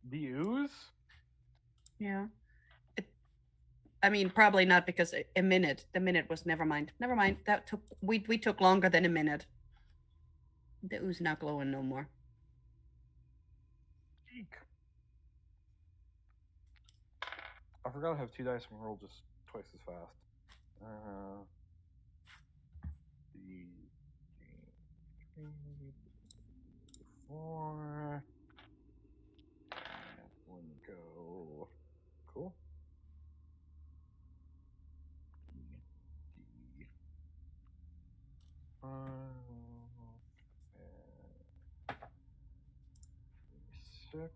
The ooze? Yeah. I mean, probably not, because a minute. The minute was never mind. Never mind. That took we took longer than a minute. The ooze not glowing no more. Eek. I forgot I have 2 dice and roll just twice as fast. The 3, 4. And 1 go. Cool. D 5 and 6.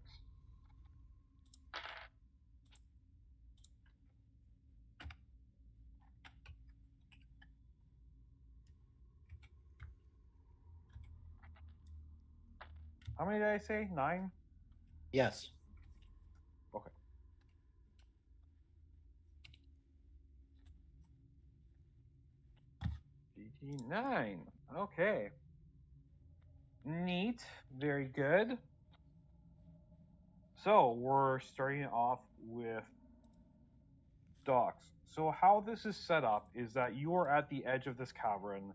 How many did I say? 9? Yes. Okay. DD9. Okay. Neat. Very good. So we're starting off with Docs. So how this is set up is that you are at the edge of this cavern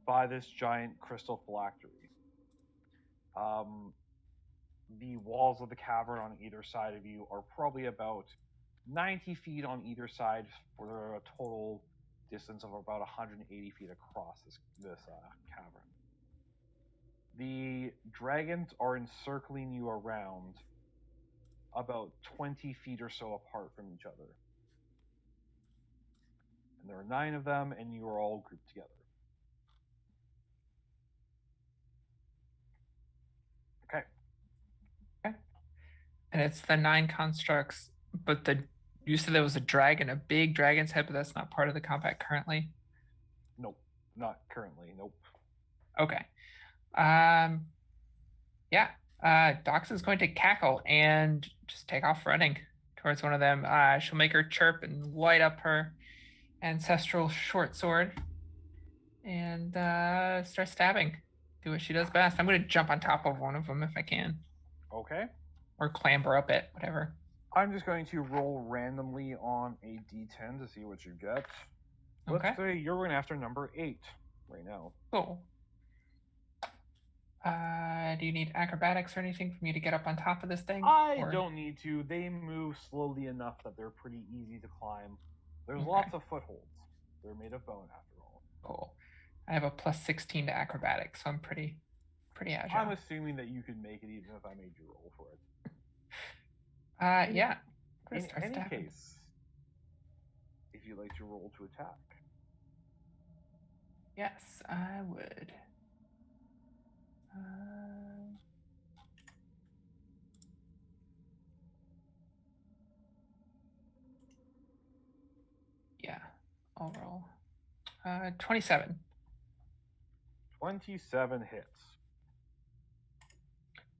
by this giant crystal phylactery. The walls of the cavern on either side of you are probably about 90 feet on either side for a total distance of about 180 feet across this cavern. The dragons are encircling you around about 20 feet or so apart from each other. And there are 9 of them, and you are all grouped together. Okay. And it's the 9 constructs, but you said there was a dragon, a big dragon's head, but that's not part of the combat currently? Nope. Not currently. Nope. Okay. Yeah. Dox is going to cackle and just take off running towards one of them. She'll make her chirp and light up her ancestral short sword and start stabbing. Do what she does best. I'm going to jump on top of one of them if I can. Okay. Or clamber up it, whatever. I'm just going to roll randomly on a d10 to see what you get. Let's Okay. say you're going after number 8 right now. Cool. Do you need acrobatics or anything for me to get up on top of this thing? I or- don't need to. They move slowly enough that they're pretty easy to climb. There's Okay. lots of footholds. They're made of bone after all. Cool. I have a plus 16 to acrobatics, so I'm pretty agile. I'm assuming that you can make it even if I made you roll for it. Yeah. In Starts any to happen. case, if you'd like to roll to attack. Yes, I would. Yeah, I'll roll. 27. 27 hits.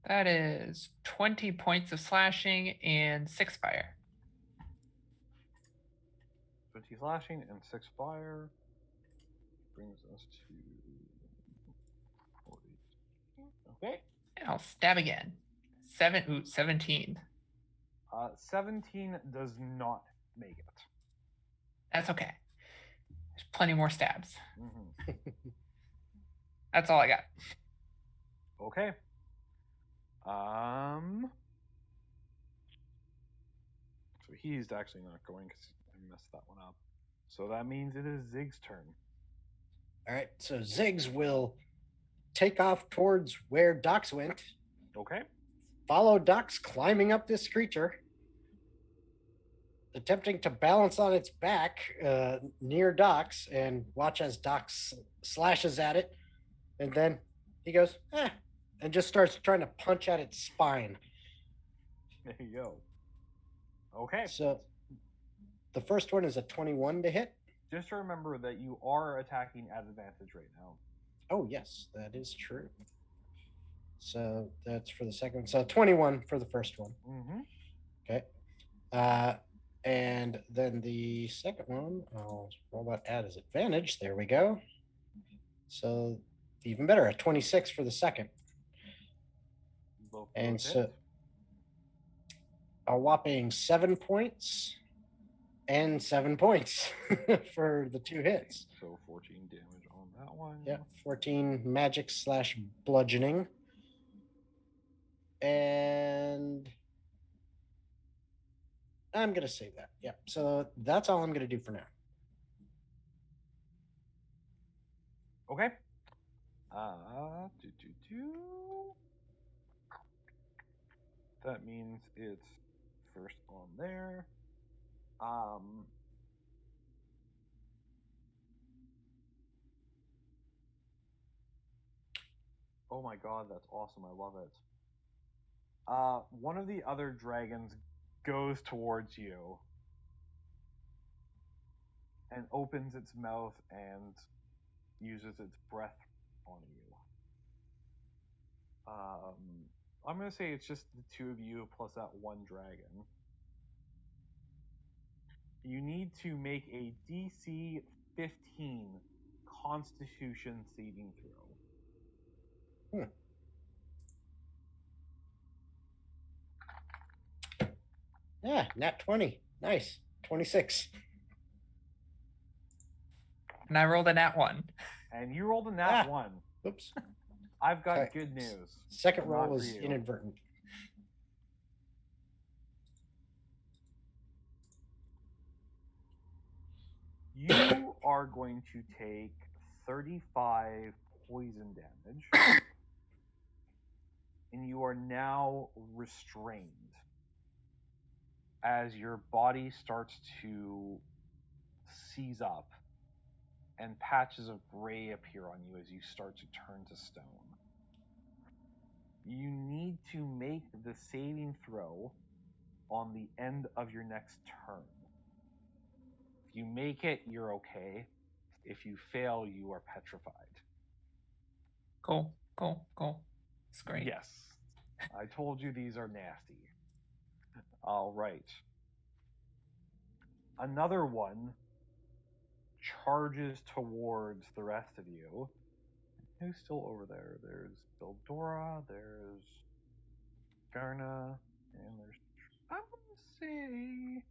That is 20 points of slashing and 6 fire. 20 slashing and 6 fire. Brings us to 40. Okay. And I'll stab again. 17. 17 does not make it. That's okay. There's plenty more stabs. Mm-hmm. That's all I got. Okay. So he's actually not going because I messed that one up. So that means it is Zig's turn. All right, so Ziggs will take off towards where Dox went, Okay. follow Dox climbing up this creature, attempting to balance on its back near Dox, and watch as Dox slashes at it, and then he goes, and just starts trying to punch at its spine. There you go. Okay. So the first one is a 21 to hit. Just remember that you are attacking at advantage right now. Oh, yes, that is true. So that's for the second one. So 21 for the first one. Mm-hmm. Okay. And then the second one, I'll roll that add as advantage. There we go. So even better, a 26 for the second. Both And those so hit. a whopping 7 points and 7 points for the 2 hits. So 14 damage on that one. Yeah, 14 magic / bludgeoning. And I'm going to save that. Yeah, so that's all I'm going to do for now. Okay. That means it's first on there. Oh my god, that's awesome. I love it. One of the other dragons goes towards you and opens its mouth and uses its breath on you. I'm going to say it's just the 2 of you plus that one dragon. You need to make a DC 15 Constitution saving throw. Yeah, nat 20. Nice. 26. And I rolled a nat 1. And you rolled a nat 1. Oops. I've got Okay. good news. Second Not roll for was you. inadvertent. You are going to take 35 poison damage. And you are now restrained as your body starts to seize up and patches of gray appear on you as you start to turn to stone. You need to make the saving throw on the end of your next turn. If you make it, you're okay. If you fail, you are petrified. Cool. It's great. Yes. I told you these are nasty. All right. Another one charges towards the rest of you. Who's still over there? There's Bildora, there's Garna, and there's... I'm gonna say...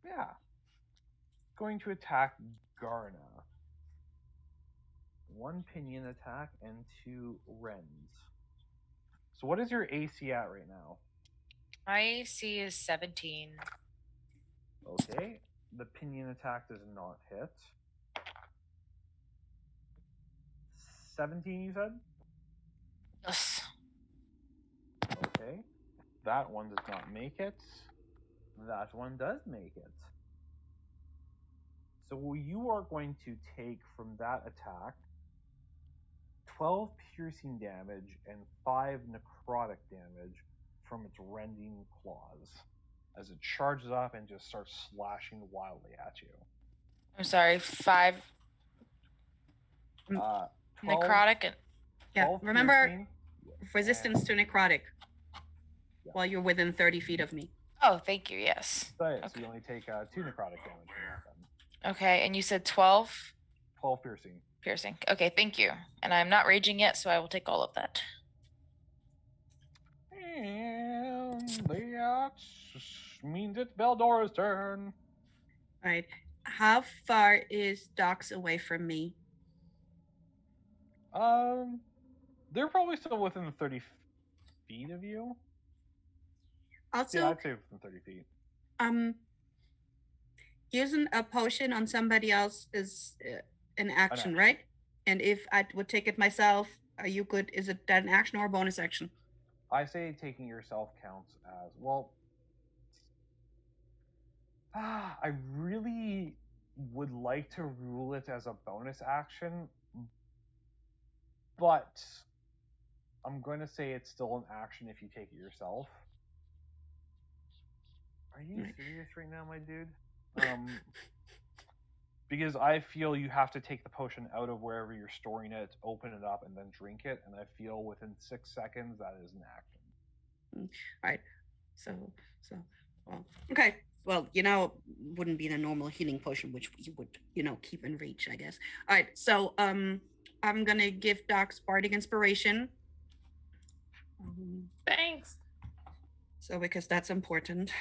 Yeah. going to attack Garna. 1 pinion attack and 2 rends. So what is your AC at right now? My AC is 17. Okay. The pinion attack does not hit. 17, you said? Yes. Okay. That one does not make it. That one does make it. So you are going to take from that attack 12 piercing damage and 5 necrotic damage from its rending claws as it charges up and just starts slashing wildly at you. I'm sorry, 5 12, necrotic and Yeah, 12 remember piercing, resistance to necrotic Yeah. while you're within 30 feet of me. oh, thank you. Yes. So Okay. you only take 2 necrotic damage from that then. Okay, and you said 12 12 piercing. piercing. Okay, thank you. And I'm not raging yet, so I will take all of that. And that means it's Beldora's turn. All right. How far is Docs away from me? They're probably still within the 30 feet of you. Also, Yeah, I'd say within 30 feet. using a potion on somebody else is an action, right? And if I would take it myself, are you good? Is it an action or a bonus action? I say taking yourself counts as well. I really would like to rule it as a bonus action, but I'm going to say it's still an action if you take it yourself. Are you serious right now, my dude? Because I feel you have to take the potion out of wherever you're storing it, open it up, and then drink it. And I feel within 6 seconds that is an action. All right. Well, okay. Well, wouldn't be the normal healing potion, which you would, keep in reach, I guess. All right. So, I'm gonna give Doc's bardic inspiration. Thanks. So, because that's important.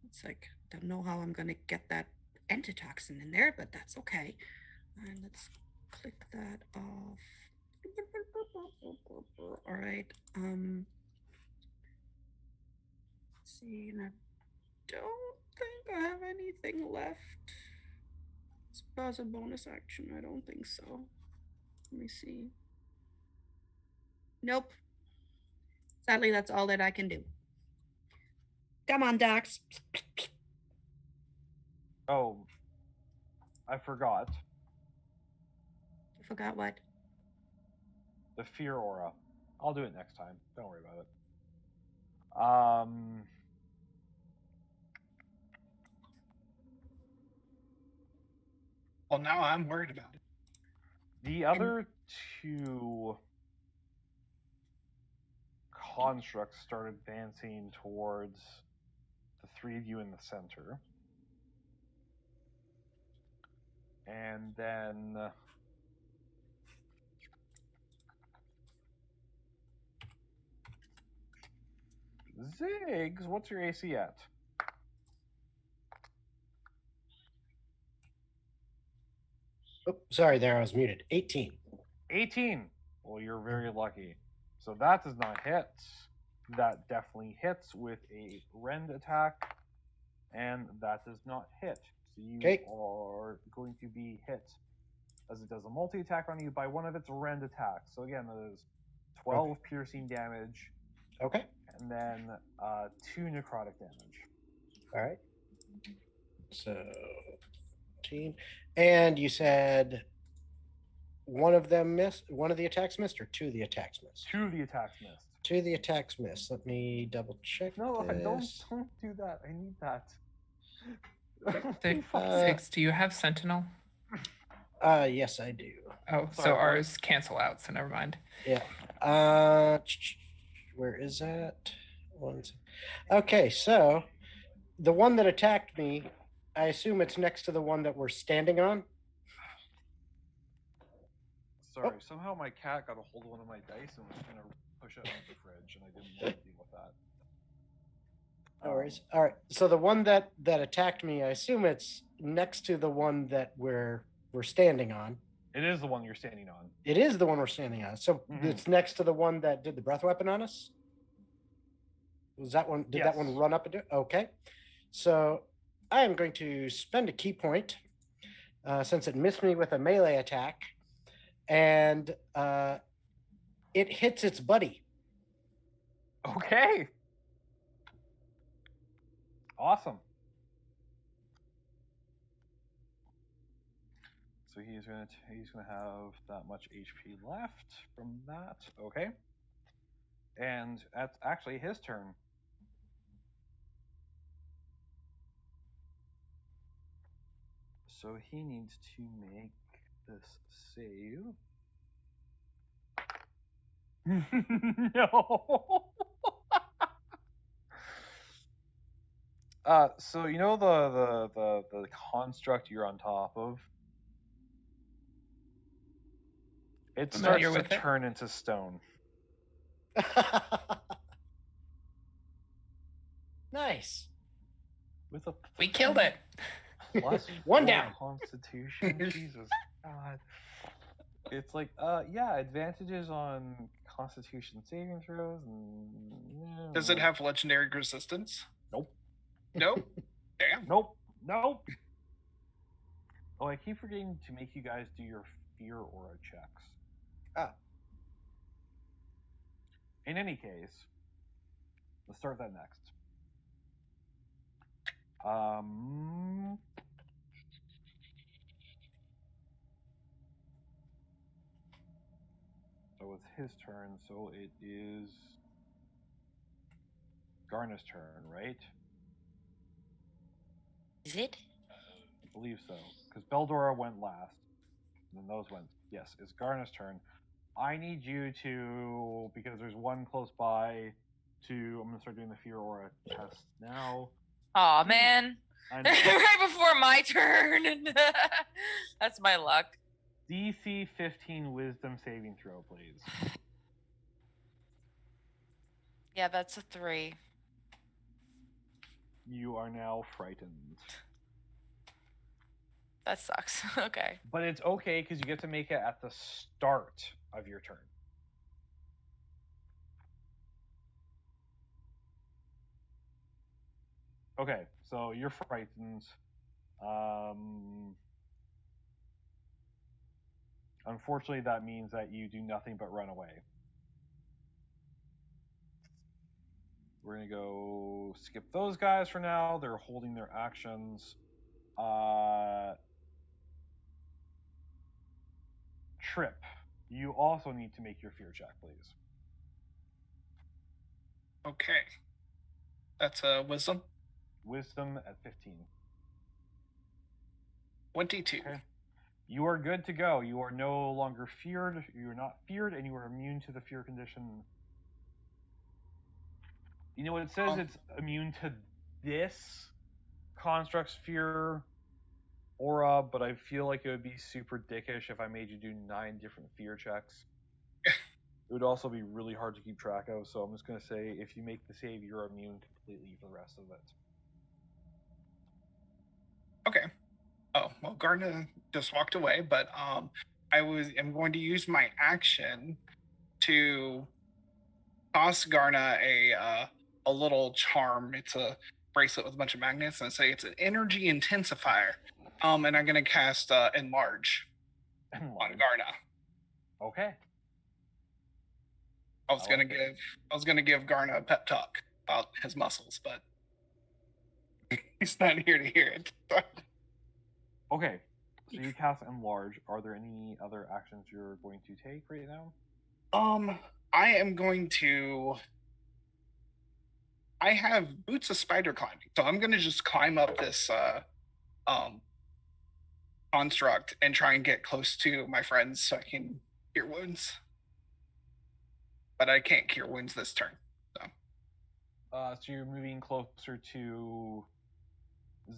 It's like, don't know how I'm gonna get that antitoxin in there, but that's okay. And let's click that off. All right. Let's see, and I don't think I have anything left. As a bonus action, I don't think so. Let me see. Nope. Sadly, that's all that I can do. Come on, Docs. Oh, I forgot. You forgot what? The fear aura. I'll do it next time. Don't worry about it. Well, now I'm worried about it. The other 2 constructs start advancing towards the 3 of you in the center. And then Ziggs, what's your AC at? Oh, sorry, there I was muted. 18. 18. Well, you're very lucky. So that does not hit. That definitely hits with a rend attack, and that does not hit. So you are going to be hit as it does a multi-attack on you by one of its rend attacks. So again, that is 12 piercing damage. Okay. And then 2 necrotic damage. All right. So 15. And you said one of them missed, one of the attacks missed, or 2 of the attacks missed? 2 of the attacks missed. 2 of the attacks missed. Let me double check. No, this. don't do that. I need that. Six, do you have Sentinel? Yes, I do. Oh, Sorry, so what? ours cancel out, so never mind. Yeah. Where is that? Okay, so the one that attacked me, I assume it's next to the one that we're standing on. Sorry, somehow my cat got a hold of one of my dice and was trying to push it out of the fridge, and I didn't want to deal with that. No worries. All right. So the one that attacked me, I assume it's next to the one that we're standing on. It is the one you're standing on. It is the one we're standing on. So Mhm. it's next to the one that did the breath weapon on us. Was that one? Did that one Yes. run up and do? Okay. So I am going to spend a key point since it missed me with a melee attack, and it hits its buddy. Okay. Awesome. So he's gonna have that much HP left from that. Okay. And that's actually his turn. So he needs to make this save. No. So you know the construct you're on top of? It starts Familiar to with it. turn into stone. Nice. With a We killed it. plus One 4 down. Constitution. Jesus God. It's like, yeah, advantages on Constitution saving throws. And, Does it have legendary resistance? Nope. Nope. Damn. Nope. Nope. Oh, I keep forgetting to make you guys do your fear aura checks. Ah. In any case, let's start that next. So it's his turn, so it is Garna's turn, right? Is it? I believe so. Because Beldora went last. And then those went. Yes, it's Garna's turn. I need you to, because there's one close by, I'm going to start doing the Fear Aura test now. Aw, man. I know. Right before my turn. That's my luck. DC 15 Wisdom saving throw, please. Yeah, that's a 3. You are now frightened. That sucks. Okay. But it's okay, because you get to make it at the start of your turn. Okay, so you're frightened. Unfortunately, that means that you do nothing but run away. We're going to go skip those guys for now. They're holding their actions. Trip, you also need to make your fear check, please. Okay. That's wisdom. Wisdom at 15. 22. Okay. You are good to go. You are no longer feared. You are not feared, and you are immune to the fear condition. You know, it says it's immune to this construct's fear aura, but I feel like it would be super dickish if I made you do 9 different fear checks. It would also be really hard to keep track of, so I'm just going to say if you make the save, you're immune completely for the rest of it. Okay. Oh, well, Garna just walked away, but I'm going to use my action to toss Garna a little charm. It's a bracelet with a bunch of magnets, and say it's an energy intensifier. And I'm going to cast Enlarge on Garna. Okay. I was gonna give Garna a pep talk about his muscles, but he's not here to hear it. Okay. So you cast Enlarge. Are there any other actions you're going to take right now? I am going to. I have boots of spider climbing, so I'm gonna just climb up this construct and try and get close to my friends so I can cure wounds. But I can't cure wounds this turn. So you're moving closer to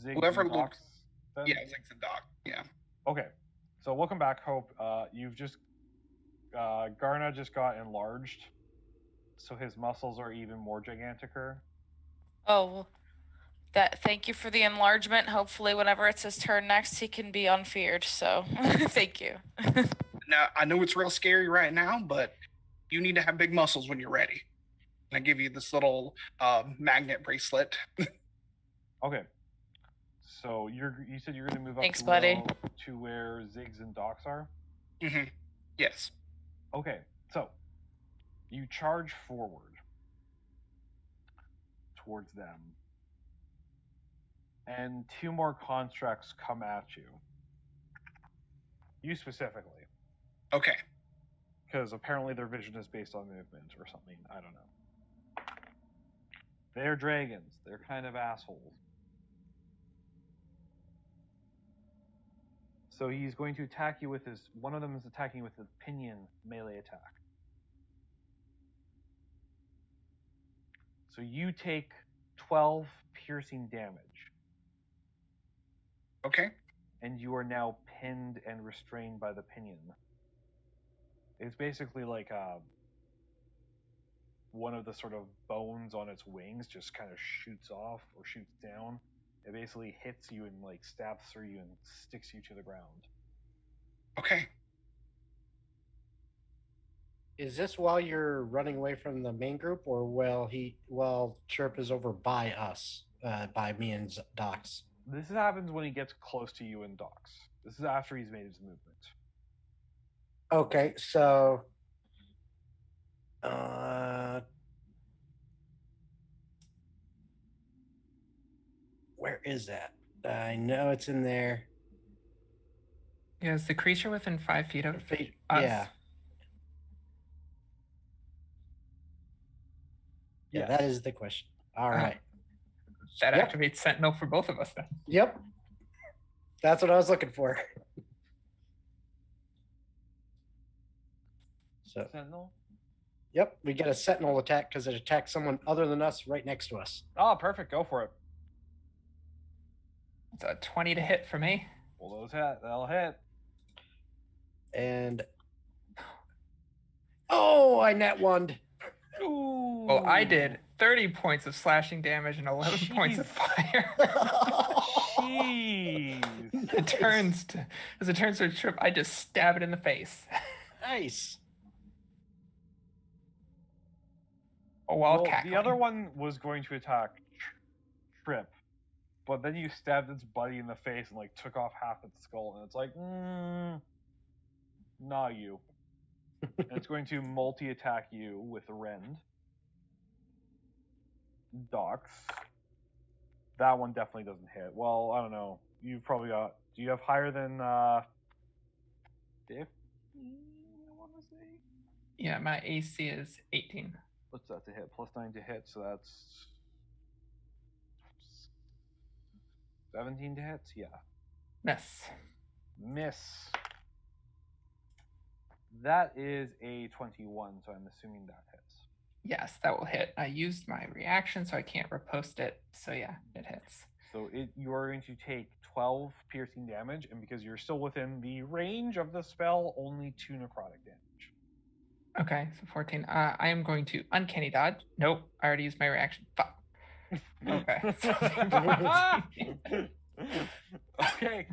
Ziggs Whoever and Docs, then? Yeah, Ziggs and Doc. Yeah. Okay. So welcome back, Hope. You've just Garna just got enlarged, so his muscles are even more giganticer. Oh, Thank you for the enlargement. Hopefully, whenever it's his turn next, he can be unfeared. So, thank you. Now, I know it's real scary right now, but you need to have big muscles when you're ready. And I give you this little magnet bracelet. Okay. So you said you're going to move up Thanks, to, buddy. to where Ziggs and Docs are? Mm-hmm. Yes. Okay, so you charge forward towards them, and 2 more constructs come at you. You specifically. Okay. Because apparently their vision is based on movement or something. I don't know. They're dragons. They're kind of assholes. So he's going to attack you with his... One of them is attacking you with a pinion melee attack. So you take 12 piercing damage. Okay. And you are now pinned and restrained by the pinion. It's basically like one of the sort of bones on its wings just kind of shoots off or shoots down. It basically hits you and like stabs through you and sticks you to the ground. Okay. Is this while you're running away from the main group, or while Chirp is over by us, by me and Docs? This happens when he gets close to you and Docs. This is after he's made his movement. Okay, so where is that? I know it's in there. Yeah, is the creature within 5 feet of us? Yeah. Yeah, that is the question. All right. That Yep. activates Sentinel for both of us then. Yep. That's what I was looking for. So, Sentinel? yep, we get a Sentinel attack because it attacks someone other than us right next to us. Oh, perfect. Go for it. It's a 20 to hit for me. Well, that'll hit. And oh, I net one. Ooh. Well, I did 30 points of slashing damage and 11 points of fire. Jeez. As it turns to a Trip, I just stab it in the face. Nice. While Well, cackling. the other one was going to attack Trip, but then you stabbed its buddy in the face and like took off half its skull, and it's like, not you. And it's going to multi-attack you with a rend. Docs. That one definitely doesn't hit. Well, I don't know. You've probably got... Do you have higher than 15, I want to say? Yeah, my AC is 18. What's that to hit? Plus 9 to hit, so that's... 17 to hit? Yeah. Miss. That is a 21, so I'm assuming that hits. Yes, that will hit. I used my reaction, so I can't repost it. So yeah, it hits. So you are going to take 12 piercing damage, and because you're still within the range of the spell, only 2 necrotic damage. Okay, so 14. I am going to uncanny dodge. Nope, I already used my reaction. Fuck. Okay. Okay.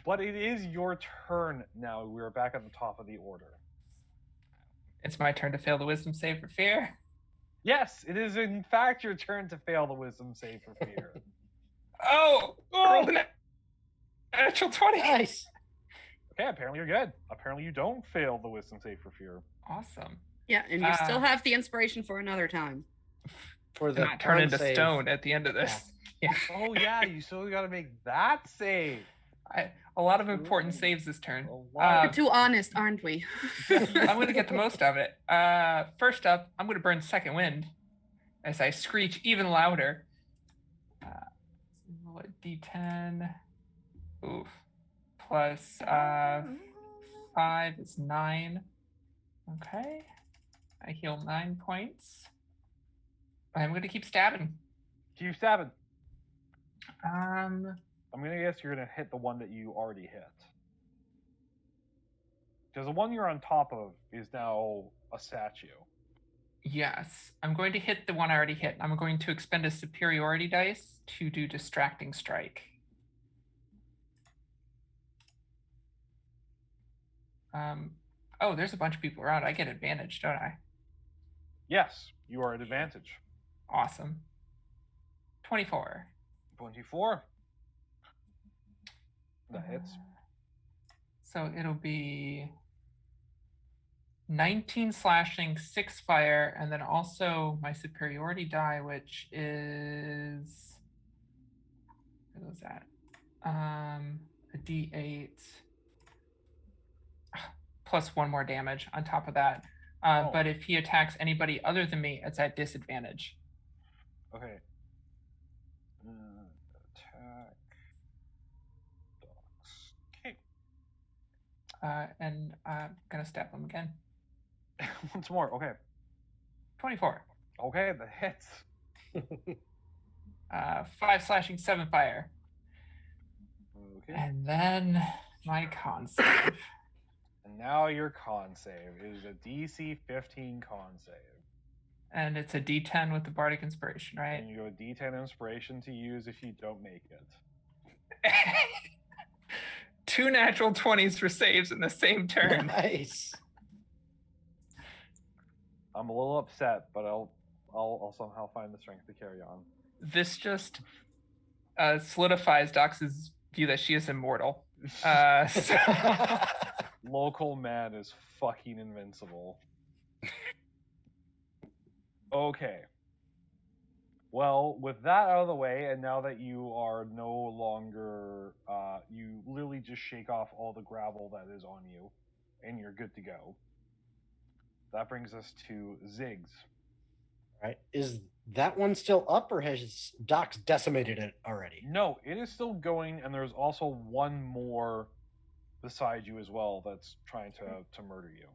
But it is your turn now. We're back at the top of the order. It's my turn to fail the wisdom save for fear. Yes, it is in fact your turn to fail the wisdom save for fear. Oh! Rolled an natural 20. Nice. Okay, apparently you're good. Apparently you don't fail the wisdom save for fear. Awesome. Yeah, and you still have the inspiration for another time. For And the not turn into save. stone at the end of this. Yeah. Oh yeah, you still got to make that save. A lot of important saves this turn. We're too honest, aren't we? I'm going to get the most of it. First up, I'm going to burn Second Wind as I screech even louder. Roll a D10. Oof. Plus 5 is 9. Okay. I heal 9 points. I'm going to keep stabbing. Keep stabbing. Um, I'm going to guess you're going to hit the one that you already hit. Because the one you're on top of is now a statue. Yes, I'm going to hit the one I already hit. I'm going to expend a superiority dice to do distracting strike. Oh, there's a bunch of people around. I get advantage, don't I? Yes, you are at advantage. Awesome. 24. 24. That hits. So it'll be 19 slashing, 6 fire, and then also my superiority die, which is, what was that? A D8 plus 1 more damage on top of that. But if he attacks anybody other than me, it's at disadvantage. Okay. Attack. Dogs. Okay. And I'm gonna stab him again. Once more. Okay. 24. Okay, that hits. 5 slashing, 7 fire. Okay. And then my con save. And now your con save is a DC 15 con save. And it's a D10 with the Bardic Inspiration, right? And you go D10 inspiration to use if you don't make it. 2 natural 20s for saves in the same turn. Nice. I'm a little upset, but I'll somehow find the strength to carry on. This just solidifies Dox's view that she is immortal. Local man is fucking invincible. Okay. Well, with that out of the way, and now that you are no longer, you literally just shake off all the gravel that is on you, and you're good to go. That brings us to Ziggs. Right. Is that one still up, or has Docs decimated it already? No, it is still going, and there's also one more beside you as well that's trying to murder you.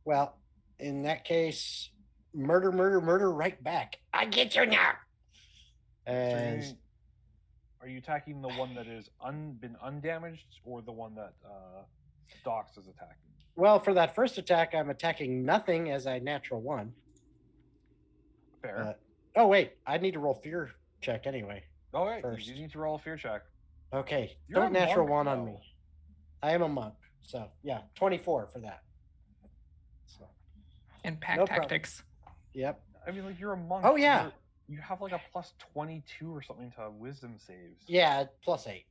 Well, in that case, murder right back. I get you now. As Are you attacking the one that is been undamaged, or the one that Dox is attacking? well, for that first attack, I'm attacking nothing as a natural 1. Fair. Oh wait, I need to roll fear check anyway. Oh wait, first. you need to roll a fear check. Okay, You're don't a natural monk, 1 on though. me. I am a monk, so yeah, 24 for that. So, In pack No problem. tactics. yep. I mean, like, you're a monk. Oh, yeah. You have like a plus 22 or something to wisdom saves. Yeah, +8.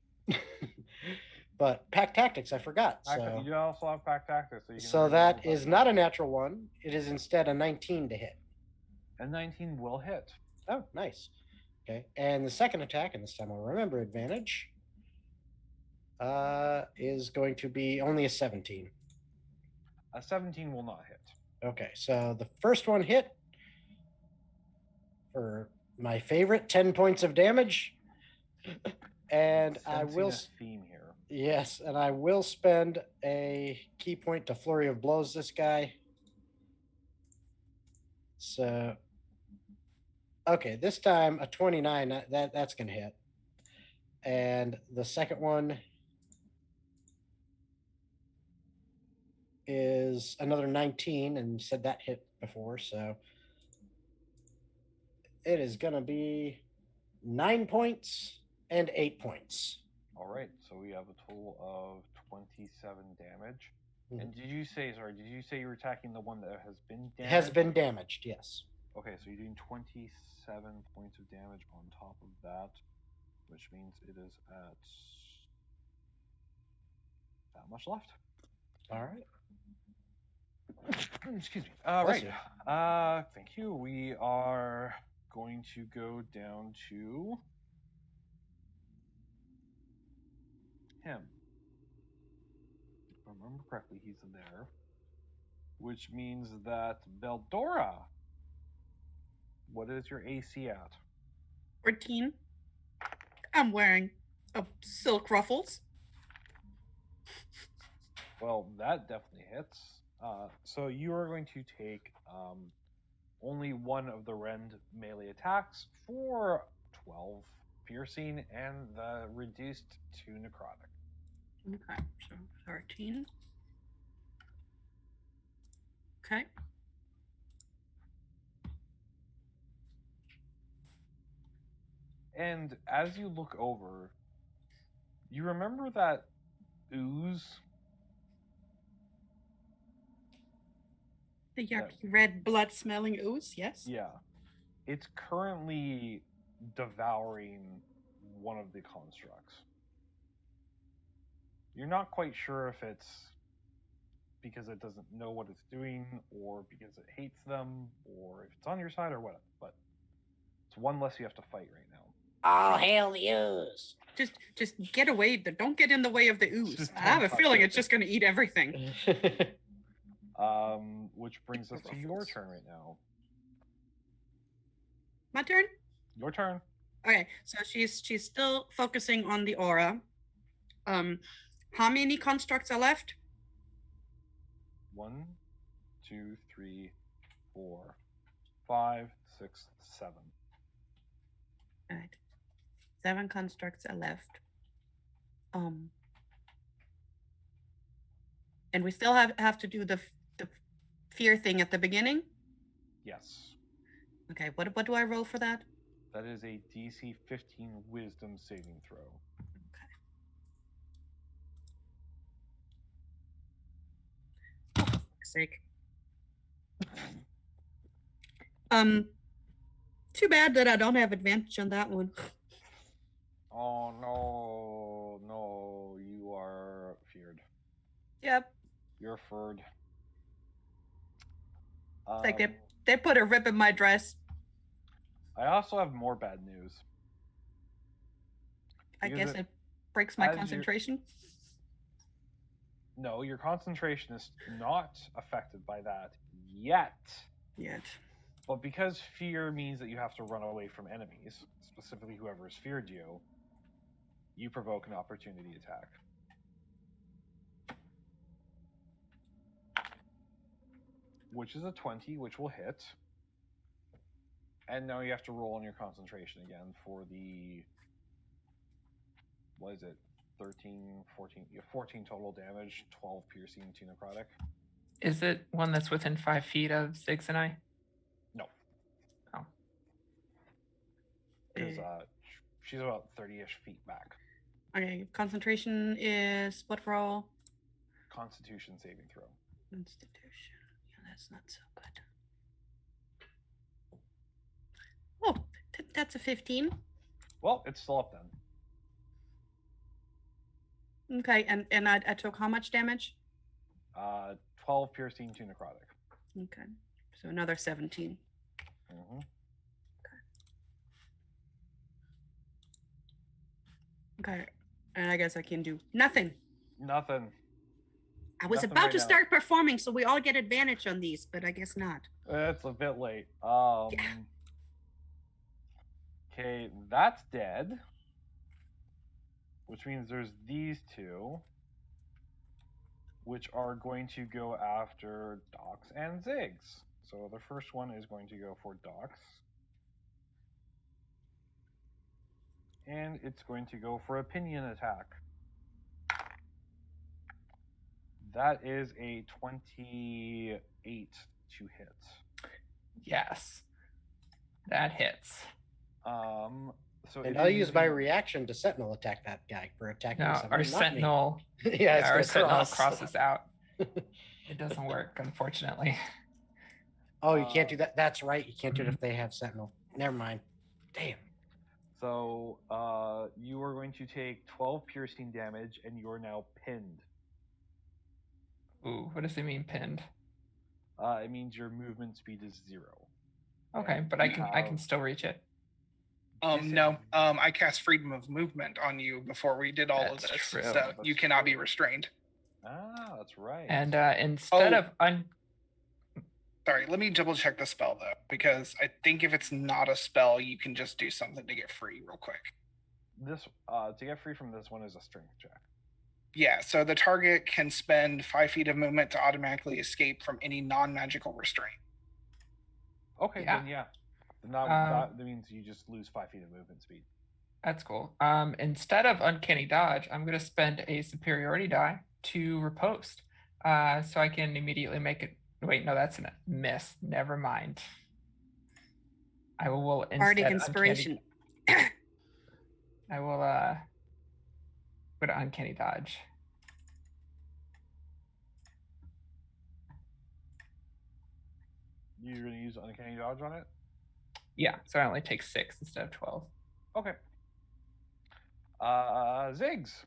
But pack tactics, I forgot. So, You also have pack tactics. So, you can so reroll that that. is not a natural 1. It is instead a 19 to hit. And 19 will hit. Oh, nice. Okay, and the second attack, and this time I'll remember advantage, is going to be only a 17. A 17 will not hit. Okay, so the first one hit for my favorite 10 points of damage. And I will Sensing a theme here. yes, and I will spend a key point to flurry of blows this guy. So okay, this time a 29, that's gonna hit. And the second one is another 19, and you said that hit before, so it is gonna be 9 points and 8 points. All right, so we have a total of 27 damage. Mhm. And did you say you're attacking the one that has been It damaged? has been damaged, yes. Okay, so you're doing 27 points of damage on top of that, which means it is at that much left. All right. Excuse me. Bless Right. Thank you. We are going to go down to him. If I remember correctly, he's there. Which means that Beldora, what is your AC at? 14. I'm wearing silk ruffles. Well, that definitely hits. So you are going to take only one of the rend melee attacks for 12 piercing and the reduced to necrotic. Okay, so 13. Okay. And as you look over, you remember that ooze? The yucky red blood smelling ooze, yes? Yeah. It's currently devouring one of the constructs. You're not quite sure if it's because it doesn't know what it's doing, or because it hates them, or if it's on your side, or what. But it's one less you have to fight right now. All hail the ooze. Just get away. Don't get in the way of the ooze. Just I have don't a touch feeling it. it's just going to eat everything. Which brings us to your turn right now. My turn? Your turn. Okay, so she's still focusing on the aura. How many constructs are left? 1, 2, 3, 4, 5, 6, 7. All right. 7 constructs are left. And we still have to do the fear thing at the beginning. Yes. Okay, what do I roll for that? That is a DC 15 Wisdom saving throw. Okay. Oh, for fuck's sake. Too bad that I don't have advantage on that one. Oh no, you are feared. Yep. You're feared. It's like they put a rip in my dress. I also have more bad news. I Because guess it breaks my as you're- concentration. No, your concentration is not affected by that yet. Yet. But because fear means that you have to run away from enemies, specifically whoever has feared you, you provoke an opportunity attack. Which is a 20, which will hit. And now you have to roll on your concentration again for the... What is it? 13, 14... You have 14 total damage, 12 piercing, 2 necrotic. Is it one that's within 5 feet of Ziggs and I? No. Oh. Because she's about 30-ish feet back. Okay, concentration is what roll? Constitution saving throw. Institution. Yeah, that's not so good. Oh, that's a 15. Well, it's still up then. Okay, and I took how much damage? 12 piercing, 2 necrotic. Okay, so another 17. Mm-hmm. Okay, and I guess I can do nothing. Nothing. I was Nothing about right to now. start performing, so we all get advantage on these, but I guess not. It's a bit late. Yeah. Okay, that's dead. Which means there's these two, which are going to go after Dox and Ziggs. So the first one is going to go for Dox. And it's going to go for a pinion attack. That is a 28 to hit. Yes. That hits. So And it I'll is use my using- reaction to Sentinel attack that guy for attacking No, someone, our not me. Sentinel. Yeah, it's our gonna Sentinel cross. crosses out. It doesn't work, unfortunately. Oh, you can't do that. That's right. You can't do it if they have Sentinel. Never mind. Damn. So you are going to take 12 piercing damage, and you are now pinned. Ooh, what does it mean, pinned? It means your movement speed is 0. Okay, And but I you can have still reach it. No. I cast freedom of movement on you before we did all of That's this, true. so That's you cannot be true. restrained. Ah, that's right. And instead of Sorry, let me double check the spell though, because I think if it's not a spell, you can just do something to get free real quick. This to get free from this one is a strength check. Yeah, so the target can spend 5 feet of movement to automatically escape from any non-magical restraint. Okay, Yeah. then yeah. Then that means you just lose 5 feet of movement speed. That's cool. Instead of uncanny dodge, I'm going to spend a superiority die to riposte, so I can immediately make it. Wait, no, that's a miss. Never mind. I will instead Bardic uncanny- inspiration. I will go to Uncanny Dodge. You're going to use Uncanny Dodge on it? Yeah, so I only take 6 instead of 12. Okay. Ziggs.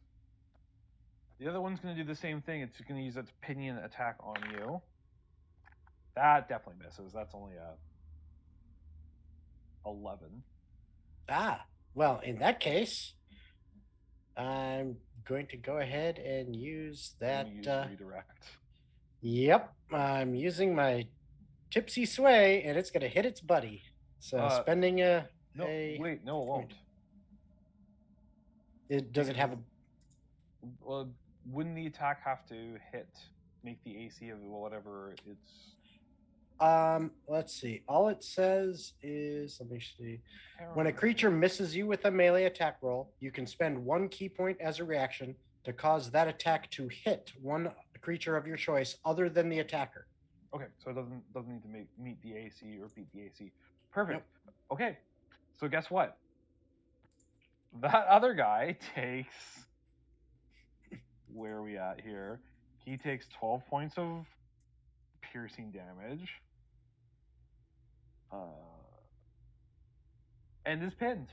The other one's going to do the same thing. It's going to use its pinion attack on you. That definitely misses. That's only a 11. Well, in that case, I'm going to go ahead and use that. Use redirect. Yep, I'm using my tipsy sway, and it's going to hit its buddy. So spending a. No, wait, no, it won't. Does it have a? Well, wouldn't the attack have to make the AC of whatever it's? Let's see. All it says is, let me see. When a creature misses you with a melee attack roll, you can spend 1 key point as a reaction to cause that attack to hit one creature of your choice other than the attacker. Okay, so it doesn't need to meet the AC or beat the AC. Perfect. Yep. Okay, so guess what? That other guy takes. Where are we at here? He takes 12 points of piercing damage. And is pinned.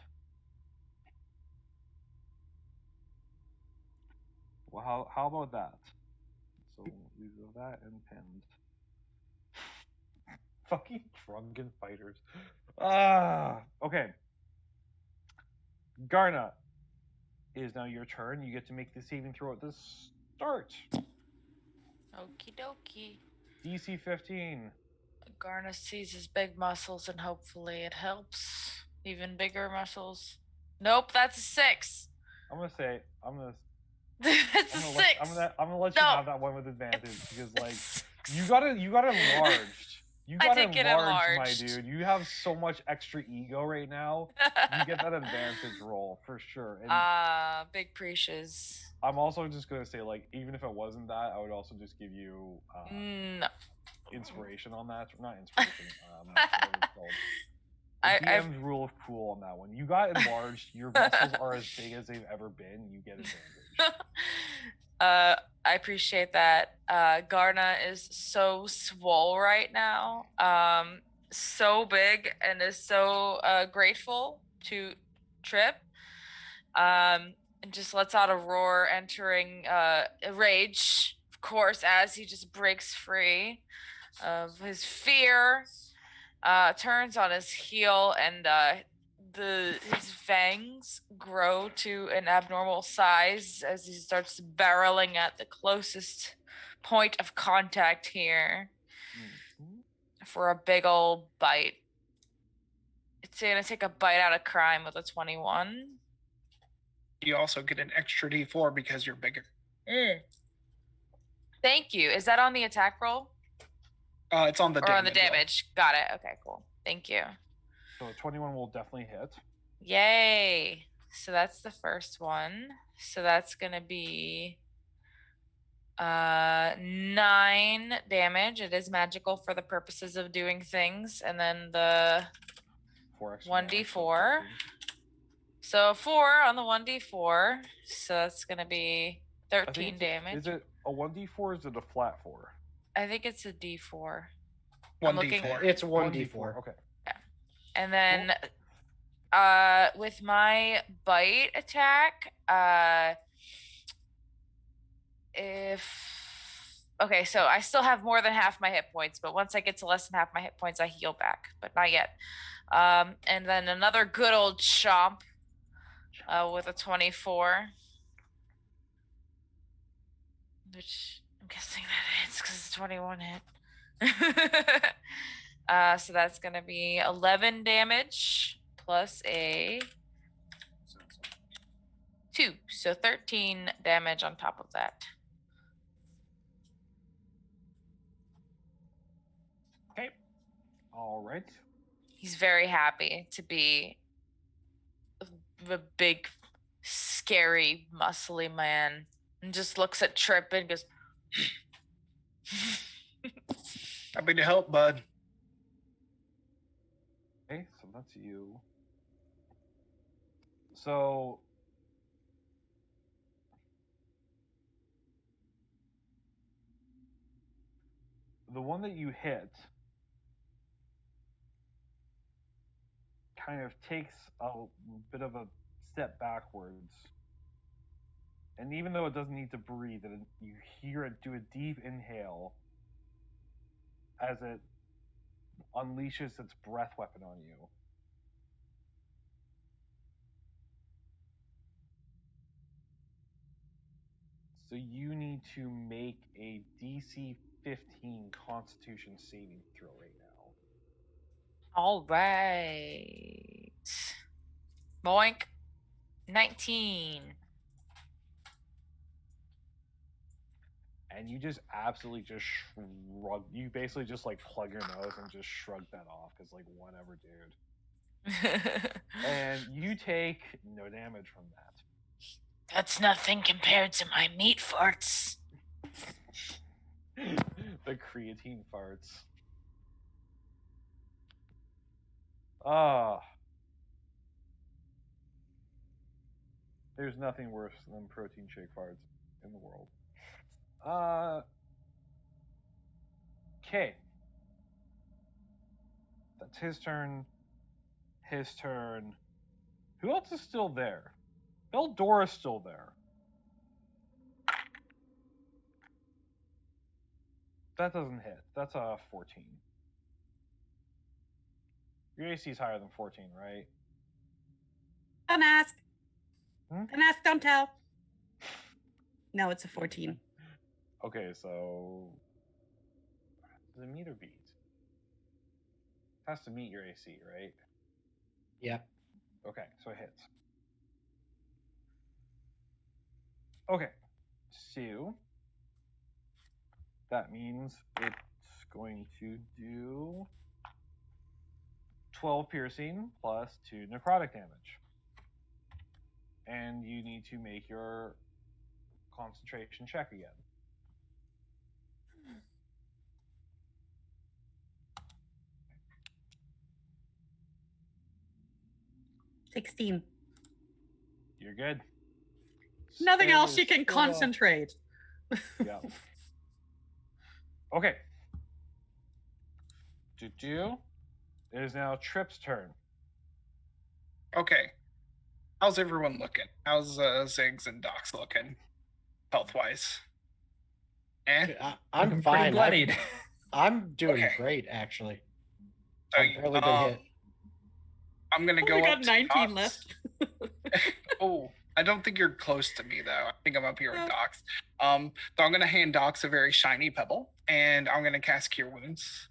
Well, how about that? So we do that and pinned. Fucking drunken fighters. Okay. Garna, it is now your turn. You get to make the saving throw at the start. Okie dokie. DC 15. Garna sees his big muscles and hopefully it helps. Even bigger muscles. Nope, that's a 6. It's a 6. I'm gonna let you have that one with advantage because like you got enlarged. You got enlarged, my dude. You have so much extra ego right now. You get that advantage roll for sure. Big precious. I'm also just gonna say, like, even if it wasn't that, I would also just give you inspiration on that. Not inspiration. DM's rule of cool on that one. You got enlarged. Your muscles are as big as they've ever been. You get advantage. I appreciate that. Garna is so swole right now. So big and is so grateful to Trip. And just lets out a roar, entering rage, of course, as he just breaks free of his fear, turns on his heel, and his fangs grow to an abnormal size as he starts barreling at the closest point of contact here for a big old bite. It's gonna take a bite out of crime with a 21. You also get an extra D4 because you're bigger. Thank you. Is that on the attack roll? It's on the damage. Or on the damage. Roll. Got it. Okay, cool. Thank you. So 21 will definitely hit. Yay. So that's the first one. So that's going to be 9 damage. It is magical for the purposes of doing things. And then the 1d4. So 4 on the 1d4. So that's going to be 13 damage. Is it a 1d4 or is it a flat 4? I think it's a d4. 1d4. It's 1d4. Okay. Yeah. And then with my bite attack, okay, so I still have more than half my hit points, but once I get to less than half my hit points, I heal back, but not yet. And then another good old chomp with a 24, which I'm guessing that hits because it's 21 hit. So that's going to be 11 damage plus a 2. So 13 damage on top of that. Okay. All right. He's very happy to be a big, scary, muscly man and just looks at Trip and goes, happy to help, bud. Okay, so that's you. So the one that you hit kind of takes a bit of a step backwards. And even though it doesn't need to breathe, you hear it do a deep inhale as it unleashes its breath weapon on you. So you need to make a DC 15 Constitution saving throw right now. All right. Boink. 19. And you just absolutely just shrug. You basically just like plug your nose and just shrug that off because like whatever, dude. And you take no damage from that. That's nothing compared to my meat farts. The creatine farts. Ah. There's nothing worse than protein shake farts in the world. Okay. That's his turn. His turn. Who else is still there? Eldora's still there. That doesn't hit. That's a 14. Your AC is higher than 14, right? Don't ask. Hmm? Don't ask, don't tell. No, it's a 14. Okay, so does it meet or beat? It has to meet your AC, right? Yep. Okay, so it hits. Okay, so that means it's going to do 12 piercing plus 2 necrotic damage. And you need to make your concentration check again. $16. You're good. Nothing Spirit else is you can still up. concentrate. Yeah. Okay. It is now Trip's turn. Okay. How's everyone looking? How's Ziggs and Docs looking, health-wise? I'm Looking pretty fine. bloodied. I'm doing Okay. great, actually. So, I've barely been hit. I'm gonna go Only up got to 19 Docs. left. Oh, I don't think you're close to me though. I think I'm up here with No. Docs. So I'm gonna hand Docs a very shiny pebble, and I'm gonna cast Cure Wounds.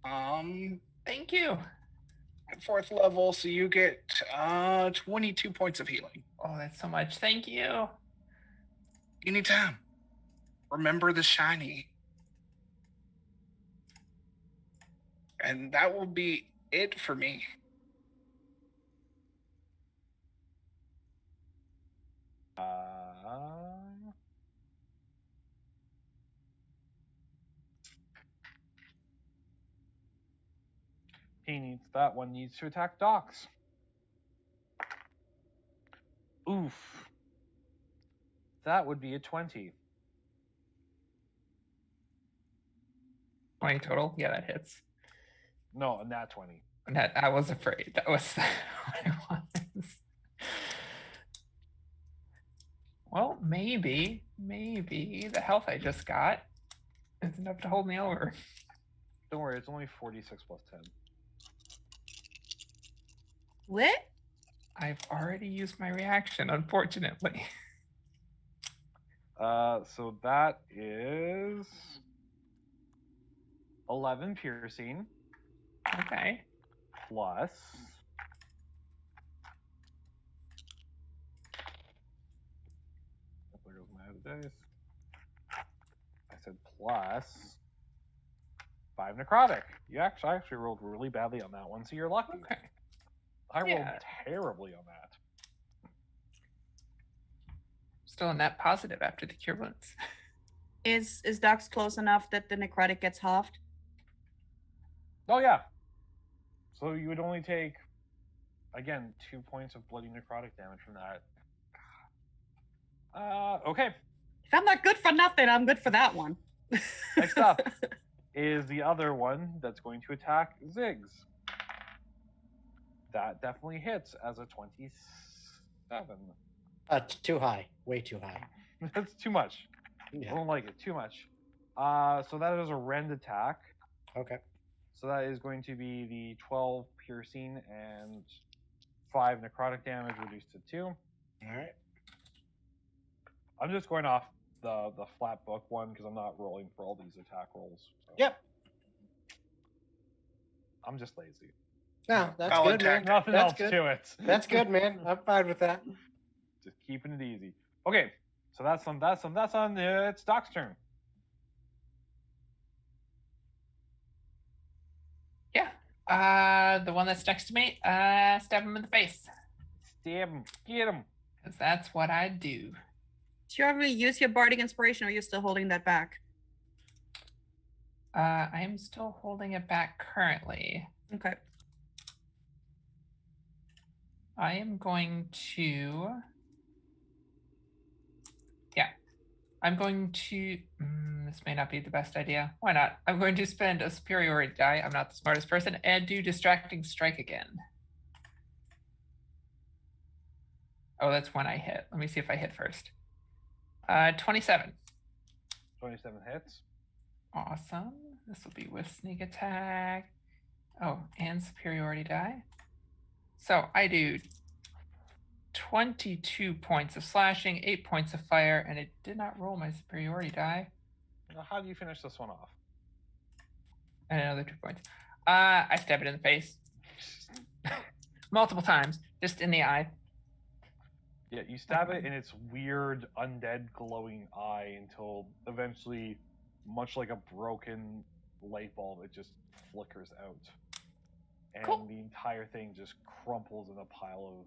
Thank you. At 4th level, so you get 22 points of healing. Oh, that's so much. Thank you. Anytime. Remember the shiny. And that will be it for me. That one needs to attack Docs. Oof. That would be a 20. 20 total? Yeah, that hits. No, a nat 20. I was afraid. That was what I was. Well, maybe the health I just got is enough to hold me over. Don't worry, it's only 46 plus 10. What? I've already used my reaction, unfortunately. So that is 11 piercing Okay. plus there goes my other dice. I said plus 5 necrotic. I actually rolled really badly on that one, so you're lucky. Okay. I rolled Yeah. terribly on that. Still a net positive after the cure wounds. Is Docs close enough that the necrotic gets halved? Oh yeah. So you would only take, again, 2 points of bloody necrotic damage from that. Okay. If I'm not good for nothing, I'm good for that one. Next up, is the other one that's going to attack Ziggs. That definitely hits as a 27. Too high. Way too high. That's too much. I Yeah. don't like it. Too much. So that is a rend attack. Okay. So that is going to be the 12 piercing and 5 necrotic damage reduced to 2. All right. I'm just going off the flat book one because I'm not rolling for all these attack rolls. So. Yep. I'm just lazy. No, that's I'll good, attack. man. Nothing That's else good. to it. That's good, man. I'm fine with that. Just keeping it easy. Okay, so that's on. It's Doc's turn. Yeah. The one that's next to me, stab him in the face. Stab him. Get him. Because that's what I do. Did you already use your bardic inspiration, or are you still holding that back? I am still holding it back currently. Okay. I am going to. Yeah. I'm going to. This may not be the best idea. Why not? I'm going to spend a superiority die. I'm not the smartest person. And do distracting strike again. Oh, that's when I hit. Let me see if I hit first. 27. 27 hits. Awesome. This will be with sneak attack. Oh, and superiority die. So I do 22 points of slashing, 8 points of fire, and it did not roll my superiority die. Now, how do you finish this one off? And another 2 points. I stab it in the face. Multiple times, just in the eye. Yeah, you stab it in its weird undead glowing eye until eventually, much like a broken light bulb, it just flickers out. And Cool. the entire thing just crumples in a pile of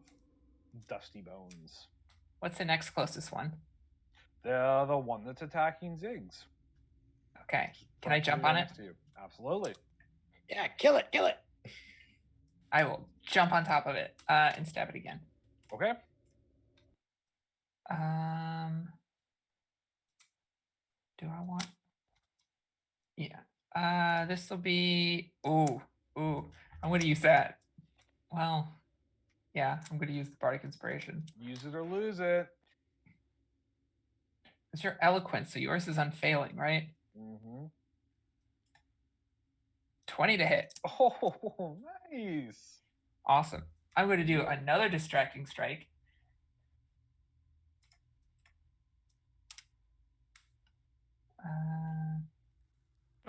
dusty bones. What's the next closest one? The one that's attacking Ziggs. Okay. Can I jump on it? Next to you. Absolutely. Yeah, kill it, kill it. I will jump on top of it and stab it again. Okay. Do I want? Yeah. This will be. Ooh. I'm going to use that. Well, yeah. I'm going to use the bardic inspiration. Use it or lose it. It's your eloquence, so yours is unfailing, right? Mm-hmm. 20 to hit. Oh, nice. Awesome. I'm going to do another distracting strike.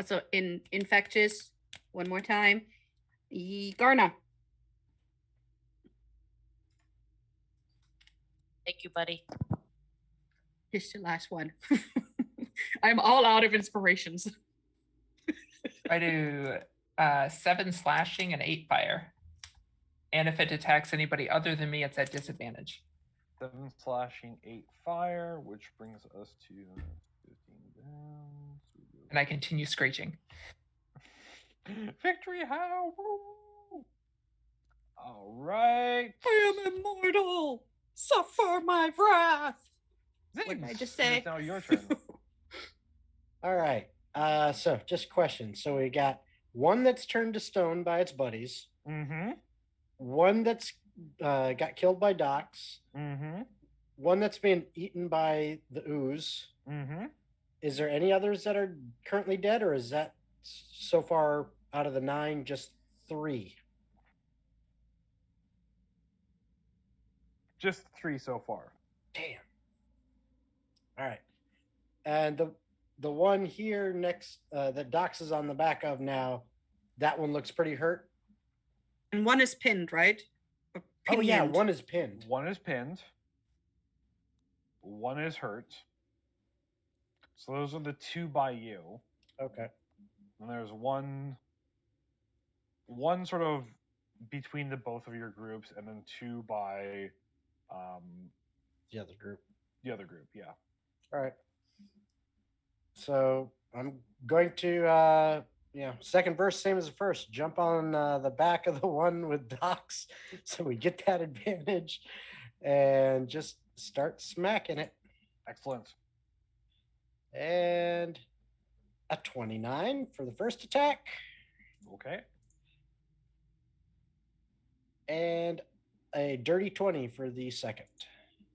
So infectious. One more time. Garna. Thank you, buddy. Here's the last one. I'm all out of inspirations. I do 7 slashing and 8 fire. And if it attacks anybody other than me, it's at disadvantage. 7 slashing, 8 fire, which brings us to 15 down. And I continue screeching. Victory how? All right. I am immortal. Suffer my wrath. What did I Ziggs, just it is say? now your turn. All right. So just question. So we got one that's turned to stone by its buddies. Mm-hmm. One that's got killed by Docs. Mm-hmm. One that's been eaten by the ooze. Mm-hmm. Is there any others that are currently dead, or is that so far out of the 9 just 3? Just 3 so far. Damn. All right. And the one here next that Docs is on the back of now, that one looks pretty hurt. And one is pinned, right? Or Oh yeah, pinioned. one is pinned. One is pinned. One is hurt. So those are the 2 by you. Okay. And there's one sort of between the both of your groups, and then 2 by The other group. the other group. Yeah. All right. So I'm going to, second verse, same as the first. Jump on the back of the one with Docs, so we get that advantage, and just start smacking it. Excellent. And a 29 for the first attack, Okay. and a dirty 20 for the second.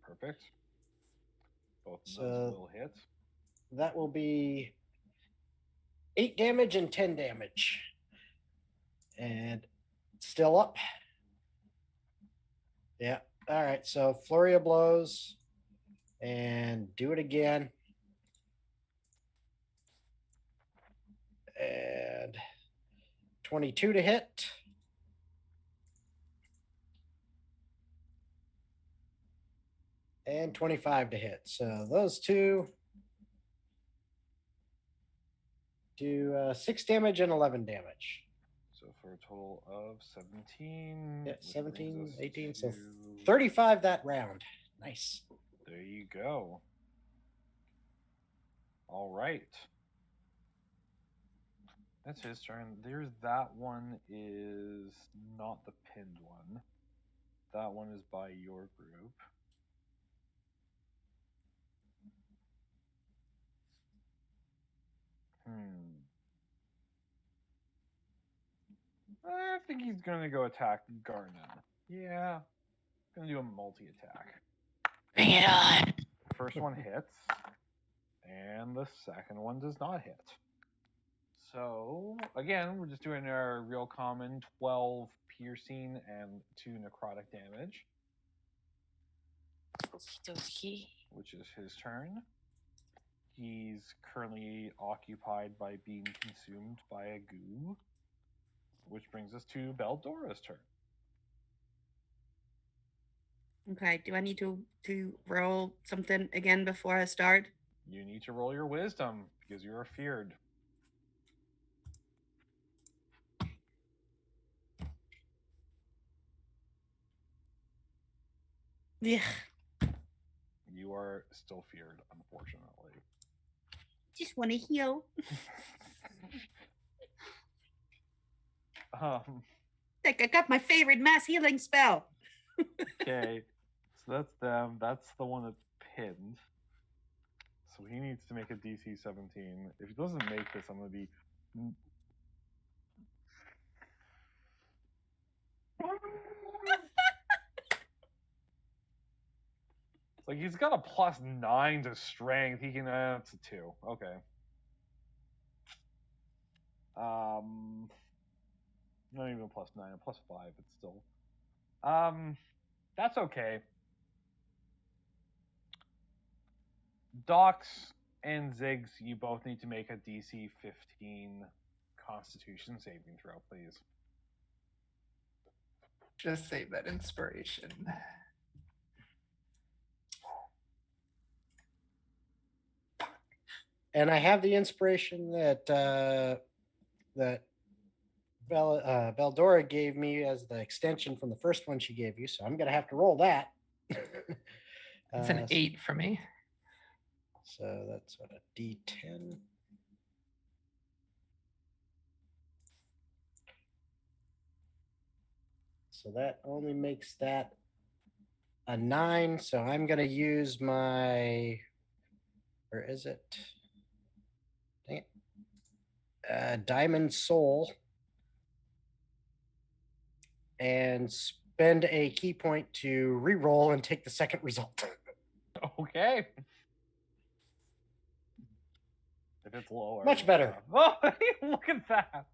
Perfect. Both of So- those will hit. That will be 8 damage and 10 damage. And still up. Yeah. All right. So flurry of blows and do it again. And 22 to hit. And 25 to hit. So those two do 6 damage and 11 damage. So for a total of 17. Yeah, which brings 17, us 18, so to- 35 that round. Nice. There you go. All right. That's his turn. There's that one is not the pinned one. That one is by your group. I think he's gonna go attack Garna. Yeah. Gonna do a multi-attack. Bring it on. First one hits, and the second one does not hit. So, again, we're just doing our real common 12 piercing and 2 necrotic damage, Okie dokie. which is his turn. He's currently occupied by being consumed by a goo, which brings us to Beldora's turn. Okay, do I need to roll something again before I start? You need to roll your wisdom, because you are feared. Yeah. You are still feared, unfortunately. Just want to heal. Like I got my favorite mass healing spell. Okay, so that's them. That's the one that's pinned. So he needs to make a DC 17. If he doesn't make this, I'm gonna be. It's like he's got a +9 to strength. He can. It's a 2. Okay. Not even a +9, a +5. It's still. That's okay. Docs and Ziggs, you both need to make a DC 15 Constitution saving throw, please. Just save that inspiration. And I have the inspiration that Beldora gave me as the extension from the first one she gave you, so I'm gonna have to roll that. It's an 8 for me. So that's what, a D10. So that only makes that a 9. So I'm gonna use my, where is it? Dang it. Diamond Soul, and spend a key point to re-roll and take the second result. Okay. If it's lower. Much better. Oh, look at that.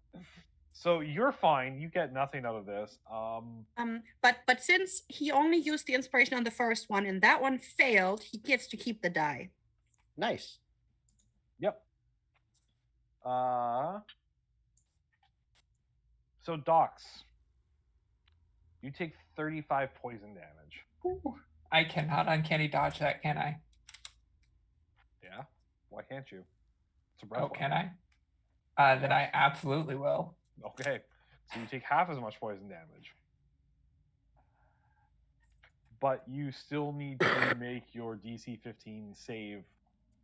So you're fine. You get nothing out of this. But since he only used the inspiration on the first one and that one failed, he gets to keep the die. Nice. Yep. So Docs, you take 35 poison damage. Ooh, I cannot uncanny dodge that, can I? Yeah. Why can't you? It's a Oh, breath can weapon. I? Then I absolutely will. Okay. So you take half as much poison damage. But you still need to make your DC 15 save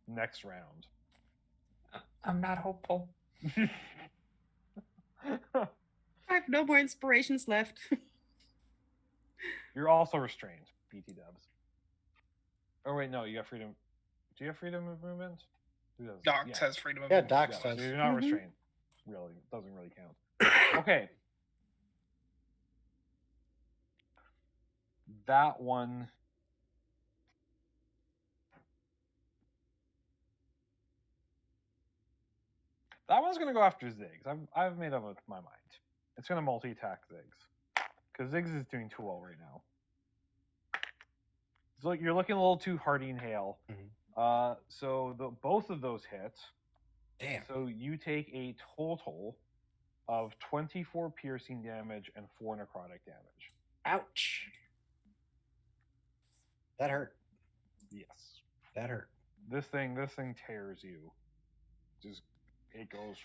next round. I'm not hopeful. I have no more inspirations left. You're also restrained, BT dubs. Oh wait, no, you got freedom. Do you have freedom of movement? Who does? Docs Yeah. has freedom of Yeah, movement. Docs Yeah, does. so you're not Mhm. restrained. Really, it doesn't really count. Okay. That one. That one's gonna go after Ziggs. I've made up my mind. It's gonna multi-attack Ziggs because Ziggs is doing too well right now. So you're looking a little too hardy in hail. Mhm. So both of those hit. Damn. So you take a total of 24 piercing damage and 4 necrotic damage. Ouch. That hurt. Yes. That hurt. This thing tears you. Just it goes.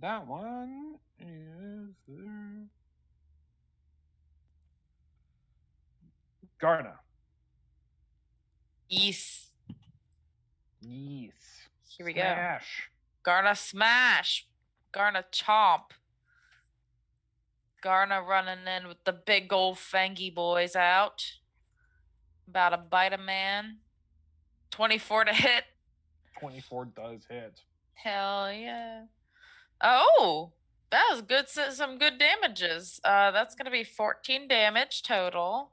That one is Garna. Yes. Yes. Here we go. Smash. Garna smash. Garna chomp. Garna running in with the big old fangy boys out. About to bite a man. 24 to hit. 24 does hit. Hell yeah. Oh, that was good. Some good damages. That's gonna be 14 damage total.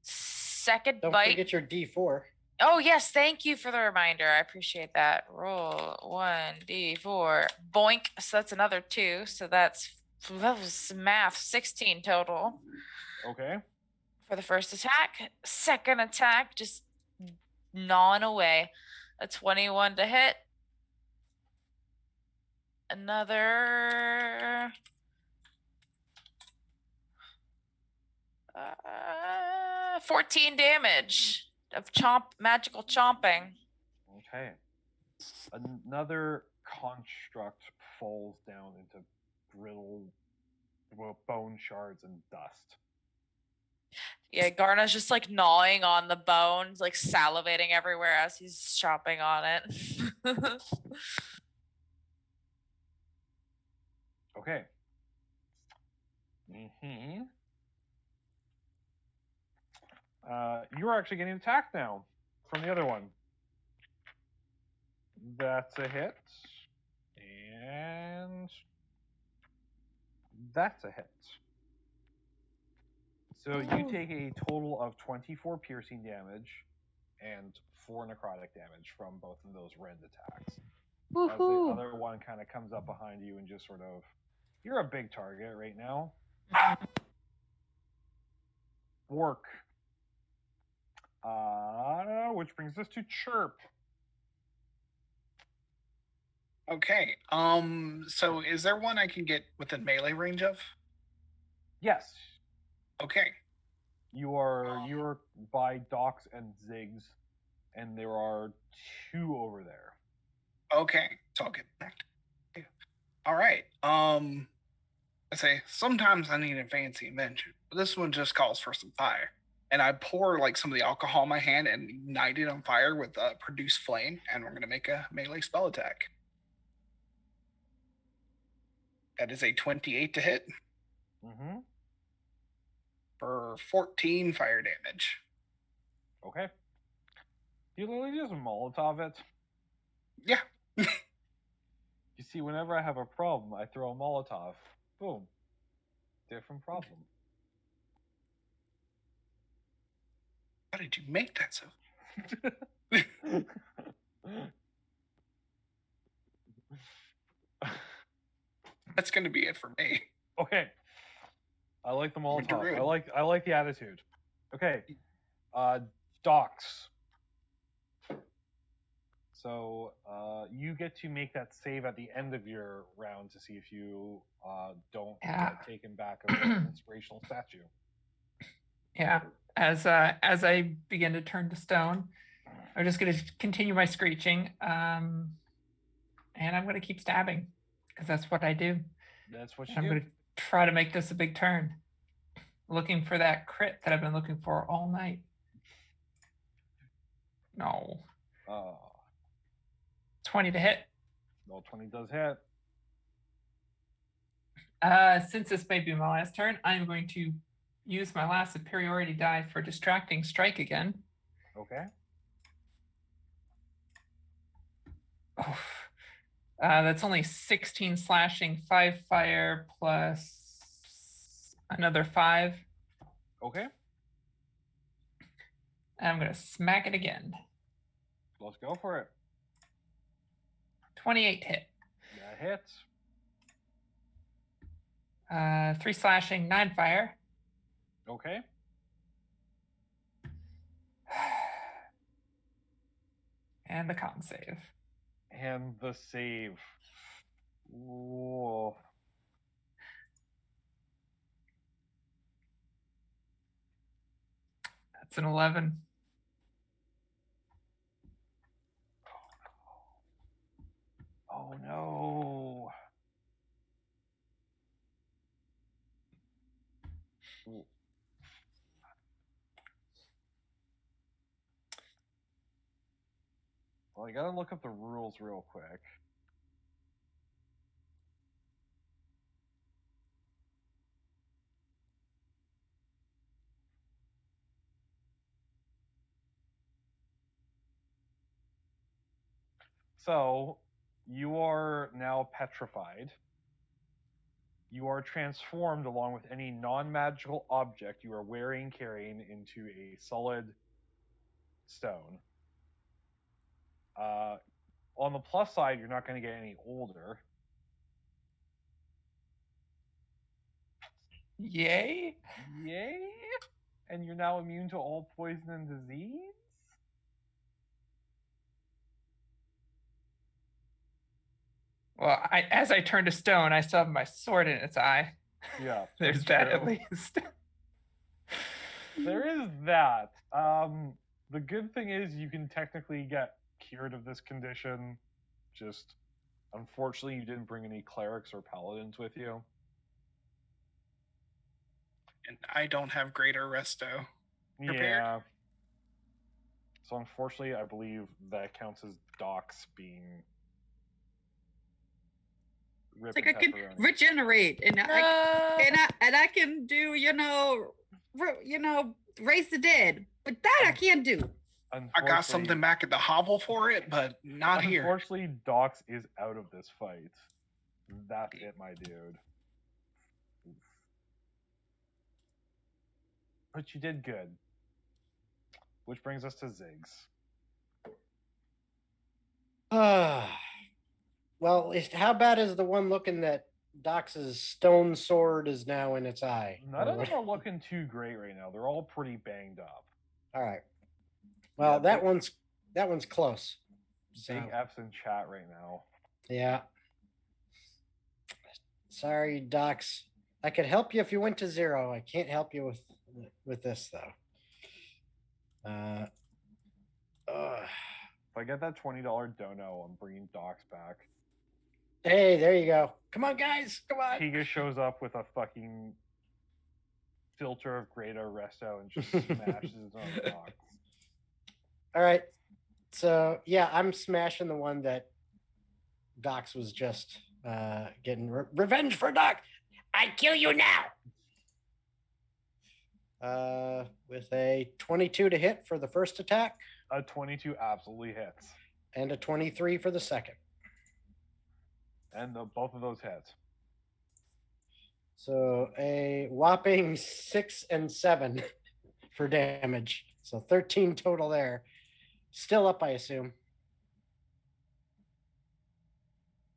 Second Don't bite. forget your D4. Oh yes, thank you for the reminder. I appreciate that. Roll 1d4. Boink. So that's another 2. So that was math. 16 total Okay. for the first attack. Second attack, just gnawing away. A 21 to hit. Another 14 damage of magical chomping. Okay. Another construct falls down into brittle bone shards and dust. Yeah, Garna's just like gnawing on the bones, like salivating everywhere as he's chomping on it. Okay. Mm-hmm. You're actually getting attacked now from the other one. That's a hit. And that's a hit. So you take a total of 24 piercing damage and 4 necrotic damage from both of those rend attacks. As the Woohoo. other one kind of comes up behind you and just sort of, you're a big target right now. Work. Which brings us to Chirp. Okay. So is there one I can get within melee range of? Yes, Okay. you're by Docs and Ziggs, and there are 2 over there. Okay. So I'll get back. All right. I say sometimes I need a fancy invention, but this one just calls for some fire. And I pour like some of the alcohol in my hand and ignite it on fire with produce flame, and we're gonna make a melee spell attack. That is a 28 to hit Mm-hmm. for 14 fire damage. Okay. You literally just Molotov it. Yeah. You see, whenever I have a problem, I throw a Molotov. Boom. Different problem. How did you make that so? That's gonna be it for me. Okay. I like the You're Molotov. rude. I like the attitude. Okay. Docs. So you get to make that save at the end of your round to see if you don't Yeah. get taken back of an inspirational statue. Yeah. As I begin to turn to stone, I'm just going to continue my screeching, and I'm going to keep stabbing because that's what I do. That's what you I'm do. going to try to make this a big turn, looking for that crit that I've been looking for all night. No. 20 to hit. No, 20 does hit. Since this may be my last turn, I'm going to use my last superiority die for distracting strike again. Okay. Oh, that's only 16 slashing, 5 fire plus another 5. Okay. And I'm going to smack it again. Let's go for it. 28 hit. That hits. 3 slashing, 9 fire. Okay. And the con save. And the save. Whoa. That's an 11. Oh no. Well, I gotta look up the rules real quick. So, you are now petrified. You are transformed along with any non-magical object you are wearing, carrying into a solid stone. On the plus side, you're not going to get any older. Yay. Yay! And you're now immune to all poison and disease? Well, as I turn to stone, I still have my sword in its eye. Yeah. There's that's that at true. least. There is that. The good thing is you can technically get cured of this condition. Just, unfortunately, you didn't bring any clerics or paladins with you. And I don't have greater resto. Prepared. Yeah. So unfortunately, I believe that counts as Docs being It's like I can regenerate, and I can do raise the dead, but that I can't do. I got something back at the hovel for it, but not here. Unfortunately, Docs is out of this fight. That's it, my dude. But you did good. Which brings us to Ziggs. Well, how bad is the one looking that Doc's stone sword is now in its eye? None of them are looking too great right now. They're all pretty banged up. All right. Well, Yeah, that one's close. Big F's in chat right now. Yeah. Sorry, Docs. I could help you if you went to 0. I can't help you with this though. If I get that $20 dono, I'm bringing Docs back. Hey, there you go. Come on, guys. Come on. Tiga shows up with a fucking filter of greater resto and just smashes his own Docs. All right. So, yeah, I'm smashing the one that Docs was just getting revenge for Doc. I kill you now. With a 22 to hit for the first attack. A 22 absolutely hits. And a 23 for the second. And both of those hits. So a whopping 6 and 7 for damage. So 13 total there. Still up, I assume.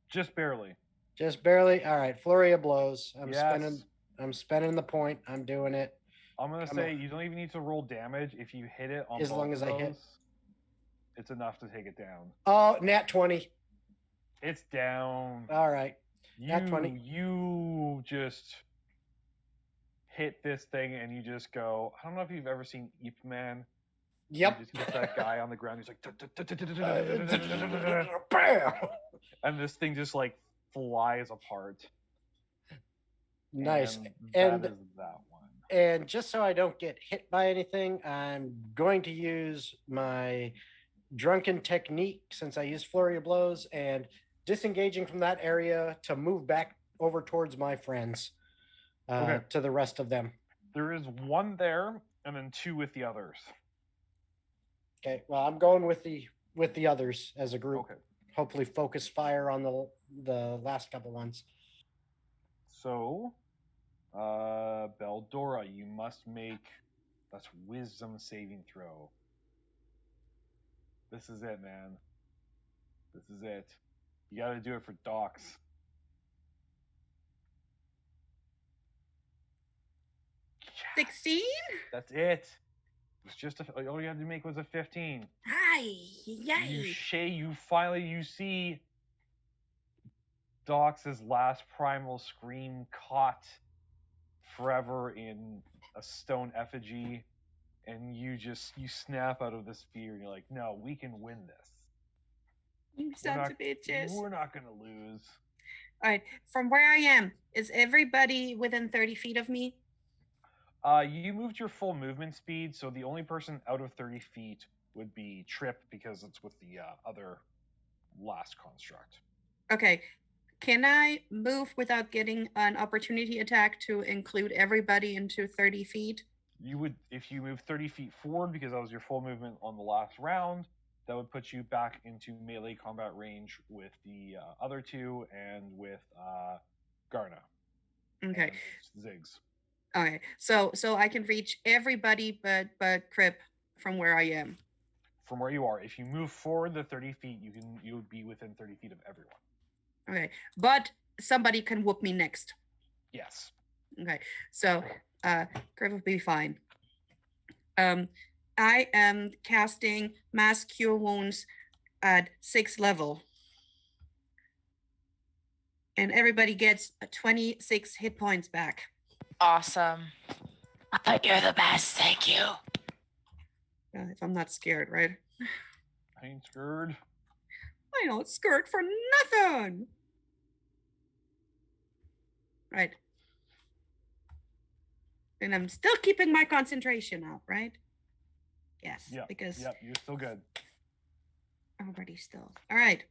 Just barely. Just barely. All right, flurry of blows. I'm Yes. spending the point. I'm doing it. I'm gonna say you don't even need to roll damage if you hit it on As both long as of I hit. those, it's enough to take it down. Oh, nat 20. It's down. All right. Nat 20. You just hit this thing and you just go. I don't know if you've ever seen Ip Man. Yep. He just hits that guy on the ground. He's like, Bam! and this thing just like flies apart. Nice. And that is that one. And just so I don't get hit by anything, I'm going to use my drunken technique since I used flurry of blows and disengaging from that area to move back over towards my friends to the rest of them. There is one there, and then 2 with the others. Okay. Well, I'm going with the others as a group. Okay. Hopefully, focus fire on the last couple ones. So, Beldora, you must make that's wisdom saving throw. This is it, man. This is it. You got to do it for Docs. Yes. 16? That's it. It's just all you had to make was a 15. Hi, You yay. you see Docs' last primal scream caught forever in a stone effigy, and you snap out of this fear, and you're like, no, we can win this. You sons of bitches. We're not gonna lose. All right, from where I am, is everybody within 30 feet of me? You moved your full movement speed, so the only person out of 30 feet would be Trip, because it's with the other last construct. Okay, can I move without getting an opportunity attack to include everybody into 30 feet? You would, if you move 30 feet forward, because that was your full movement on the last round, that would put you back into melee combat range with the other two and with Garna. Okay. And Ziggs. Okay, so I can reach everybody but Crip from where I am. From where you are, if you move forward the 30 feet, you would be within 30 feet of everyone. Okay, but somebody can whoop me next. Yes. Okay, so Crip will be fine. I am casting Mass Cure Wounds at 6th level. And everybody gets 26 hit points back. Awesome. But you're the best, thank you. If I'm not scared, right? I ain't scared. I don't skirt for nothing. Right. And I'm still keeping my concentration up, right? Yes. Yep. Because Yep, you're still good. everybody's still. All right.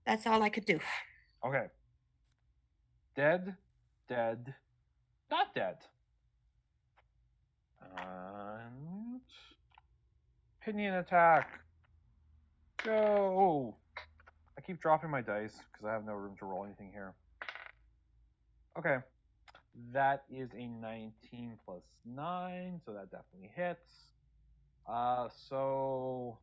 That's all I could do. Okay. Dead, not dead. And pinion attack. Go. I keep dropping my dice because I have no room to roll anything here. Okay. That is a 19 plus 9, so that definitely hits. So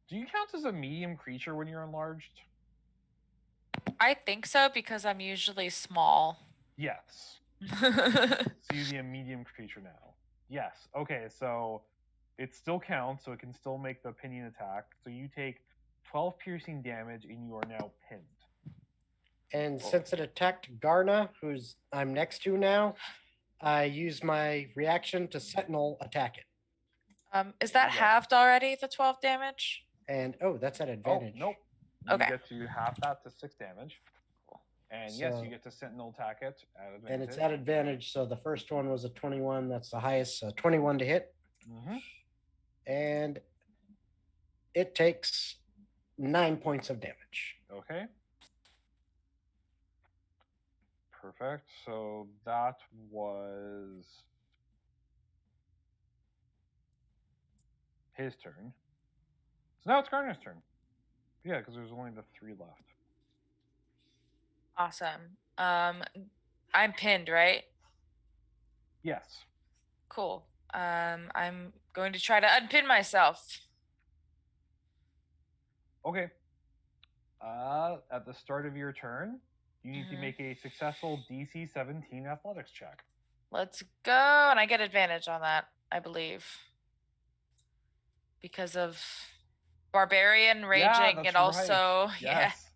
do you count as a medium creature when you're enlarged? I think so because I'm usually small. Yes. So you'd be a medium creature now. Yes. Okay, so it still counts, so it can still make the pinion attack. So you take 12 piercing damage, and you are now pinned. And since it attacked Garna, who's I'm next to now, I use my reaction to Sentinel attack it. Is that Yeah. halved already, the 12 damage? And that's at Oh, advantage. nope. Okay. You get to half that to 6 damage. And yes, So- you get to Sentinel attack it at advantage. And it's at advantage. So the first one was a 21. That's the highest. 21 to hit. Mm-hmm. And it takes 9 points of damage. Okay. Perfect. So that was his turn. So now it's Garner's turn. Yeah, because there's only the 3 left. Awesome. I'm pinned, right? Yes. Cool. I'm going to try to unpin myself. Okay. At the start of your turn, you need to make a successful DC 17 athletics check. Let's go. And I get advantage on that, I believe. Because of barbarian raging that's and also right. yeah. Yes.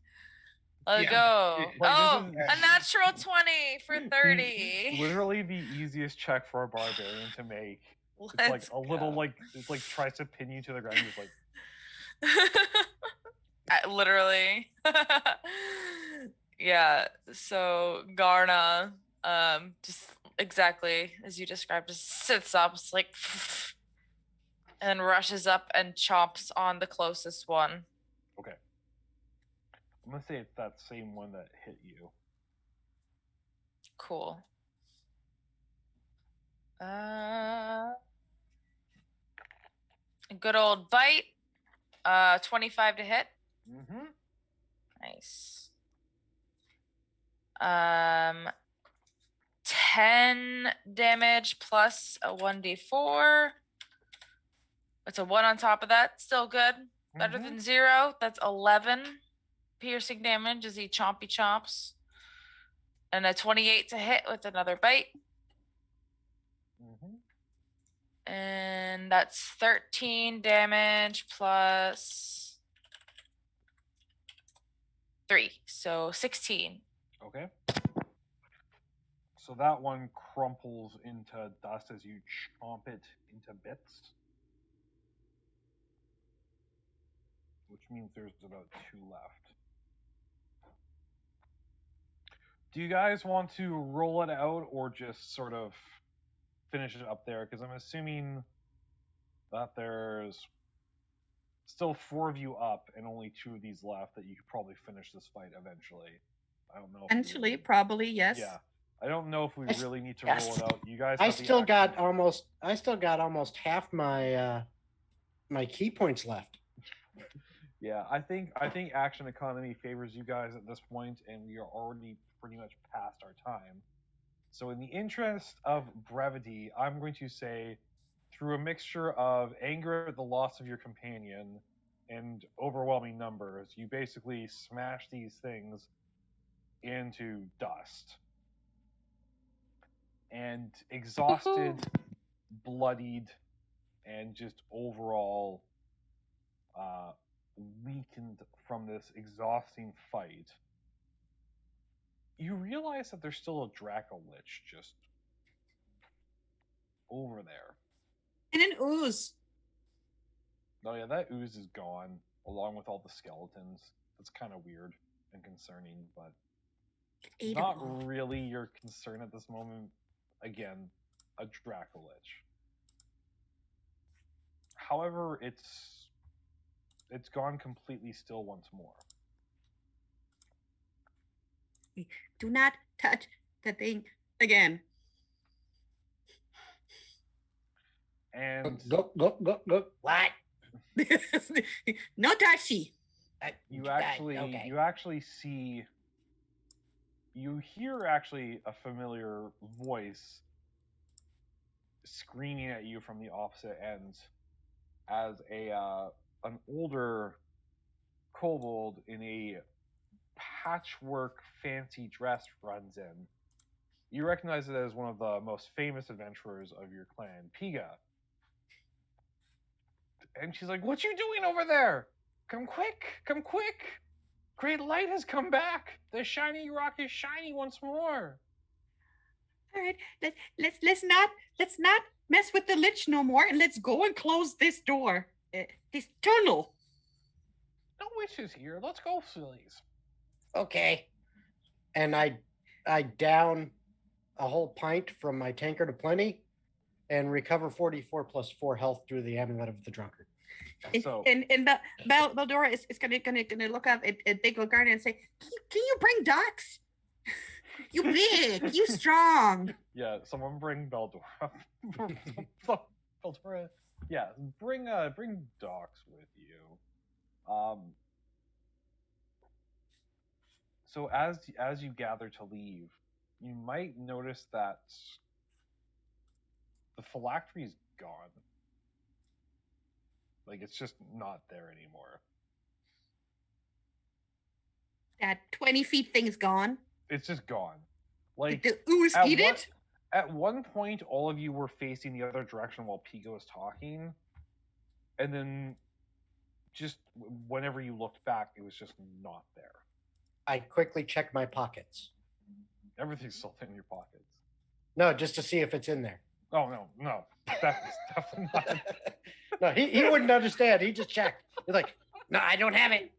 Let's Yeah, go. like, Oh, this is- a natural 20 for 30. Literally the easiest check for a barbarian to make. It's like Let's a little go. it's like tries to pin you to the ground. Just like Literally. Yeah. So Garna, just exactly as you described, just sits up. It's like and rushes up and chomps on the closest one. Okay. I'm gonna say it's that same one that hit you. Cool. Good old bite. 25 to hit. Mm-hmm. Nice. 10 damage plus a 1d4. It's a 1 on top of that. Still good. Better than 0. That's 11 piercing damage as he chompy chomps. And a 28 to hit with another bite. And that's 13 damage plus 3. So 16. Okay. So that one crumples into dust as you chomp it into bits. Which means there's about 2 left. Do you guys want to roll it out or just sort of finish it up there? Because I'm assuming that there's still 4 of you up and only 2 of these left that you could probably finish this fight eventually. I don't know. Eventually, probably, yes. Yeah. I don't know if we really need to Yes. roll it out. You guys I have the still action. got almost half my my key points left. Yeah, I think action economy favors you guys at this point, and we are already pretty much past our time. So in the interest of brevity, I'm going to say, through a mixture of anger at the loss of your companion and overwhelming numbers, you basically smash these things into dust. And exhausted, bloodied, and just overall weakened from this exhausting fight, you realize that there's still a Dracolich just over there. And an ooze. Oh yeah, that ooze is gone, along with all the skeletons. That's kind of weird and concerning, but Ate 'em not all. really your concern at this moment. Again, a Dracolich. However, it's gone completely still once more. Do not touch the thing again. And Go. What? No touchy. you actually okay. you hear actually a familiar voice screaming at you from the opposite end as an older kobold in a patchwork fancy dress runs in. You recognize it as one of the most famous adventurers of your clan, Piga. And she's like, "What you doing over there? Come quick! Come quick! Great light has come back! The shiny rock is shiny once more!" All right, let's not mess with the lich no more, and let's go and close this door, this tunnel. No witches here. Let's go, sillies. Okay. And I down a whole pint from my tankard of plenty and recover 44 plus 4 health through the amulet of the drunkard. So And Baldora is gonna look up at Big old Garden and say, "Can you bring ducks? You big, you strong." yeah, someone bring Beldora. Beldora, yeah, bring Docs with you. So as you gather to leave, you might notice that the phylactery is gone. Like, it's just not there anymore. That 20 feet thing's gone. It's just gone. Did Like, the ooze eat it? At one point, all of you were facing the other direction while Pico was talking, and then just whenever you looked back, it was just not there. I quickly check my pockets. Everything's still in your pockets. No, just to see if it's in there. Oh no, that's definitely not. No, he wouldn't understand. He just checked. He's like, No, I don't have it.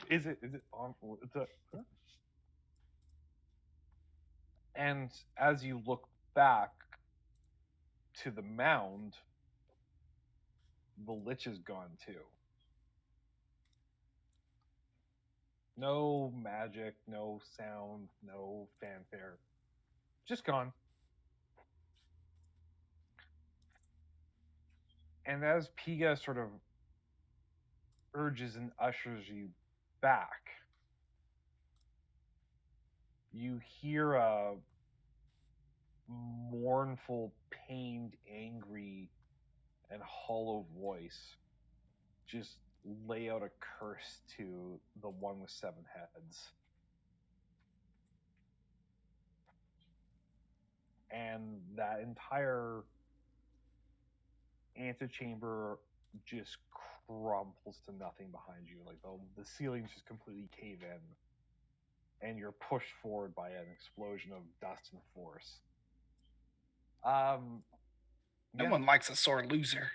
Is it on? Huh? And as you look back to the mound, the lich is gone too. No magic, no sound, no fanfare. Just gone. And as Piga sort of urges and ushers you back, you hear a mournful, pained, angry, and hollow voice just lay out a curse to the one with 7 heads. And that entire antechamber just crumples to nothing behind you. Like the ceilings just completely cave in, and you're pushed forward by an explosion of dust and force. No Yeah. one likes a sore loser.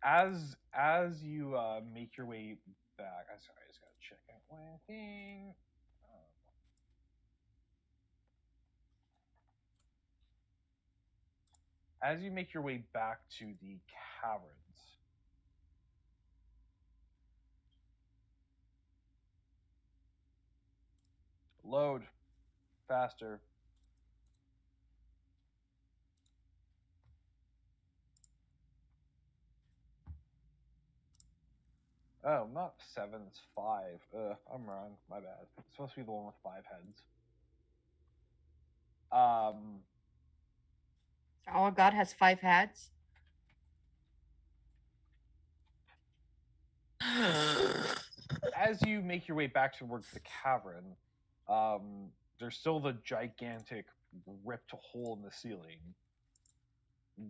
As you make your way back, I'm sorry, I just gotta check out one thing. As you make your way back to the caverns, load faster. Oh, not 7, it's 5. I'm wrong. My bad. It's supposed to be the one with 5 heads. So our god has 5 heads. As you make your way back towards the cavern, there's still the gigantic ripped hole in the ceiling.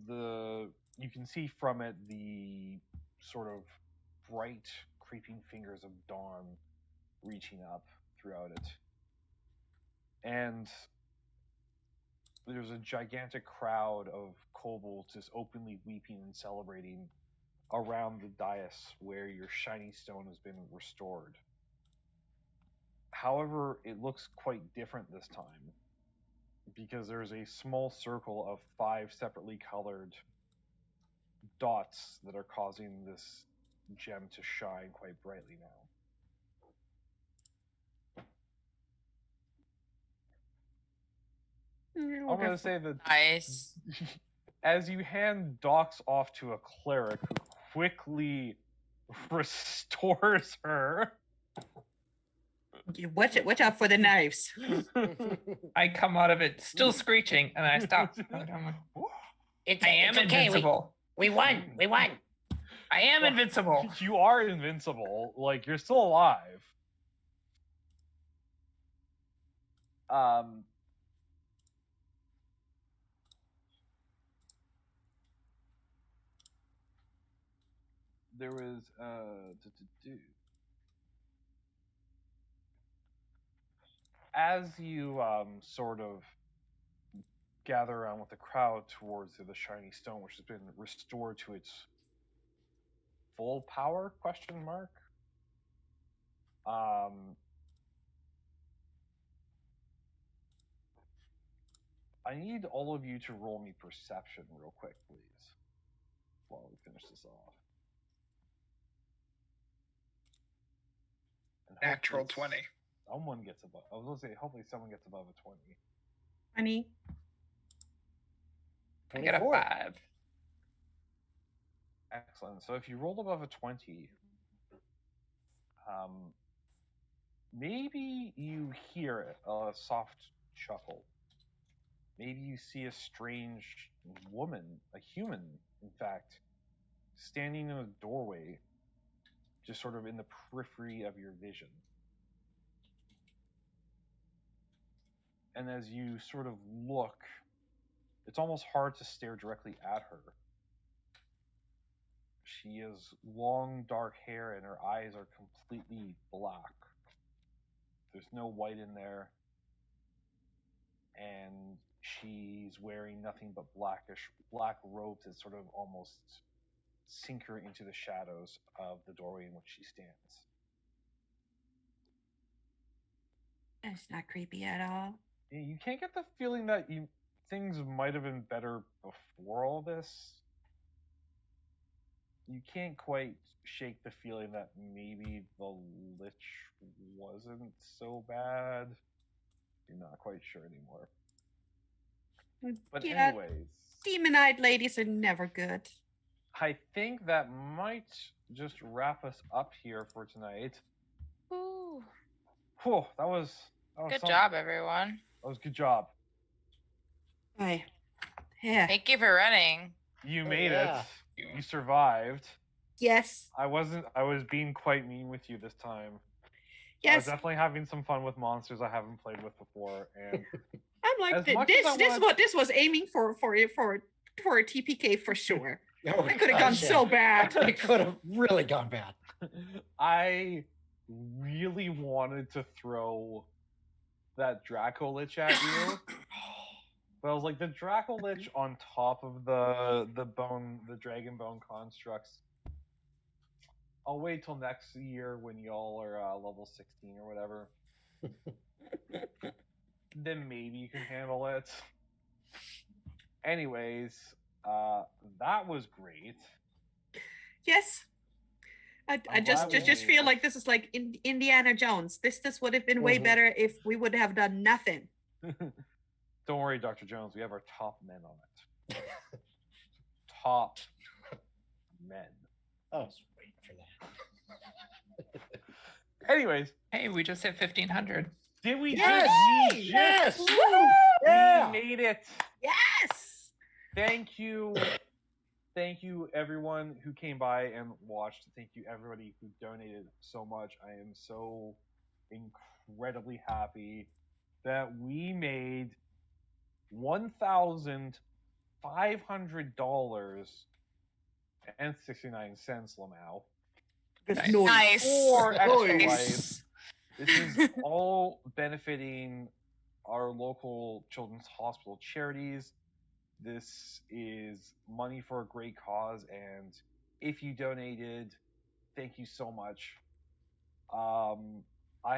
You can see from it the sort of bright, creeping fingers of dawn reaching up throughout it. And there's a gigantic crowd of kobolds just openly weeping and celebrating around the dais where your shiny stone has been restored. However, it looks quite different this time because there's a small circle of 5 separately colored dots that are causing this gem to shine quite brightly now. I'm going to say that Nice. as you hand Dox off to a cleric who quickly restores her. Watch out for the knives. I come out of it still screeching, and I stop. I am okay. invincible. We won. We won. I am invincible. You are invincible. Like, you're still alive. There was as you sort of gather around with the crowd towards the shiny stone, which has been restored to its full power, question mark. I need all of you to roll me perception real quick, please, while we finish this off. And Natural 20. Someone gets above. I was going to say, hopefully someone gets above a 20. Honey. I get a 5. Excellent. So if you rolled above a 20, maybe you hear a soft chuckle. Maybe you see a strange woman, a human, in fact, standing in a doorway, just sort of in the periphery of your vision. And as you sort of look, it's almost hard to stare directly at her. She has long, dark hair, and her eyes are completely black. There's no white in there. And she's wearing nothing but black robes that sort of almost sink her into the shadows of the doorway in which she stands. That's not creepy at all. You can't get the feeling that things might have been better before all this, you can't quite shake the feeling that maybe the Lich wasn't so bad. You're not quite sure anymore. But Yeah, anyways, demon-eyed ladies are never good. I think that might just wrap us up here for tonight. Ooh. Whew, that was Good something. job, everyone. That was a good job. Aye. Yeah. Thank you for running. You Oh, made yeah. it. You survived. Yes. I was being quite mean with you this time. I was Yes. definitely having some fun with monsters I haven't played with before, and I'm like as much as I this was aiming for a TPK for sure. Oh my It could have gone gosh, yeah. so bad. It could have really gone bad. I really wanted to throw that Dracolich at you. But I was like, the Dracolich on top of the dragon bone constructs. I'll wait till next year when y'all are level 16 or whatever. Then maybe you can handle it. Anyways, that was great. Yes. I I'm just glad we just made feel it. like this is like Indiana Jones. This would have been way Mhm. better if we would have done nothing. Don't worry, Dr. Jones. We have our top men on it. Top men. I was waiting for that. Anyways, Hey, we just hit 1,500. did we Yes! just? We Yes! just Yeah! we made it. Yes. Thank you. Thank you, everyone who came by and watched. Thank you, everybody who donated so much. I am so incredibly happy that we made $1,500.69, Lamau. Nice. Nice. For Extra Nice. Life. This is all benefiting our local children's hospital charities. This is money for a great cause, and if you donated, thank you so much. I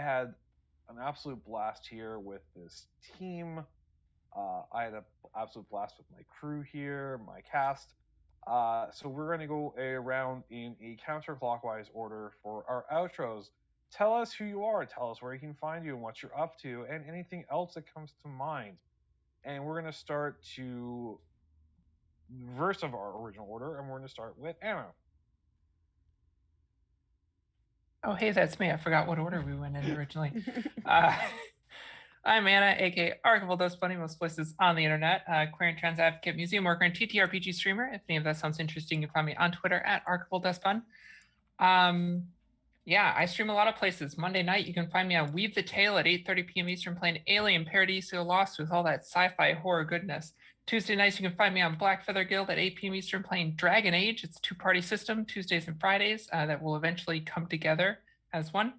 had an absolute blast here with this team. I had an absolute blast with my crew here, my cast. So we're going to go around in a counterclockwise order for our outros. Tell us who you are, tell us where you can find you and what you're up to, and anything else that comes to mind. And we're going to start to reverse of our original order, and we're going to start with Anna. Oh, hey, that's me. I forgot what order we went in originally. I'm Anna, aka Archibald Does Funny, most places on the internet, queer and trans advocate, museum worker, and TTRPG streamer. If any of that sounds interesting, you can find me on Twitter at Archibald Does Fun. Yeah, I stream a lot of places. Monday night, you can find me on Weave the Tale at 8:30 p.m. Eastern, playing Alien Paradiso Lost with all that sci-fi horror goodness. Tuesday nights, you can find me on Black Feather Guild at 8 p.m. Eastern, playing Dragon Age. It's a two-party system, Tuesdays and Fridays, that will eventually come together as one.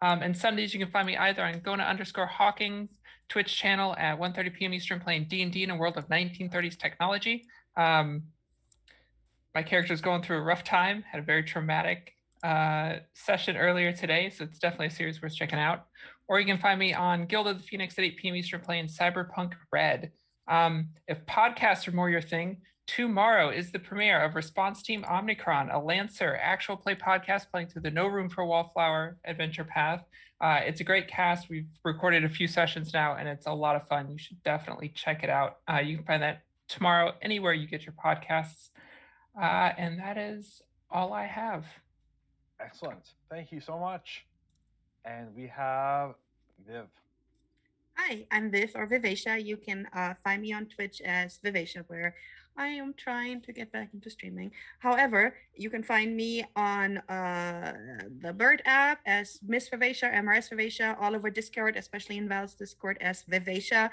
And Sundays, you can find me either on Gona_Hawking's Twitch channel at 1:30 p.m. Eastern, playing D&D in a world of 1930s technology. My character's going through a rough time, had a very traumatic session earlier today, so it's definitely a series worth checking out. Or you can find me on Guild of the Phoenix at 8 p.m. Eastern, playing Cyberpunk Red. If podcasts are more your thing, tomorrow is the premiere of Response Team Omnicron, a Lancer actual play podcast playing through the No Room for Wallflower adventure path. It's a great cast. We've recorded a few sessions now, and it's a lot of fun. You should definitely check it out. You can find that tomorrow anywhere you get your podcasts. And that is all I have. Excellent. Thank you so much. And we have Viv. Hi, I'm Viv or Vivacia. You can find me on Twitch as Vivacia, where I am trying to get back into streaming. However, you can find me on the Bird app as Miss Vivacia, MRS Vivacia, all over Discord, especially in Val's Discord as Vivacia.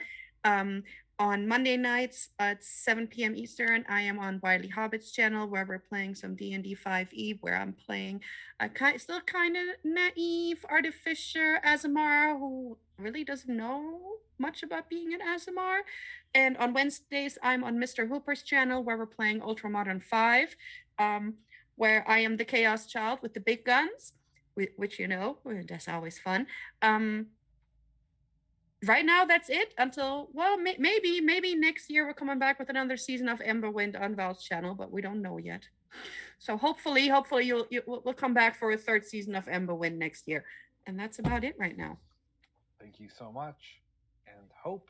On Monday nights at 7 p.m. Eastern, I am on Wiley Hobbit's channel, where we're playing some D&D 5e, where I'm playing a still kind of naive artificer Azamar who really doesn't know much about being an Azamar. And on Wednesdays, I'm on Mr. Hooper's channel, where we're playing Ultramodern 5, where I am the Chaos Child with the big guns, which, you know, that's always fun. right now that's it until, well, maybe next year we're coming back with another season of Emberwind on Val's channel, but we don't know yet. So hopefully we'll come back for a third season of Emberwind next year. And that's about it right now. Thank you so much. And Hope.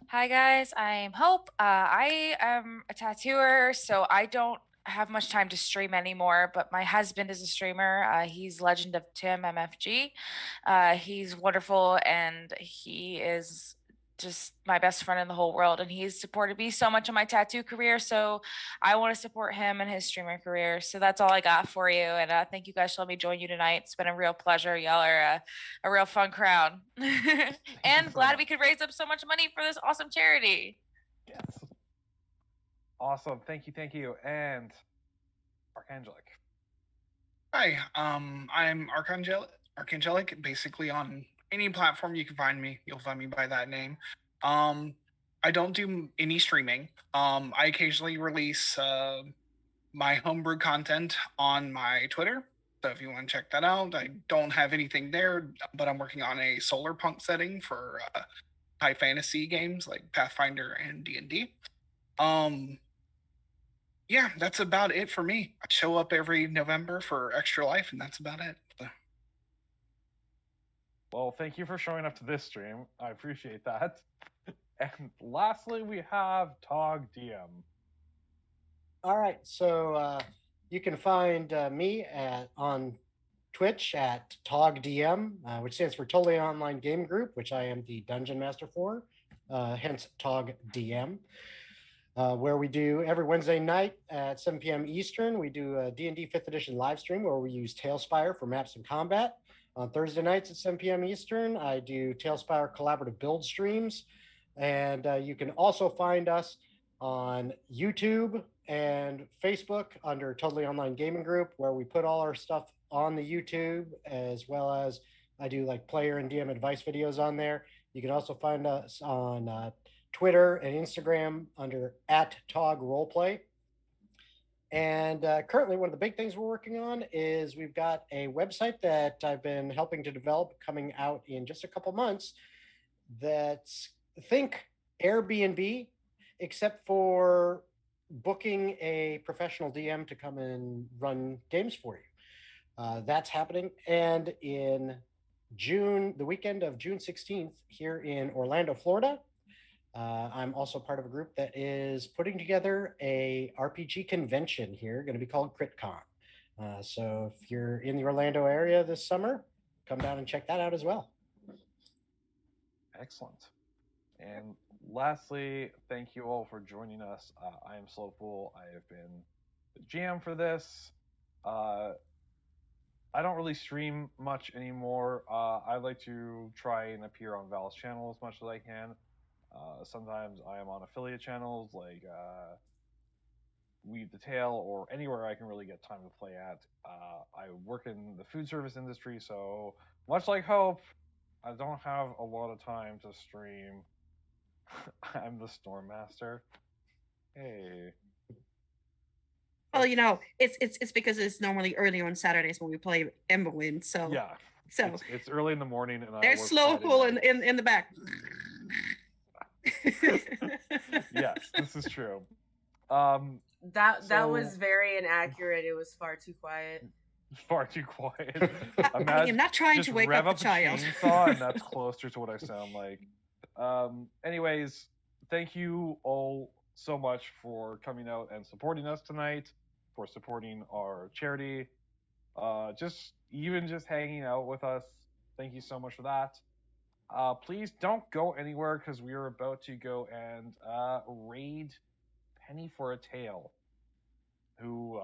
Hi guys, I'm Hope. I am a tattooer, so I don't have much time to stream anymore, but my husband is a streamer. He's Legend of Tim MFG. He's wonderful and he is just my best friend in the whole world, and he's supported me so much in my tattoo career, so I want to support him in his streamer career. So that's all I got for you, and thank you guys for letting me join you tonight. It's been a real pleasure. Y'all are a real fun crowd. And so glad much. we could raise up so much money for this awesome charity. Yes. Awesome. Thank you. And Archangelic. Hi, I'm Archangelic. Basically, on any platform you can find me, you'll find me by that name. I don't do any streaming. I occasionally release my homebrew content on my Twitter. So if you want to check that out, I don't have anything there, but I'm working on a solar punk setting for high fantasy games like Pathfinder and D&D. Yeah, that's about it for me. I show up every November for Extra Life, and that's about it. So. Well, thank you for showing up to this stream. I appreciate that. And lastly, we have Tog DM. All right, so you can find me on Twitch at TogDM, which stands for Totally Online Game Group, which I am the Dungeon Master for, hence TogDM. Where we do every Wednesday night at 7 p.m. Eastern, we do a D&D 5th Edition live stream where we use Tailspire for maps and combat. On Thursday nights at 7 p.m. Eastern, I do Tailspire collaborative build streams. And you can also find us on YouTube and Facebook under Totally Online Gaming Group, where we put all our stuff on the YouTube, as well as I do like player and DM advice videos on there. You can also find us on Twitter and Instagram under @TogRoleplay. And currently, one of the big things we're working on is we've got a website that I've been helping to develop coming out in just a couple months. That's think Airbnb, except for booking a professional DM to come and run games for you. That's happening. And in June, the weekend of June 16th, here in Orlando, Florida, I'm also part of a group that is putting together a RPG convention here, going to be called CritCon. So if you're in the Orlando area this summer, come down and check that out as well. Excellent. And lastly, thank you all for joining us. I am Slowpool. I have been the GM for this. I don't really stream much anymore. I like to try and appear on Val's channel as much as I can. Sometimes I am on affiliate channels like Weave the Tail or anywhere I can really get time to play at. I work in the food service industry, so much like Hope, I don't have a lot of time to stream. I'm the Storm Master. Hey. Well, you know, it's because it's normally early on Saturdays when we play Emberwind. So Yeah. so it's early in the morning, and there's I work Slowpool in the back. Yes, this is true. That so- was very inaccurate. It was far too quiet. Far too quiet. I am not trying just to wake rev up the child. chainsaw, and that's closer to what I sound like. Anyways, thank you all so much for coming out and supporting us tonight, for supporting our charity, just hanging out with us. Thank you so much for that. Please don't go anywhere, because we are about to go and raid Penny for a Tale, who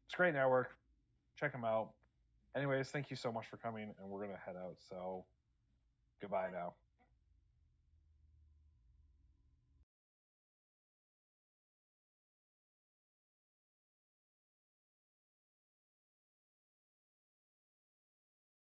it's a great network. Check them out. Anyways, thank you so much for coming, and we're gonna head out. So goodbye now.